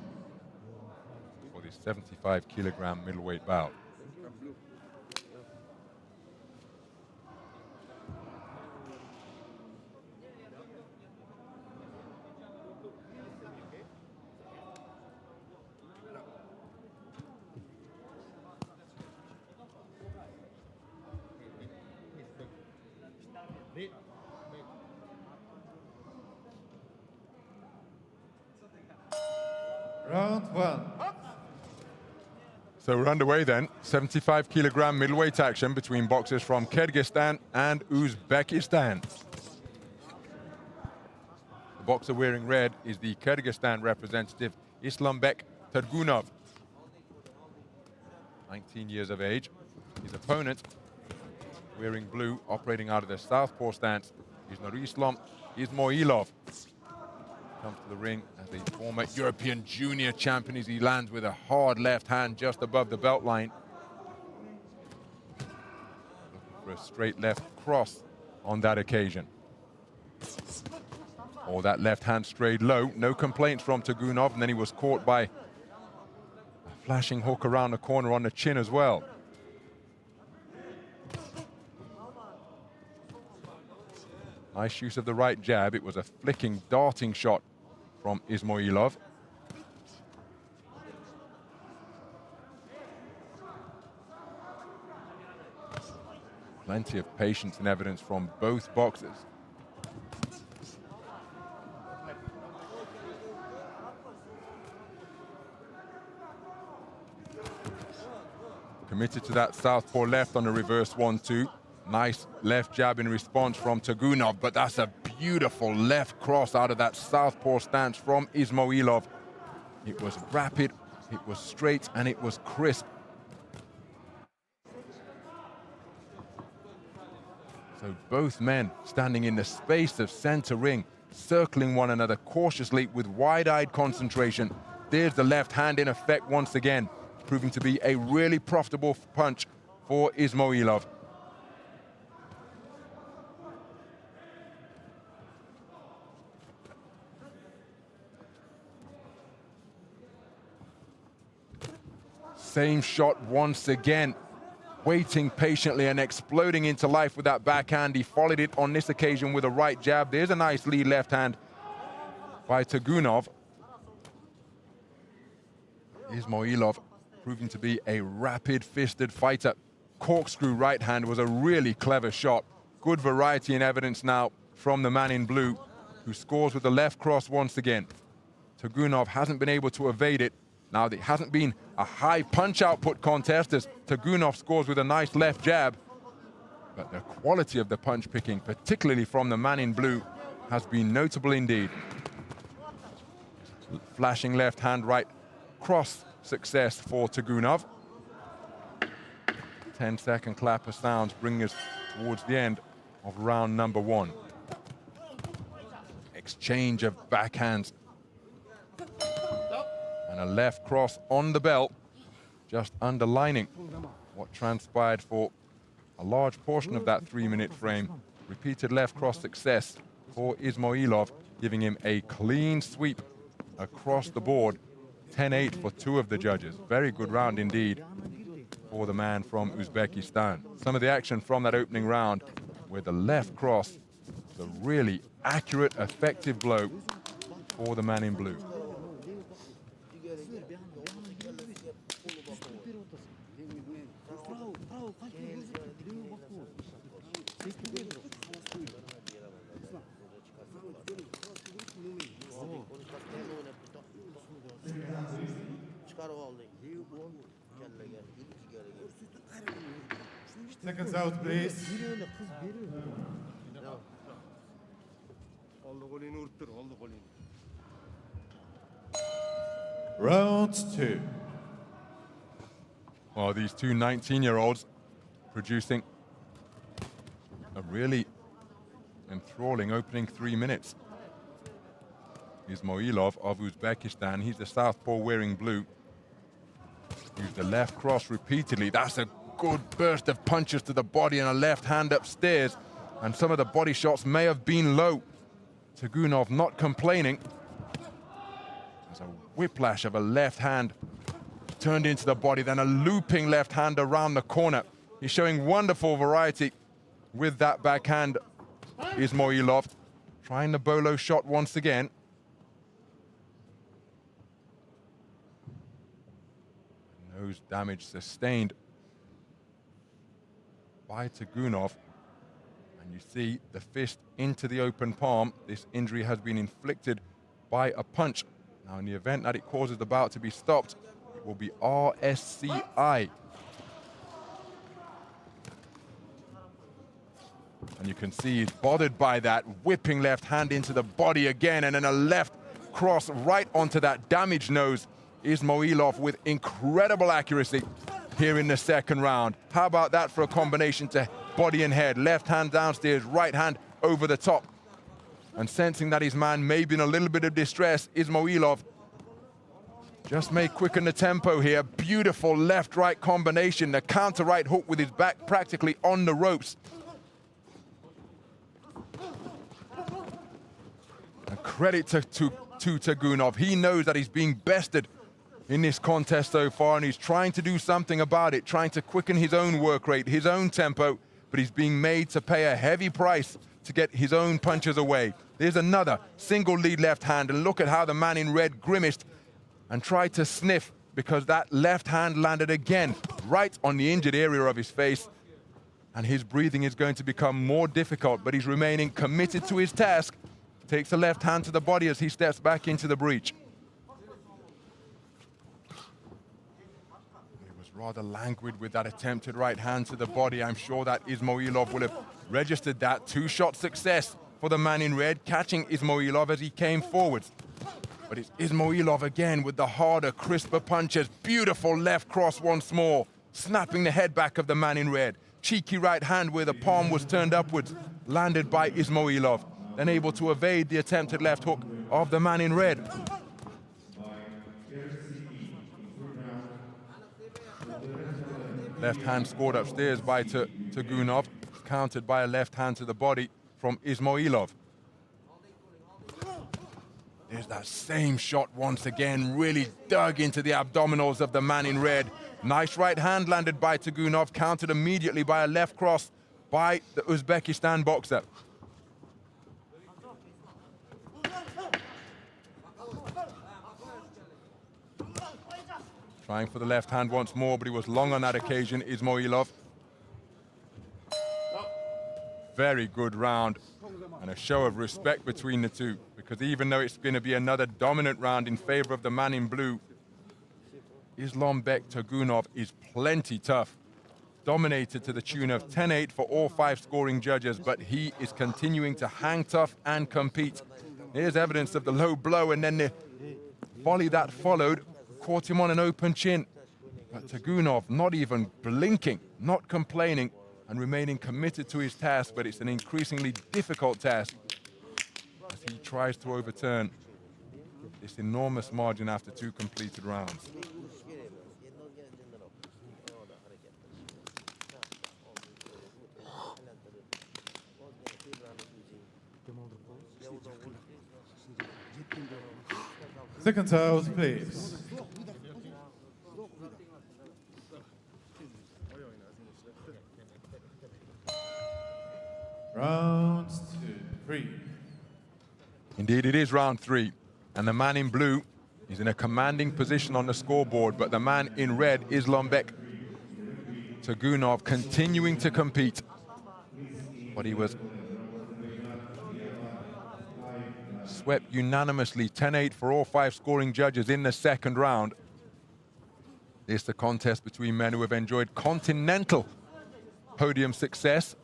for this 75-kilogram middleweight bout. Round 1. So we're underway then. 75-kilogram middleweight action between boxers from Kyrgyzstan and Uzbekistan. The boxer wearing red is the Kyrgyzstan representative Islambek Turgunov, 19 years of age. His opponent, wearing blue, operating out of the southpaw stance, is Nurislam Ismoilov. Comes to the ring as a former European junior champion as he lands with a hard left hand just above the belt line. Looking for a straight left cross on that occasion. Oh, that left hand strayed low. No complaints from Turgunov, and then he was caught by a flashing hook around the corner on the chin as well. Nice use of the right jab. It was a flicking, darting shot from Ismoilov. Plenty of patience and evidence from both boxers. Committed to that southpaw left on the reverse 1-2. Nice left jab in response from Turgunov, but that's a beautiful left cross out of that southpaw stance from Ismoilov. It was rapid, it was straight, and it was crisp. So both men standing in the space of center ring, circling one another cautiously with wide-eyed concentration. There's the left hand in effect once again, proving to be a really profitable punch for Ismoilov. Same shot once again, waiting patiently and exploding into life with that backhand. He followed it on this occasion with a right jab. There's a nice lead left hand by Turgunov. Ismailov proving to be a rapid-fisted fighter. Corkscrew right hand was a really clever shot. Good variety in evidence now from the man in blue, who scores with the left cross once again. Tagunov hasn't been able to evade it. Now, it hasn't been a high punch output contest as Tagunov scores with a nice left jab. But the quality of the punch picking, particularly from the man in blue, has been notable indeed. Flashing left hand right cross success for Tagunov. 10-second clapper sounds bring us towards the end of round number 1. Exchange of backhands. And a left cross on the belt, just underlining what transpired for a large portion of that 3-minute frame. Repeated left cross success for Ismailov, giving him a clean sweep across the board. 10-8 for 2 of the judges. Very good round indeed for the man from Uzbekistan. Some of the action from that opening round with the left cross, the really accurate, effective blow for the man in blue. Seconds out, please. Round 2. Well, these two 19-year-olds producing a really enthralling opening 3 minutes. Ismailov of Uzbekistan, he's the southpaw wearing blue. Used the left cross repeatedly. That's a good burst of punches to the body and a left hand upstairs. And some of the body shots may have been low. Tagunov not complaining. There's a whiplash of a left hand turned into the body, then a looping left hand around the corner. He's showing wonderful variety with that backhand. Ismailov trying the bolo shot once again. Nose damage sustained by Tagunov. And you see the fist into the open palm. This injury has been inflicted by a punch. Now, in the event that it causes the bout to be stopped, it will be RSCI. And you can see he's bothered by that, whipping left hand into the body again, and then a left cross right onto that damaged nose. Ismailov with incredible accuracy here in the second round. How about that for a combination to body and head? Left hand downstairs, right hand over the top. And sensing that his man may be in a little bit of distress, Ismailov just may quicken the tempo here. Beautiful left-right combination. The counter-right hook with his back practically on the ropes. And credit to Tagunov. He knows that he's being bested in this contest so far, and he's trying to do something about it, trying to quicken his own work rate, his own tempo, but he's being made to pay a heavy price to get his own punches away. There's another single lead left hand, and look at how the man in red grimaced and tried to sniff, because that left hand landed again right on the injured area of his face, and his breathing is going to become more difficult, but he's remaining committed to his task. Takes the left hand to the body as he steps back into the breach. He was rather languid with that attempted right hand to the body. I'm sure that Ismailov will have registered that. 2-shot success for the man in red, catching Ismailov as he came forwards. But it's Ismailov again with the harder, crisper punches. Beautiful left cross once more, snapping the head back of the man in red. Cheeky right hand where the palm was turned upwards, landed by Ismailov, then able to evade the attempted left hook of the man in red. Left hand scored upstairs by Tagunov, countered by a left hand to the body from Ismailov. There's that same shot once again, really dug into the abdominals of the man in red. Nice right hand landed by Tagunov, countered immediately by a left cross by the Uzbekistan boxer. Trying for the left hand once more, but he was long on that occasion, Ismailov. Very good round and a show of respect between the two, because even though it's going to be another dominant round in favor of the man in blue, Islombek Tagunov is plenty tough. Dominated to the tune of 10-8 for all 5 scoring judges, but he is continuing to hang tough and compete. Here's evidence of the low blow, and then the volley that followed caught him on an open chin. But Tagunov not even blinking, not complaining, and remaining committed to his task, but it's an increasingly difficult task as he tries to overturn this enormous margin after 2 completed rounds. Seconds out, please. Round 3. Indeed, it is round 3, and the man in blue is in a commanding position on the scoreboard, but the man in red, Islombek Tagunov, continuing to compete. But he was swept unanimously, 10-8 for all 5 scoring judges in the second round. This is the contest between men who have enjoyed continental podium success.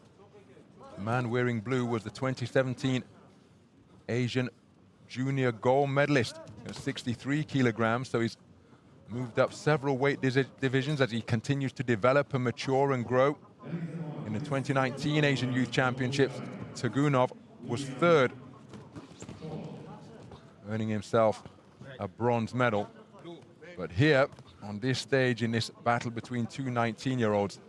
The man wearing blue was the 2017 Asian junior gold medalist at 63 kilograms, so he's moved up several weight divisions as he continues to develop and mature and grow. In the 2019 Asian Youth Championships, Tagunov was 3rd, earning himself a bronze medal. But here, on this stage, in this battle between 2 19-year-olds,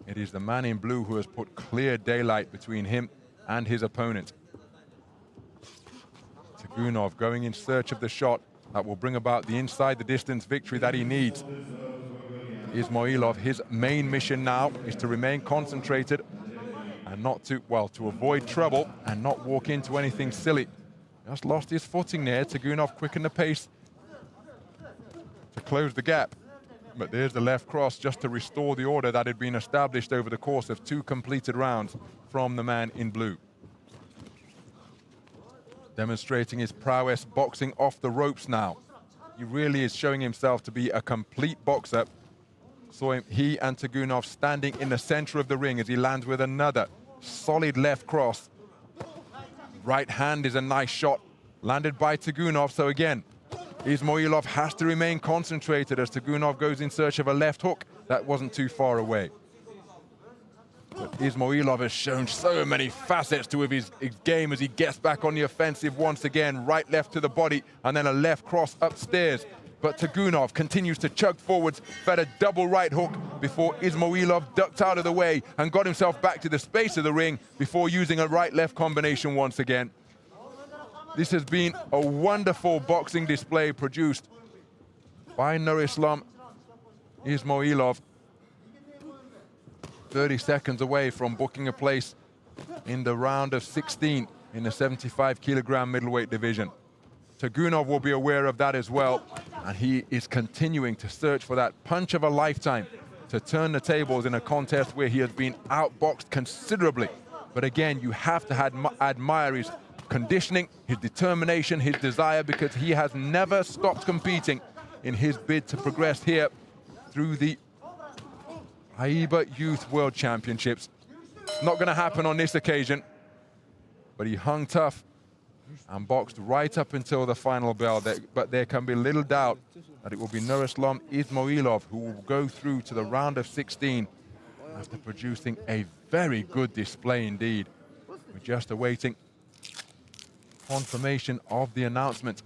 it is the man in blue who has put clear daylight between him and his opponent. Tagunov going in search of the shot that will bring about the inside the distance victory that he needs. Ismailov, his main mission now is to remain concentrated and not to, well, to avoid trouble and not walk into anything silly. Just lost his footing there. Tagunov quickened the pace to close the gap. But there's the left cross just to restore the order that had been established over the course of 2 completed rounds from the man in blue. Demonstrating his prowess boxing off the ropes now. He really is showing himself to be a complete boxer. Saw he and Tagunov standing in the center of the ring as he lands with another solid left cross. Right hand is a nice shot, landed by Tagunov. So again, Ismailov has to remain concentrated as Tagunov goes in search of a left hook that wasn't too far away. But Ismailov has shown so many facets to his game as he gets back on the offensive once again. Right, left to the body, and then a left cross upstairs. But Tagunov continues to chug forwards, fed a double right hook before Ismailov ducked out of the way and got himself back to the space of the ring before using a right-left combination once again. This has been a wonderful boxing display produced by Nurislam Ismailov. 30 seconds away from booking a place in the round of 16 in the 75-kilogram middleweight division. Tagunov will be aware of that as well, and he is continuing to search for that punch of a lifetime to turn the tables in a contest where he has been outboxed considerably. But again, you have to admire his conditioning, his determination, his desire, because he has never stopped competing in his bid to progress here through the AIBA Youth World Championships. It's not going to happen on this occasion, but he hung tough and boxed right up until the final bell. But there can be little doubt that it will be Nurislam Ismailov who will go through to the round of 16 after producing a very good display indeed. We're just awaiting confirmation of the announcement.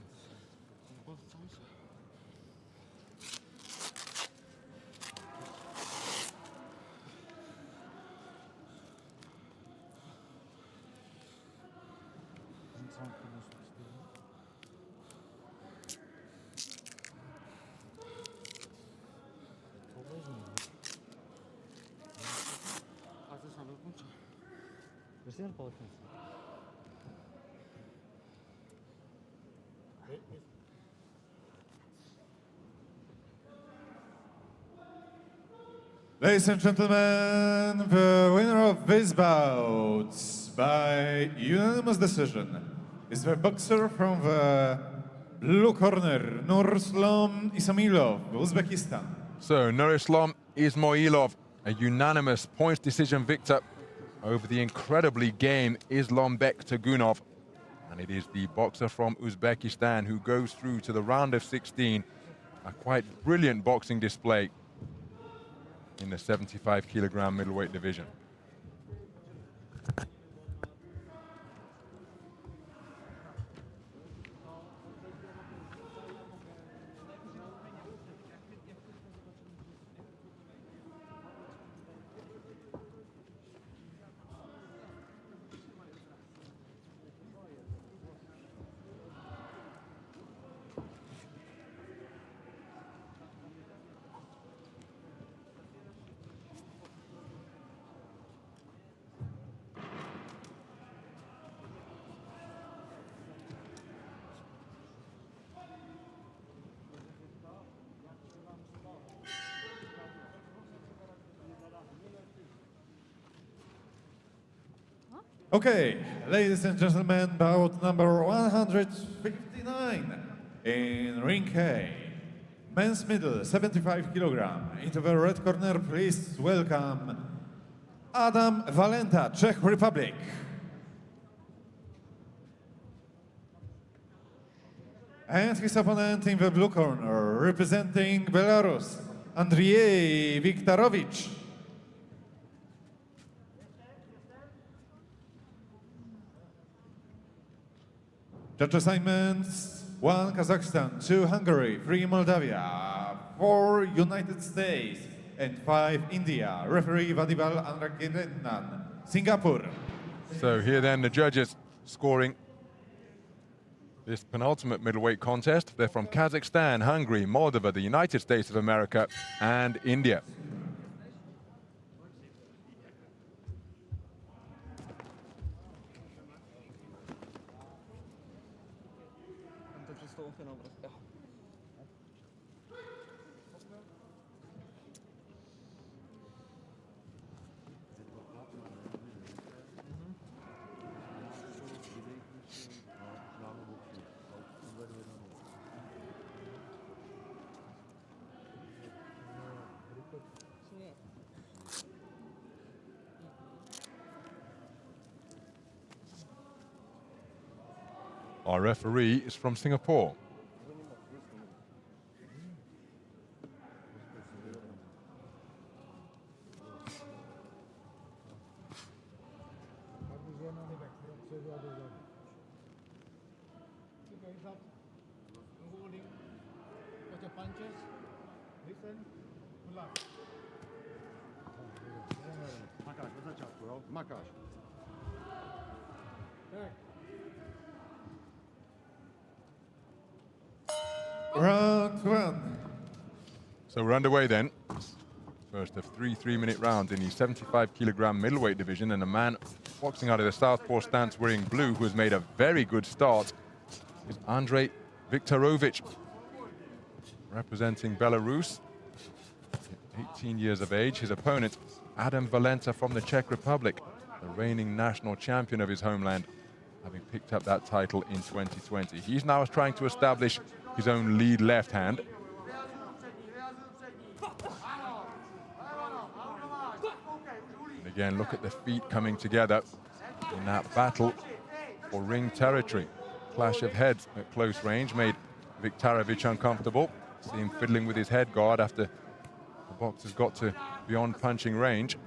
Ladies and gentlemen, the winner of this bout by unanimous decision is the boxer from the blue corner, Nursulom Ismailov, Uzbekistan. So Nursulom Ismailov, a unanimous points decision victor over the incredibly game Islombek Tagunov. And it is the boxer from Uzbekistan who goes through to the round of 16. A quite brilliant boxing display in the 75-kilogram middleweight division. Okay, ladies and gentlemen, bout number 159 in ring A. Men's middle, 75 kilogram. Into the red corner, please welcome Adam Valenta, Czech Republic. And his opponent in the blue corner, representing Belarus, Andrzej Viktorovich. Judge assignments: 1 Kazakhstan, 2 Hungary, 3 Moldavia, 4 United States, and 5 India. Referee Vadival Andrakirenan, Singapore. So here then the judges scoring this penultimate middleweight contest. They're from Kazakhstan, Hungary, Moldova, the United States of America, and India. Our referee is from Singapore. Keep your hands up. Holding. Watch your punches. Listen. Good luck. Makasz, od zaczątku, jo? Makasz. Back. Round 1. So we're underway then. First of 3 3-minute rounds in the 75-kilogram middleweight division, and a man boxing out of the southpaw stance wearing blue who has made a very good start is Andrzej Viktorovich, representing Belarus, 18 years of age. His opponent, Adam Valenta from the Czech Republic, the reigning national champion of his homeland, having picked up that title in 2020. He's now trying to establish his own lead left hand. And again, look at the feet coming together in that battle for ring territory. Clash of heads at close range made Viktorovich uncomfortable. See him fiddling with his head guard after the boxer's got to beyond punching range.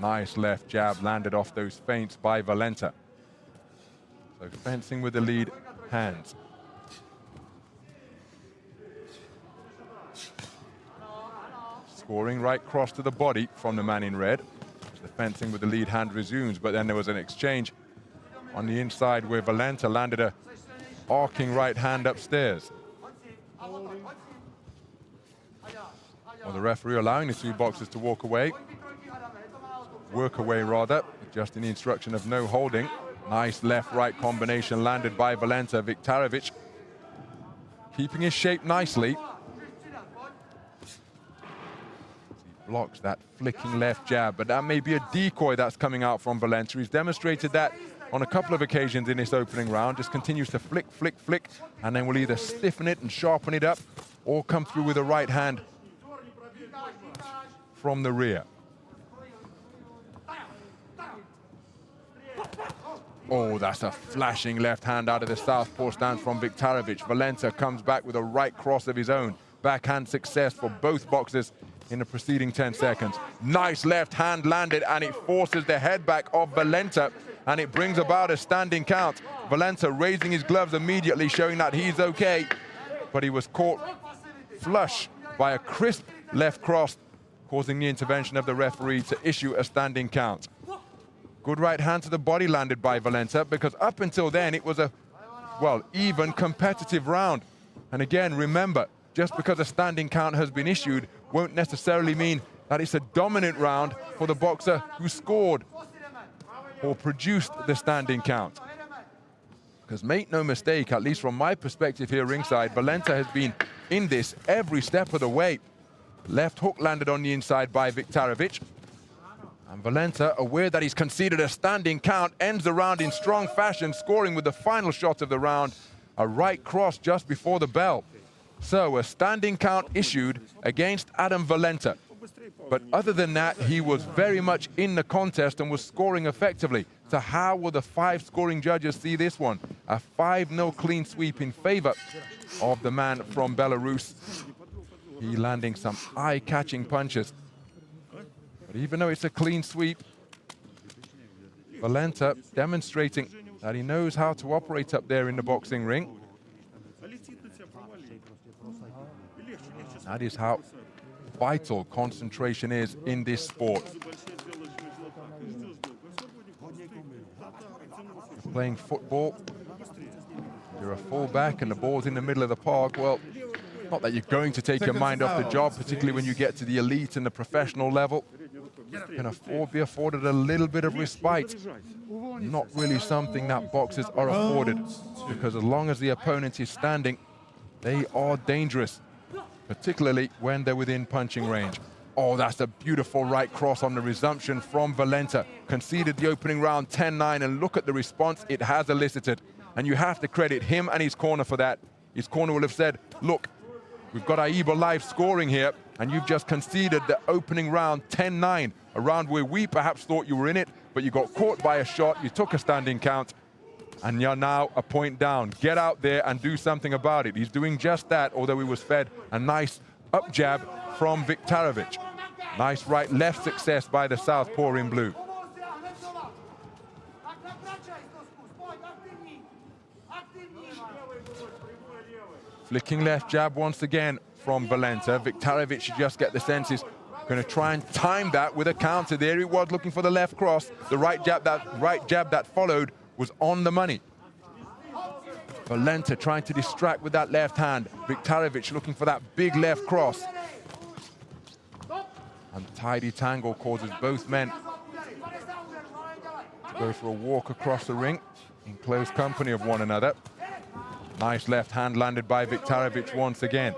Nice left jab landed off those feints by Valenta. So fencing with the lead hands. Scoring right cross to the body from the man in red. The fencing with the lead hand resumes, but then there was an exchange on the inside where Valenta landed a arcing right hand upstairs. Well, the referee allowing the two boxers to walk away. Work away rather, adjusting the instruction of no holding. Nice left-right combination landed by Valenta. Viktorovich keeping his shape nicely. He blocks that flicking left jab, but that may be a decoy that's coming out from Valenta. He's demonstrated that on a couple of occasions in this opening round. Just continues to flick, flick, flick, and then will either stiffen it and sharpen it up or come through with a right hand from the rear. Oh, that's a flashing left hand out of the southpaw stance from Viktorovich. Valenta comes back with a right cross of his own. Backhand success for both boxers in the preceding 10 seconds. Nice left hand landed, and it forces the head back of Valenta, and it brings about a standing count. Valenta raising his gloves immediately, showing that he's okay, but he was caught flush by a crisp left cross, causing the intervention of the referee to issue a standing count. Good right hand to the body landed by Valenta, because up until then it was a, well, even competitive round. And again, remember, just because a standing count has been issued won't necessarily mean that it's a dominant round for the boxer who scored or produced the standing count. Because make no mistake, at least from my perspective here ringside, Valenta has been in this every step of the way. Left hook landed on the inside by Viktorovich. And Valenta, aware that he's conceded a standing count, ends the round in strong fashion, scoring with the final shot of the round, a right cross just before the bell. So a standing count issued against Adam Valenta. But other than that, he was very much in the contest and was scoring effectively. So how will the 5 scoring judges see this one? A 5-0 clean sweep in favor of the man from Belarus. He landing some eye-catching punches. But even though it's a clean sweep, Valenta demonstrating that he knows how to operate up there in the boxing ring. That is how vital concentration is in this sport. Playing football, you're a fullback and the ball's in the middle of the park. Well, not that you're going to take your mind off the job, particularly when you get to the elite and the professional level. Can be afforded a little bit of respite. Not really something that boxers are afforded, because as long as the opponent is standing, they are dangerous, particularly when they're within punching range. Oh, that's a beautiful right cross on the resumption from Valenta. Conceded the opening round 10-9, and look at the response it has elicited. And you have to credit him and his corner for that. His corner will have said, look, we've got AIBA live scoring here, and you've just conceded the opening round 10-9, a round where we perhaps thought you were in it, but you got caught by a shot, you took a standing count, and you're now a point down. Get out there and do something about it. He's doing just that, although he was fed a nice up jab from Viktorovich. Nice right-left success by the southpaw in blue. Flicking left jab once again from Valenta. Viktorovich should just get the sense he's going to try and time that with a counter. There he was looking for the left cross. The right jab that followed was on the money. Valenta trying to distract with that left hand. Viktorovich looking for that big left cross. Untidy tangle causes both men to go for a walk across the ring in close company of one another. Nice left hand landed by Viktorovich once again.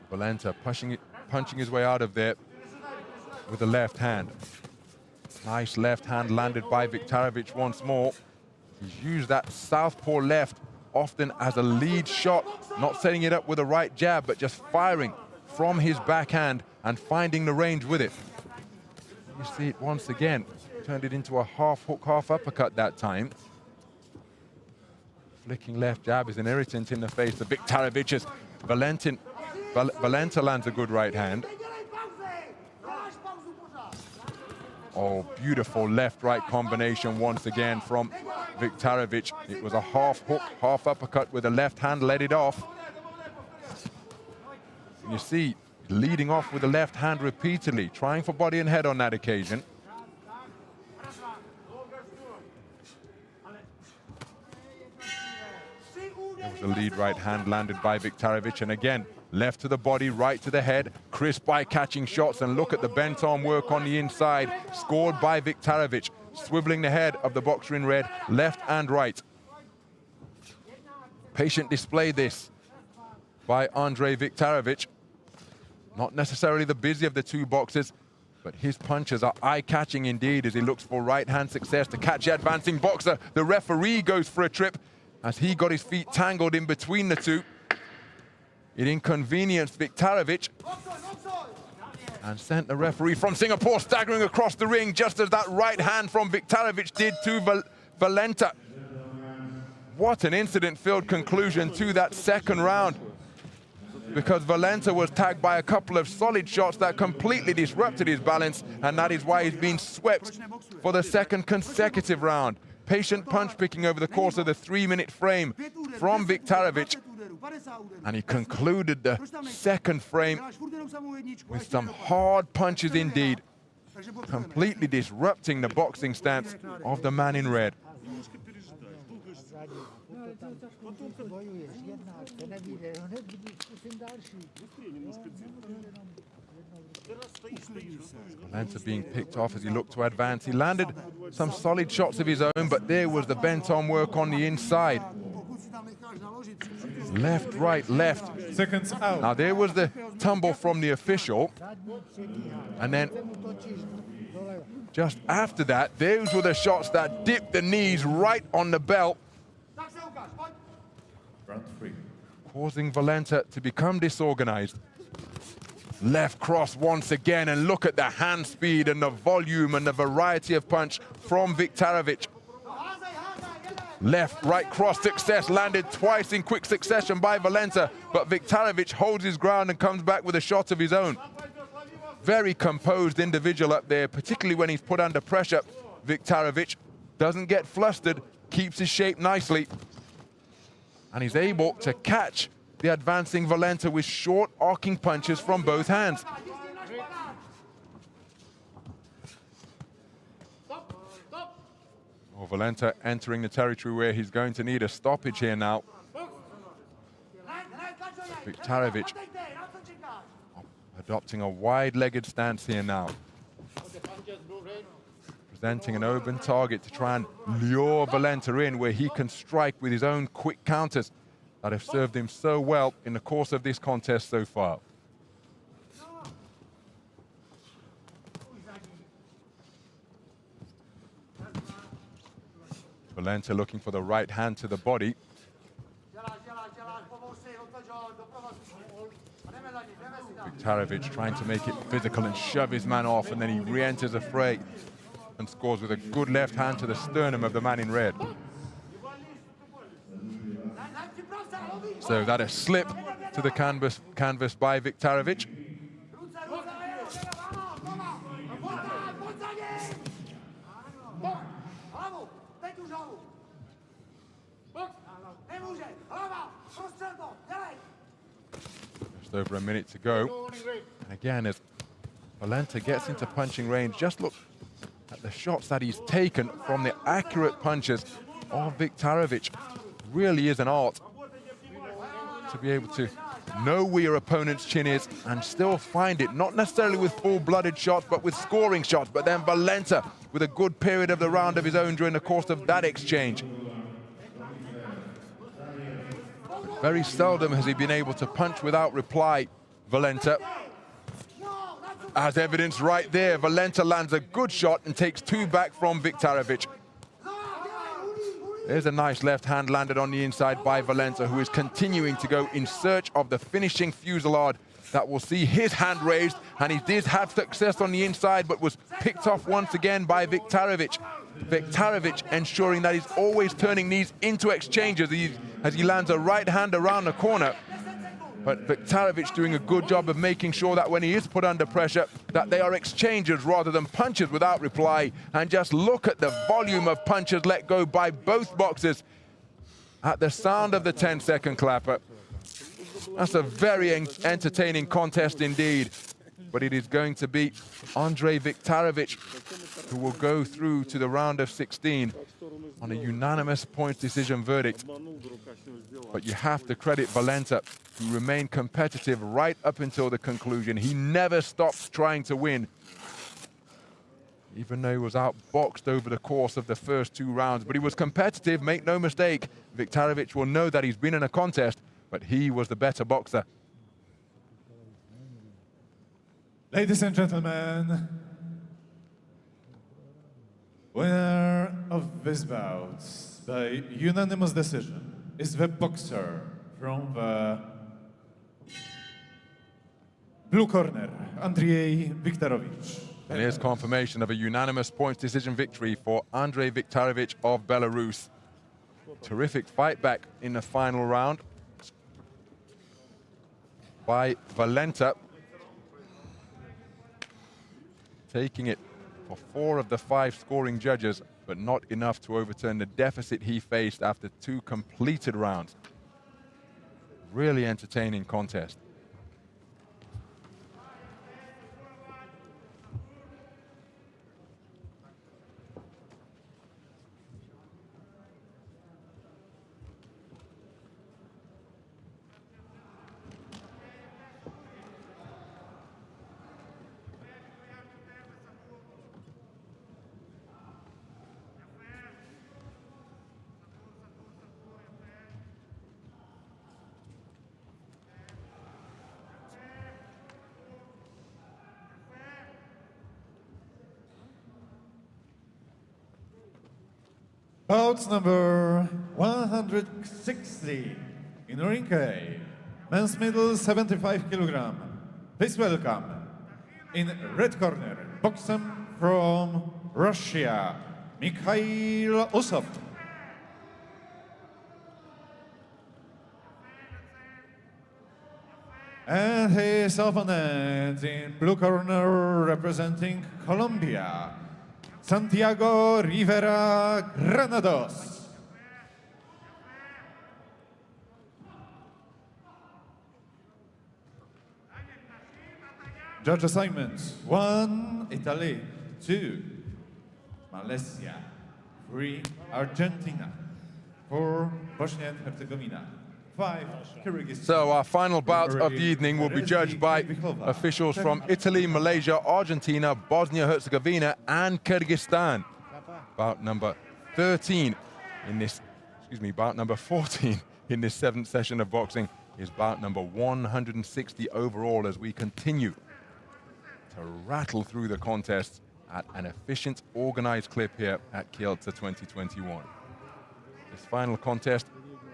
Valenta punching his way out of there with the left hand. Nice left hand landed by Viktorovich once more. He's used that southpaw left often as a lead shot, not setting it up with a right jab, but just firing from his backhand and finding the range with it. You see it once again. Turned it into a half hook, half uppercut that time. Flicking left jab is an irritant in the face of Viktorovich's. Valenta lands a good right hand. Oh, beautiful left-right combination once again from Viktorovich. It was a half hook, half uppercut with a left hand, led it off. And you see, leading off with the left hand repeatedly, trying for body and head on that occasion. There was a lead right hand landed by Viktorovich, and again, left to the body, right to the head, crisp by catching shots, and look at the bent arm work on the inside, scored by Viktorovich, swiveling the head of the boxer in red, left and right. Patient display this by Andrei Viktorovich. Not necessarily the busy of the two boxers, but his punches are eye-catching indeed as he looks for right-hand success to catch the advancing boxer. The referee goes for a trip as he got his feet tangled in between the two. It inconvenienced Viktorovich and sent the referee from Singapore staggering across the ring, just as that right hand from Viktorovich did to Valenta. What an incident-filled conclusion to that second round, because Valenta was tagged by a couple of solid shots that completely disrupted his balance, and that is why he's been swept for the second consecutive round. Patient punch picking over the course of the 3-minute frame from Viktorovich, and he concluded the second frame with some hard punches indeed, completely disrupting the boxing stance of the man in red. Valenta being picked off as he looked to advance. He landed some solid shots of his own, but there was the bent-on work on the inside. Left, right, left. Seconds out. Now there was the tumble from the official, and then just after that, those were the shots that dipped the knees right on the belt, Round 3. causing Valenta to become disorganized. Left cross once again, and look at the hand speed and the volume and the variety of punch from Viktorovich. Left, right cross success, landed twice in quick succession by Valenta, but Viktorovich holds his ground and comes back with a shot of his own. Very composed individual up there, particularly when he's put under pressure. Viktorovich doesn't get flustered, keeps his shape nicely, and he's able to catch the advancing Valenta with short arcing punches from both hands. Oh, Valenta entering the territory where he's going to need a stoppage here now. Viktorovich adopting a wide-legged stance here now, presenting an open target to try and lure Valenta in, where he can strike with his own quick counters that have served him so well in the course of this contest so far. Valenta looking for the right hand to the body. Viktorovich trying to make it physical and shove his man off, and then he re-enters the fray and scores with a good left hand to the sternum of the man in red. So that a slip to the canvas by Viktorovich. Just over a minute to go. And again, as Valenta gets into punching range, just look at the shots that he's taken from the accurate punches of Viktorovich. Really is an art to be able to know where your opponent's chin is and still find it, not necessarily with full-blooded shots, but with scoring shots. But then Valenta with a good period of the round of his own during the course of that exchange. Very seldom has he been able to punch without reply, Valenta. As evidence right there, Valenta lands a good shot and takes two back from Viktorovich. There's a nice left hand landed on the inside by Valenta, who is continuing to go in search of the finishing fusillade that will see his hand raised, and he did have success on the inside, but was picked off once again by Viktorovich. Viktorovich ensuring that he's always turning these into exchanges as he lands a right hand around the corner. But Viktorovich doing a good job of making sure that when he is put under pressure, that they are exchanges rather than punches without reply. And just look at the volume of punches let go by both boxers at the sound of the 10-second clapper. That's a very entertaining contest indeed. But it is going to be Andrei Viktorovich who will go through to the round of 16 on a unanimous points decision verdict. But you have to credit Valenta, who remained competitive right up until the conclusion. He never stopped trying to win. even though he was outboxed over the course of the first 2 rounds. But he was competitive, make no mistake. Viktorovich will know that he's been in a contest, but he was the better boxer. Ladies and gentlemen, winner of this bout by unanimous decision is the boxer from the blue corner, Andrzej Viktorovich. And here's confirmation of a unanimous points decision victory for Andrzej Viktorovich of Belarus. Terrific fight back in the final round by Valenta, taking it for 4 of the 5 scoring judges, but not enough to overturn the deficit he faced after 2 completed rounds. Really entertaining contest. Bout number 160 in ring A, men's middle 75 kilogram. Please welcome in red corner, boxer from Russia, Mikhail Usov. And his opponent in blue corner representing Colombia, Santiago Rivera Granados. Judge assignments: 1, Italy; 2, Malaysia; 3, Argentina; 4, Bosnia and Herzegovina; 5, Kyrgyzstan. So our final bout of the evening will be judged by officials from Italy, Malaysia, Argentina, Bosnia-Herzegovina, and Kyrgyzstan. Bout number 13 in this, bout number 14 in this 7th session of boxing is bout number 160 overall, as we continue to rattle through the contests at an efficient, organized clip here at Kielce 2021. This final contest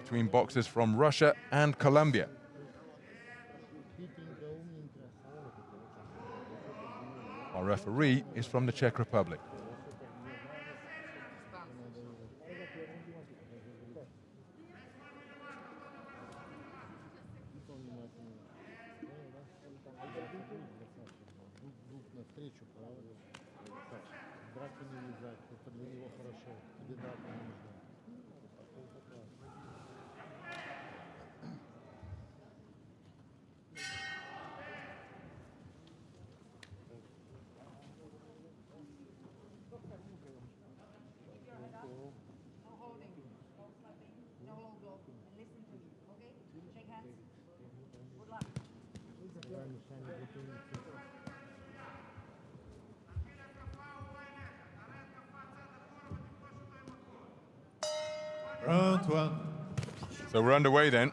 between boxers from Russia and Colombia. Our referee is from the Czech Republic. Round 1. So we're underway then.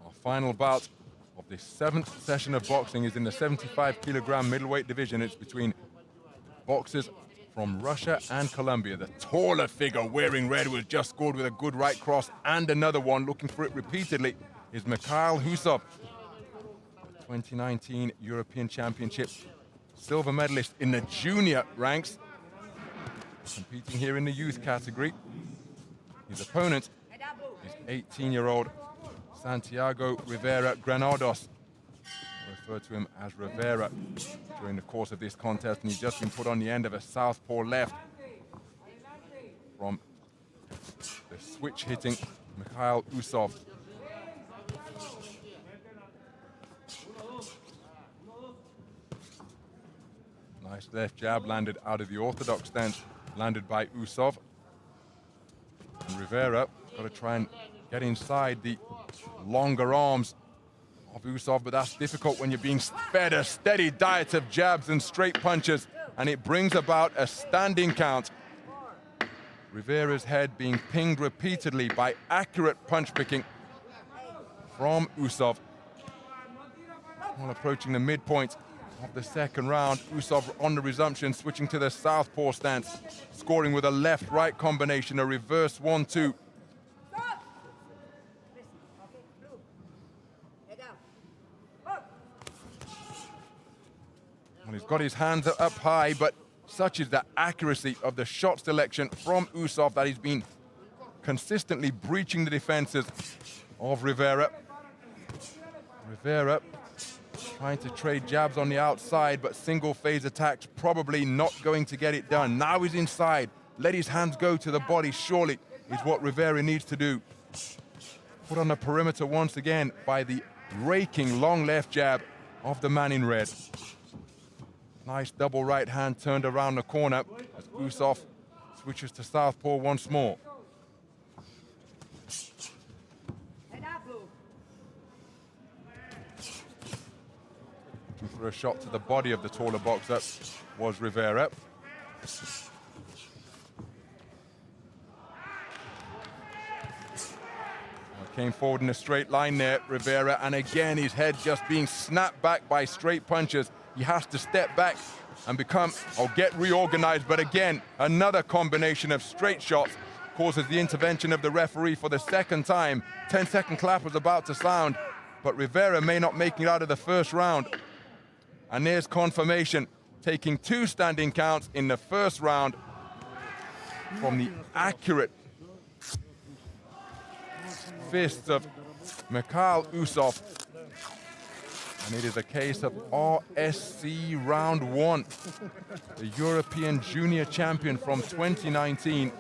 Our final bout of this 7th session of boxing is in the 75 kilogram middleweight division. It's between boxers from Russia and Colombia. The taller figure wearing red, who has just scored with a good right cross and another one, looking for it repeatedly, is Mikhail Usov, the 2019 European Championship silver medalist in the junior ranks, competing here in the youth category. His opponent is 18-year-old Santiago Rivera Granados. I refer to him as Rivera during the course of this contest, and he's just been put on the end of a southpaw left from the switch-hitting Mikhail Usov. Nice left jab landed out of the orthodox stance, landed by Usov. And Rivera got to try and get inside the longer arms of Usov, but that's difficult when you're being fed a steady diet of jabs and straight punches and it brings about a standing count. Rivera's head being pinged repeatedly by accurate punch picking from Usov. While approaching the midpoint of the second round, Usov on the resumption, switching to the southpaw stance, scoring with a left-right combination, a reverse 1-2. Well, he's got his hands up high, but such is the accuracy of the shot selection from Usov that he's been consistently breaching the defenses of Rivera. Rivera trying to trade jabs on the outside, but single phase attacks probably not going to get it done. Now he's inside. Let his hands go to the body, surely, is what Rivera needs to do. Put on the perimeter once again by the raking long left jab of the man in red. Nice double right hand turned around the corner as Usov switches to southpaw once more. For a shot to the body of the taller boxer was Rivera. Came forward in a straight line there, Rivera, and again his head just being snapped back by straight punches. He has to step back and get reorganized, but again, another combination of straight shots causes the intervention of the referee for the second time. 10-second clap was about to sound, but Rivera may not make it out of the first round. And there's confirmation, taking 2 standing counts in the first round from the accurate fists of Mikhail Usov. And it is a case of RSC round 1. The European junior champion from 2019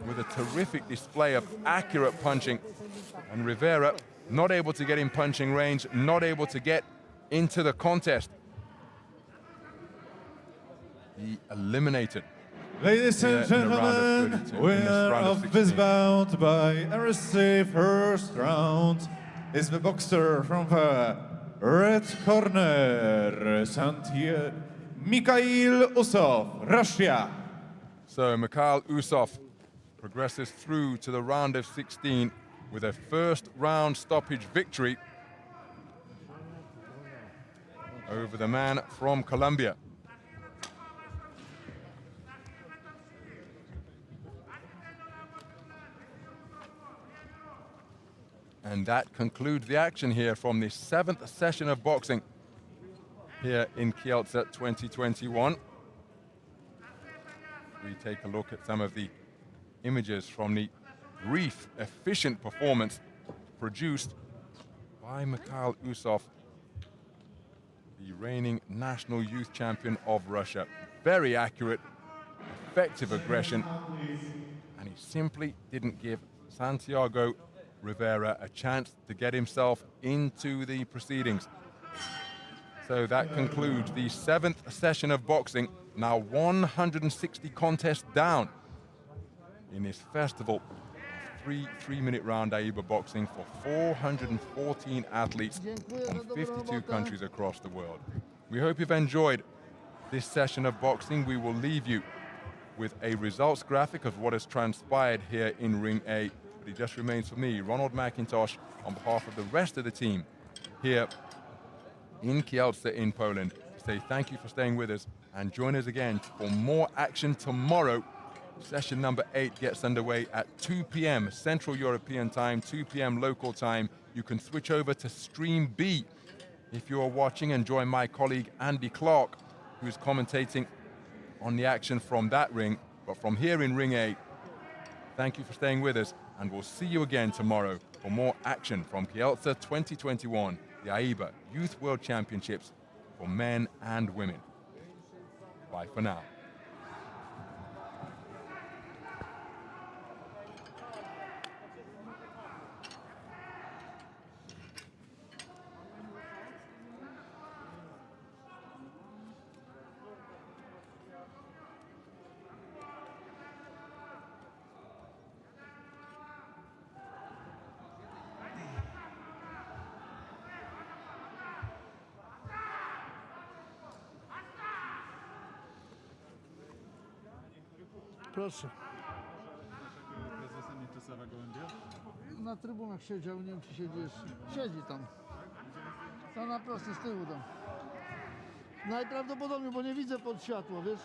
with a terrific display of accurate punching. And Rivera not able to get in punching range, not able to get into the contest. He eliminated. Ladies and gentlemen, winner of this bout by RSC first round is the boxer from the red corner, Mikhail Usov, Russia. So Mikhail Usov progresses through to the round of 16 with a first round stoppage victory over the man from Colombia. And that concludes the action here from the 7th session of boxing here in Kielce 2021. We take a look at some of the images from the brief, efficient performance produced by Mikhail Usov, the reigning national youth champion of Russia. Very accurate, effective aggression, and he simply didn't give Santiago Rivera a chance to get himself into the proceedings. So that concludes the 7th session of boxing, now 160 contests down in this festival of three-minute round AIBA boxing for 414 athletes from 52 countries across the world. We hope you've enjoyed this session of boxing. We will leave you with a results graphic of what has transpired here in Ring A. But it just remains for me, Ronald McIntosh, on behalf of the rest of the team here in Kielce in Poland, to say thank you for staying with us and join us again for more action tomorrow. Session number 8 gets underway at 2 p.m. Central European time, 2 p.m. local time. You can switch over to Stream B if you're watching and join my colleague Andy Clark, who's commentating on the action from that ring. But from here in Ring A, thank you for staying with us, and we'll see you again tomorrow for more action from Kielce 2021, the AIBA Youth World Championships for men and women. Bye for now. Proszę. Prezesem Mistrzostwa Gołębia? Na trybunach siedział, nie wiem czy siedzi jeszcze. Siedzi tam. Tam na prosto z tyłu tam. Najprawdopodobniej, bo nie widzę pod światło, wiesz?